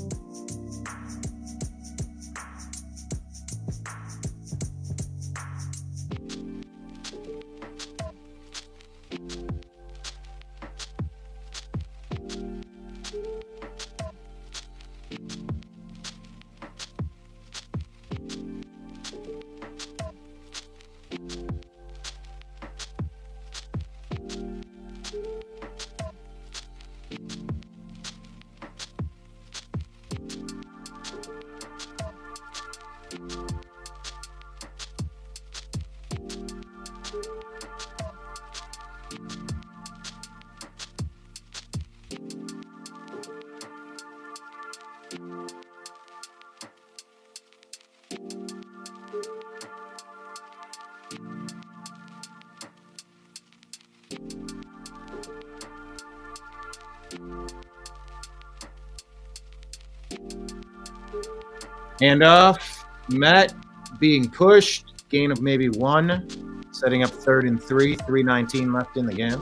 Handoff, Met being pushed, gain of maybe 1, setting up 3rd and 3, 3:19 left in the game.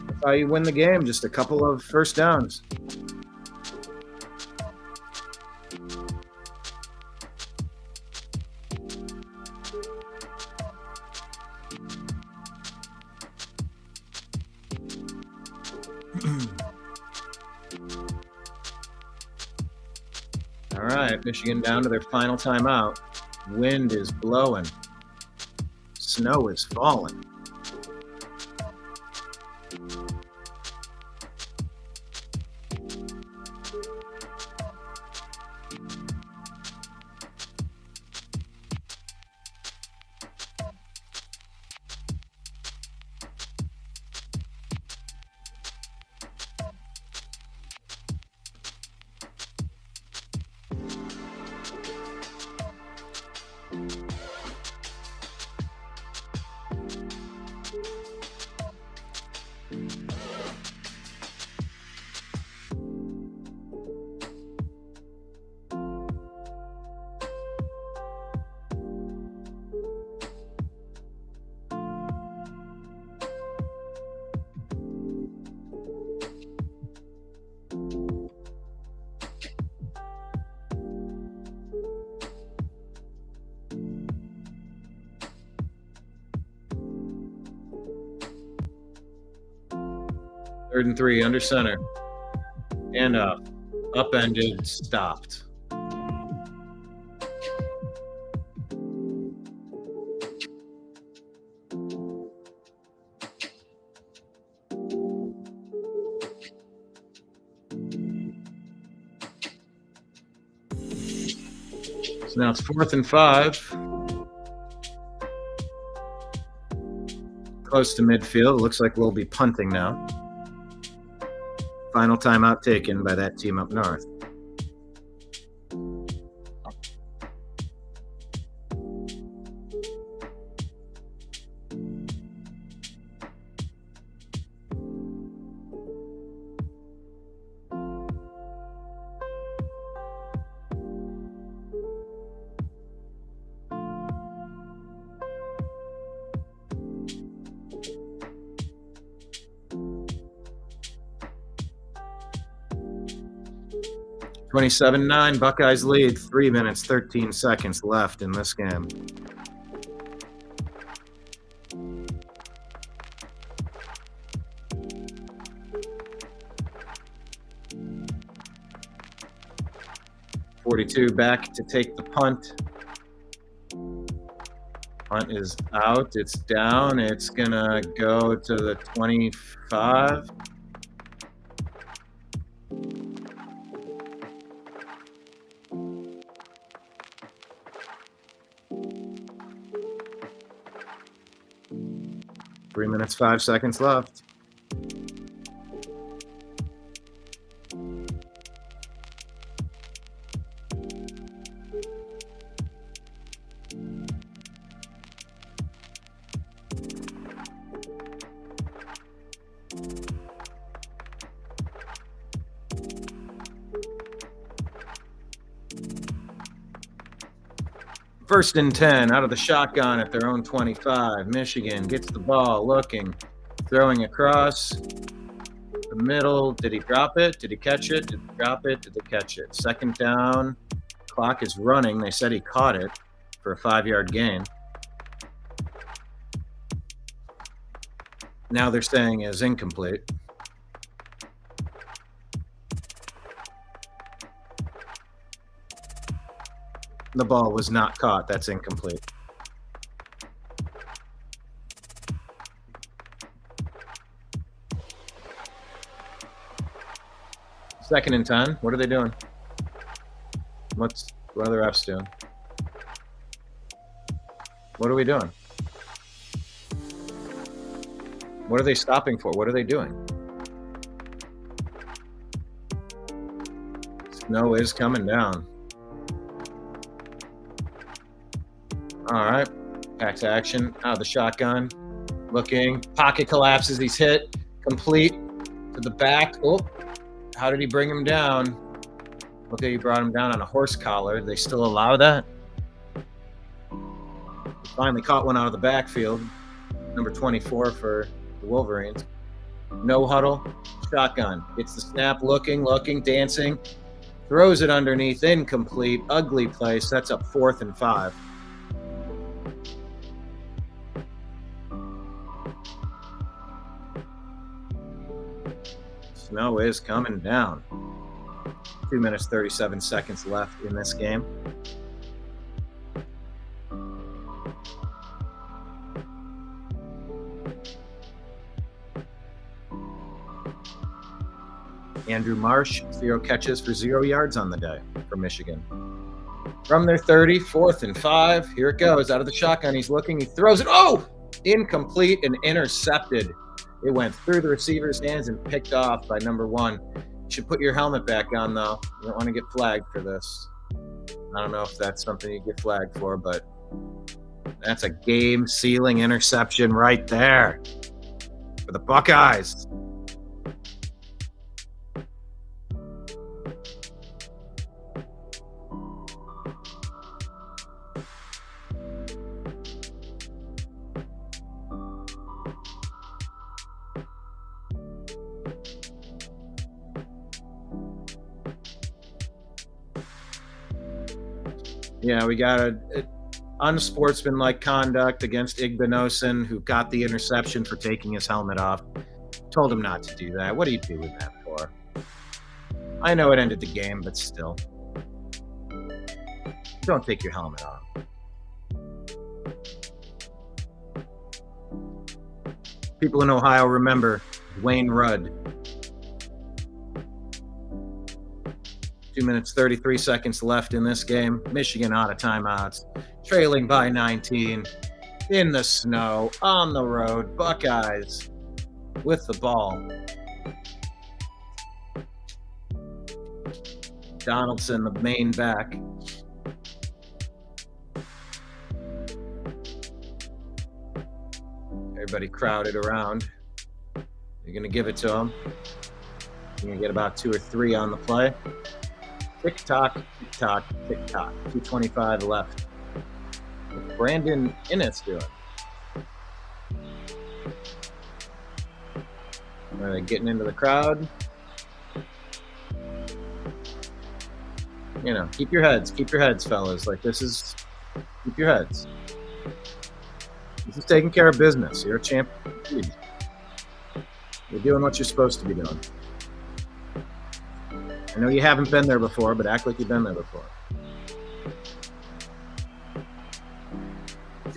That's how you win the game, just a couple of first downs. All right, Michigan down to their final timeout. Wind is blowing. Snow is falling. Third and 3, under center. And upended, stopped. So now it's 4th and 5. Close to midfield. It looks like we'll be punting now. Final timeout taken by that team up north. (27-9) Buckeyes lead. 3 minutes, 13 seconds left in this game. (42) back to take the punt. Punt is out. It's down. It's going to go to the 25. Three minutes, 5 seconds left. First and 10 out of the shotgun at their own 25. Michigan gets the ball, looking, throwing across the middle. Did he drop it? Did he catch it? Did he drop it? Did they catch it? Second down. Clock is running. They said he caught it for a 5-yard gain. Now they're saying is incomplete. The ball was not caught. That's incomplete. Second and 10. What are they doing? What are the refs doing? What are we doing? What are they stopping for? What are they doing? Snow is coming down. All right, back to action. Out of the shotgun, looking, pocket collapses. He's hit, complete to the back. Oh, how did he bring him down? Look, he brought him down on a horse collar. They still allow that? He finally caught one out of the backfield. Number 24 for the Wolverines. No huddle, shotgun. Gets the snap, looking, dancing. Throws it underneath, incomplete. Ugly play. Sets up 4th and 5. Snow is coming down. 2 minutes, 37 seconds left in this game. Andrew Marsh, 0 catches for 0 yards on the day for Michigan. From their 30, 4th and 5. Here it goes. Out of the shotgun, he's looking. He throws it. Oh! Incomplete and intercepted. It went through the receiver's hands and picked off by number 1. You should put your helmet back on, though. You don't want to get flagged for this. I don't know if that's something you get flagged for, but that's a game-sealing interception right there for the Buckeyes. Yeah, we got a unsportsmanlike conduct against Igbinosun, who got the interception for taking his helmet off. Told him not to do that. What are you doing that for? I know it ended the game, but still. Don't take your helmet off. People in Ohio remember Wayne Rudd. 2 minutes, 33 seconds left in this game. Michigan out of timeouts, trailing by 19 in the snow, on the road. Buckeyes with the ball. Donaldson, the main back. Everybody crowded around. You're going to give it to him. You're going to get about 2 or 3 on the play. Tick-tock, tick-tock, tick-tock. 2:25 left. What's Brandon Innes doing? Are they getting into the crowd? You know, keep your heads, fellas. Like, this is, keep your heads. This is taking care of business. You're a champion. You're doing what you're supposed to be doing. I know you haven't been there before, but act like you've been there before.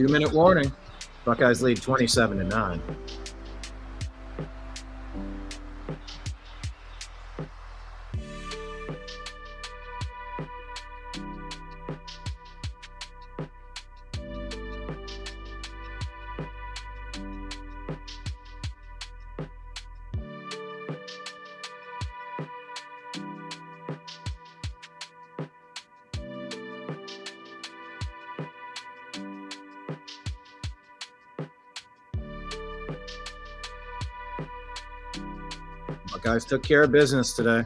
2-minute warning. Buckeyes lead 27-9. Buckeyes took care of business today.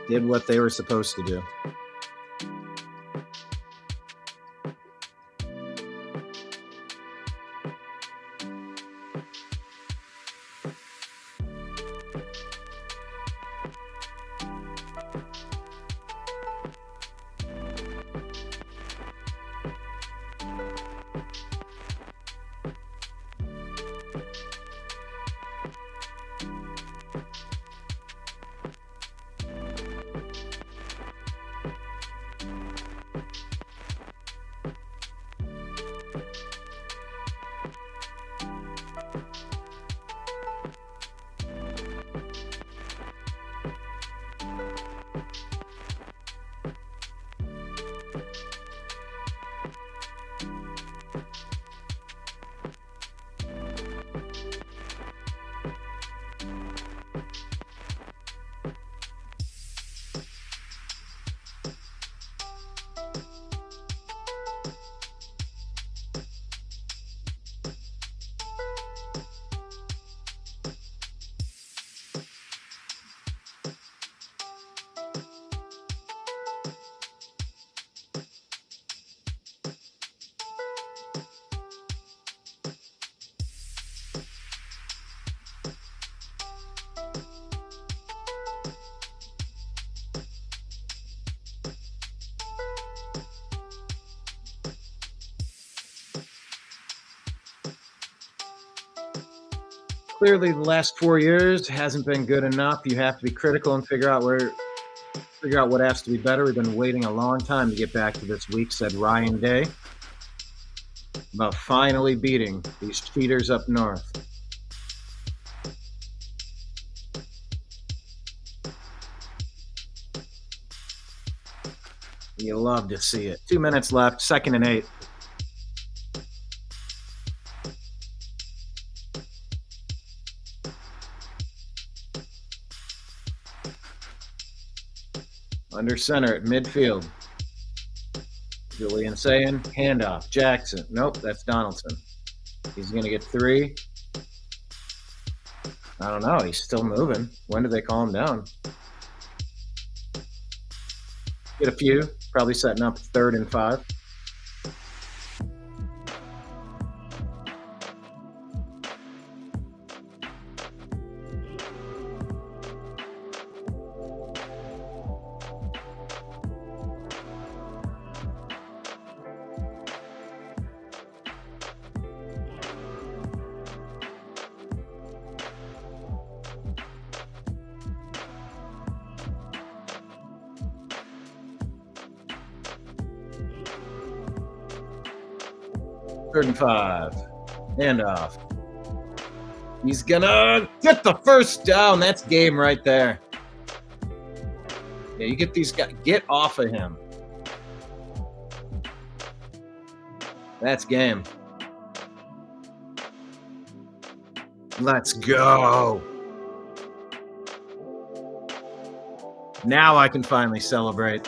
Did what they were supposed to do. Clearly, the last 4 years hasn't been good enough. You have to be critical and figure out what has to be better. We've been waiting a long time to get back to this week, said Ryan Day, about finally beating these cheaters up north. You love to see it. 2 minutes left, 2nd and 8. Under center at midfield. Julian saying, handoff, Jackson. Nope, that's Donaldson. He's going to get 3. I don't know. He's still moving. When did they call him down? Get a few. Probably setting up 3rd and 5. Third and 5. Handoff. He's gonna get the first down. That's game right there. Yeah, you get these guys. Get off of him. That's game. Let's go. Now I can finally celebrate.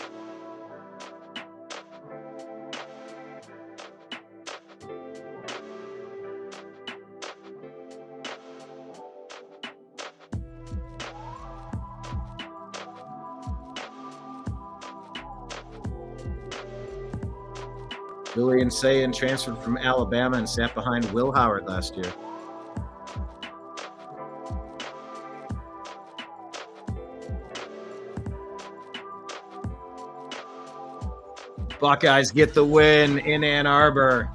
Julian Sayin transferred from Alabama and sat behind Will Howard last year. Buckeyes get the win in Ann Arbor.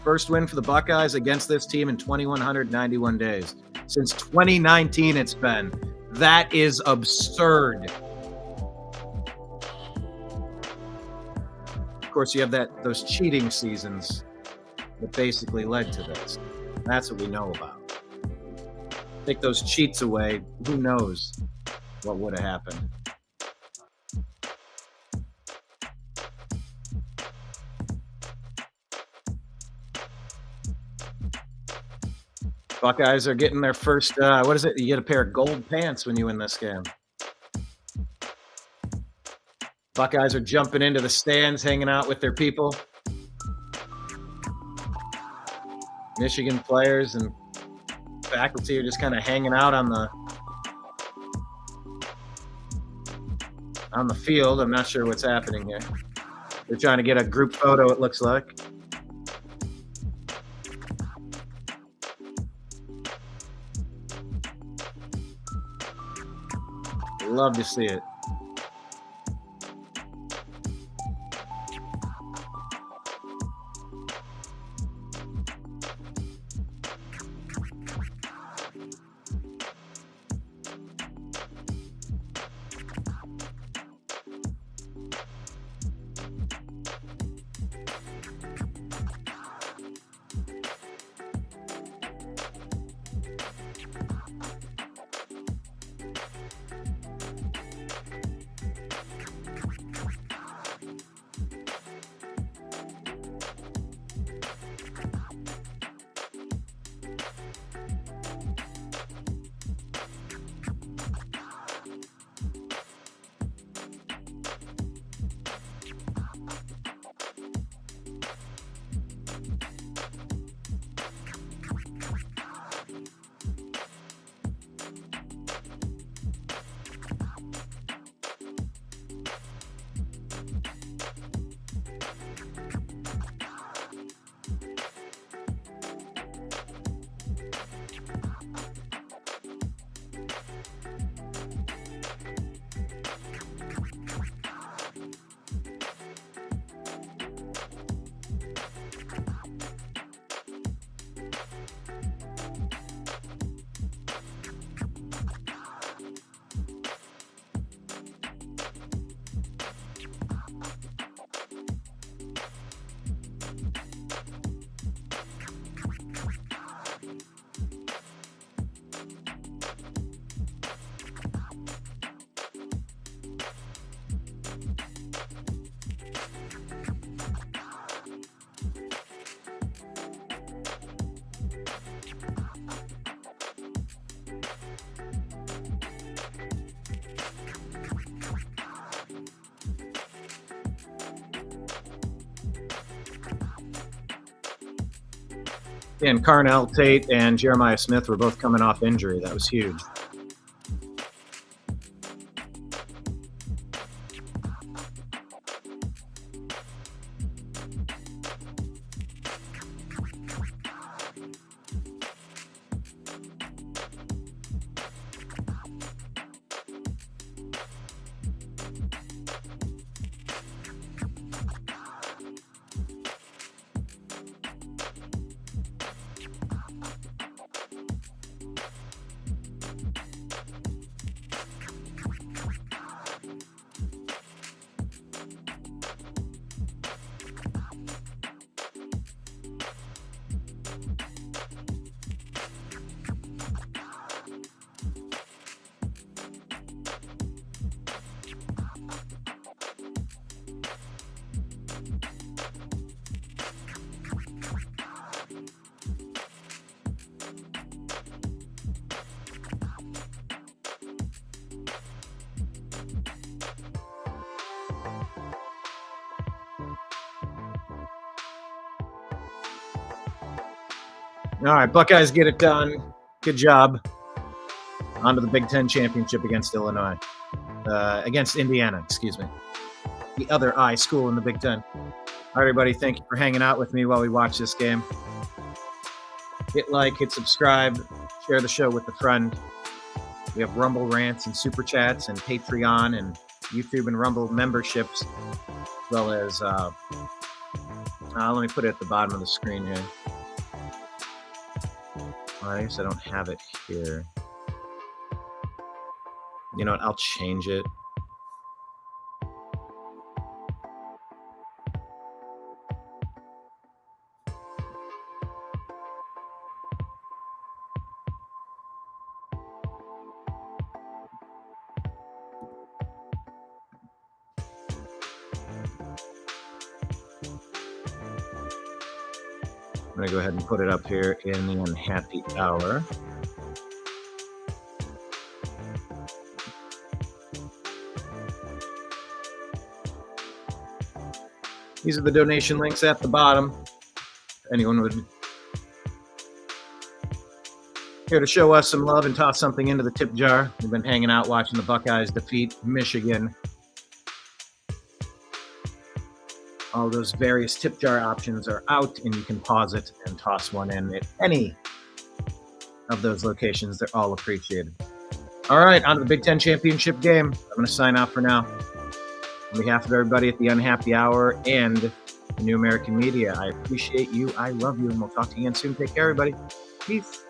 First win for the Buckeyes against this team in 2,191 days. Since 2019, it's been. That is absurd. Of course, you have those cheating seasons that basically led to this. That's what we know about. Take those cheats away, who knows what would have happened. Buckeyes are getting their first, what is it? You get a pair of gold pants when you win this game. Buckeyes are jumping into the stands, hanging out with their people. Michigan players and faculty are just kind of hanging out on the field. I'm not sure what's happening here. They're trying to get a group photo, it looks like. Love to see it. And Carnell Tate and Jeremiah Smith were both coming off injury. That was huge. All right, Buckeyes get it done. Good job. On to the Big Ten championship against Illinois. Against Indiana, excuse me. The other I school in the Big Ten. All right, everybody, thank you for hanging out with me while we watch this game. Hit like, hit subscribe, share the show with a friend. We have Rumble rants and Super Chats and Patreon and YouTube and Rumble memberships, as well as Let me put it at the bottom of the screen here. I guess I don't have it here. You know what? I'll change it. I'm going to go ahead and put it up here in the unhappy hour. These are the donation links at the bottom. If anyone would care to show us some love and toss something into the tip jar. We've been hanging out watching the Buckeyes defeat Michigan. All those various tip jar options are out, and you can pause it and toss one in at any of those locations. They're all appreciated. All right, on to the Big Ten championship game. I'm going to sign off for now. On behalf of everybody at the Unhappy Hour and the New American Media, I appreciate you. I love you, and we'll talk to you again soon. Take care, everybody. Peace.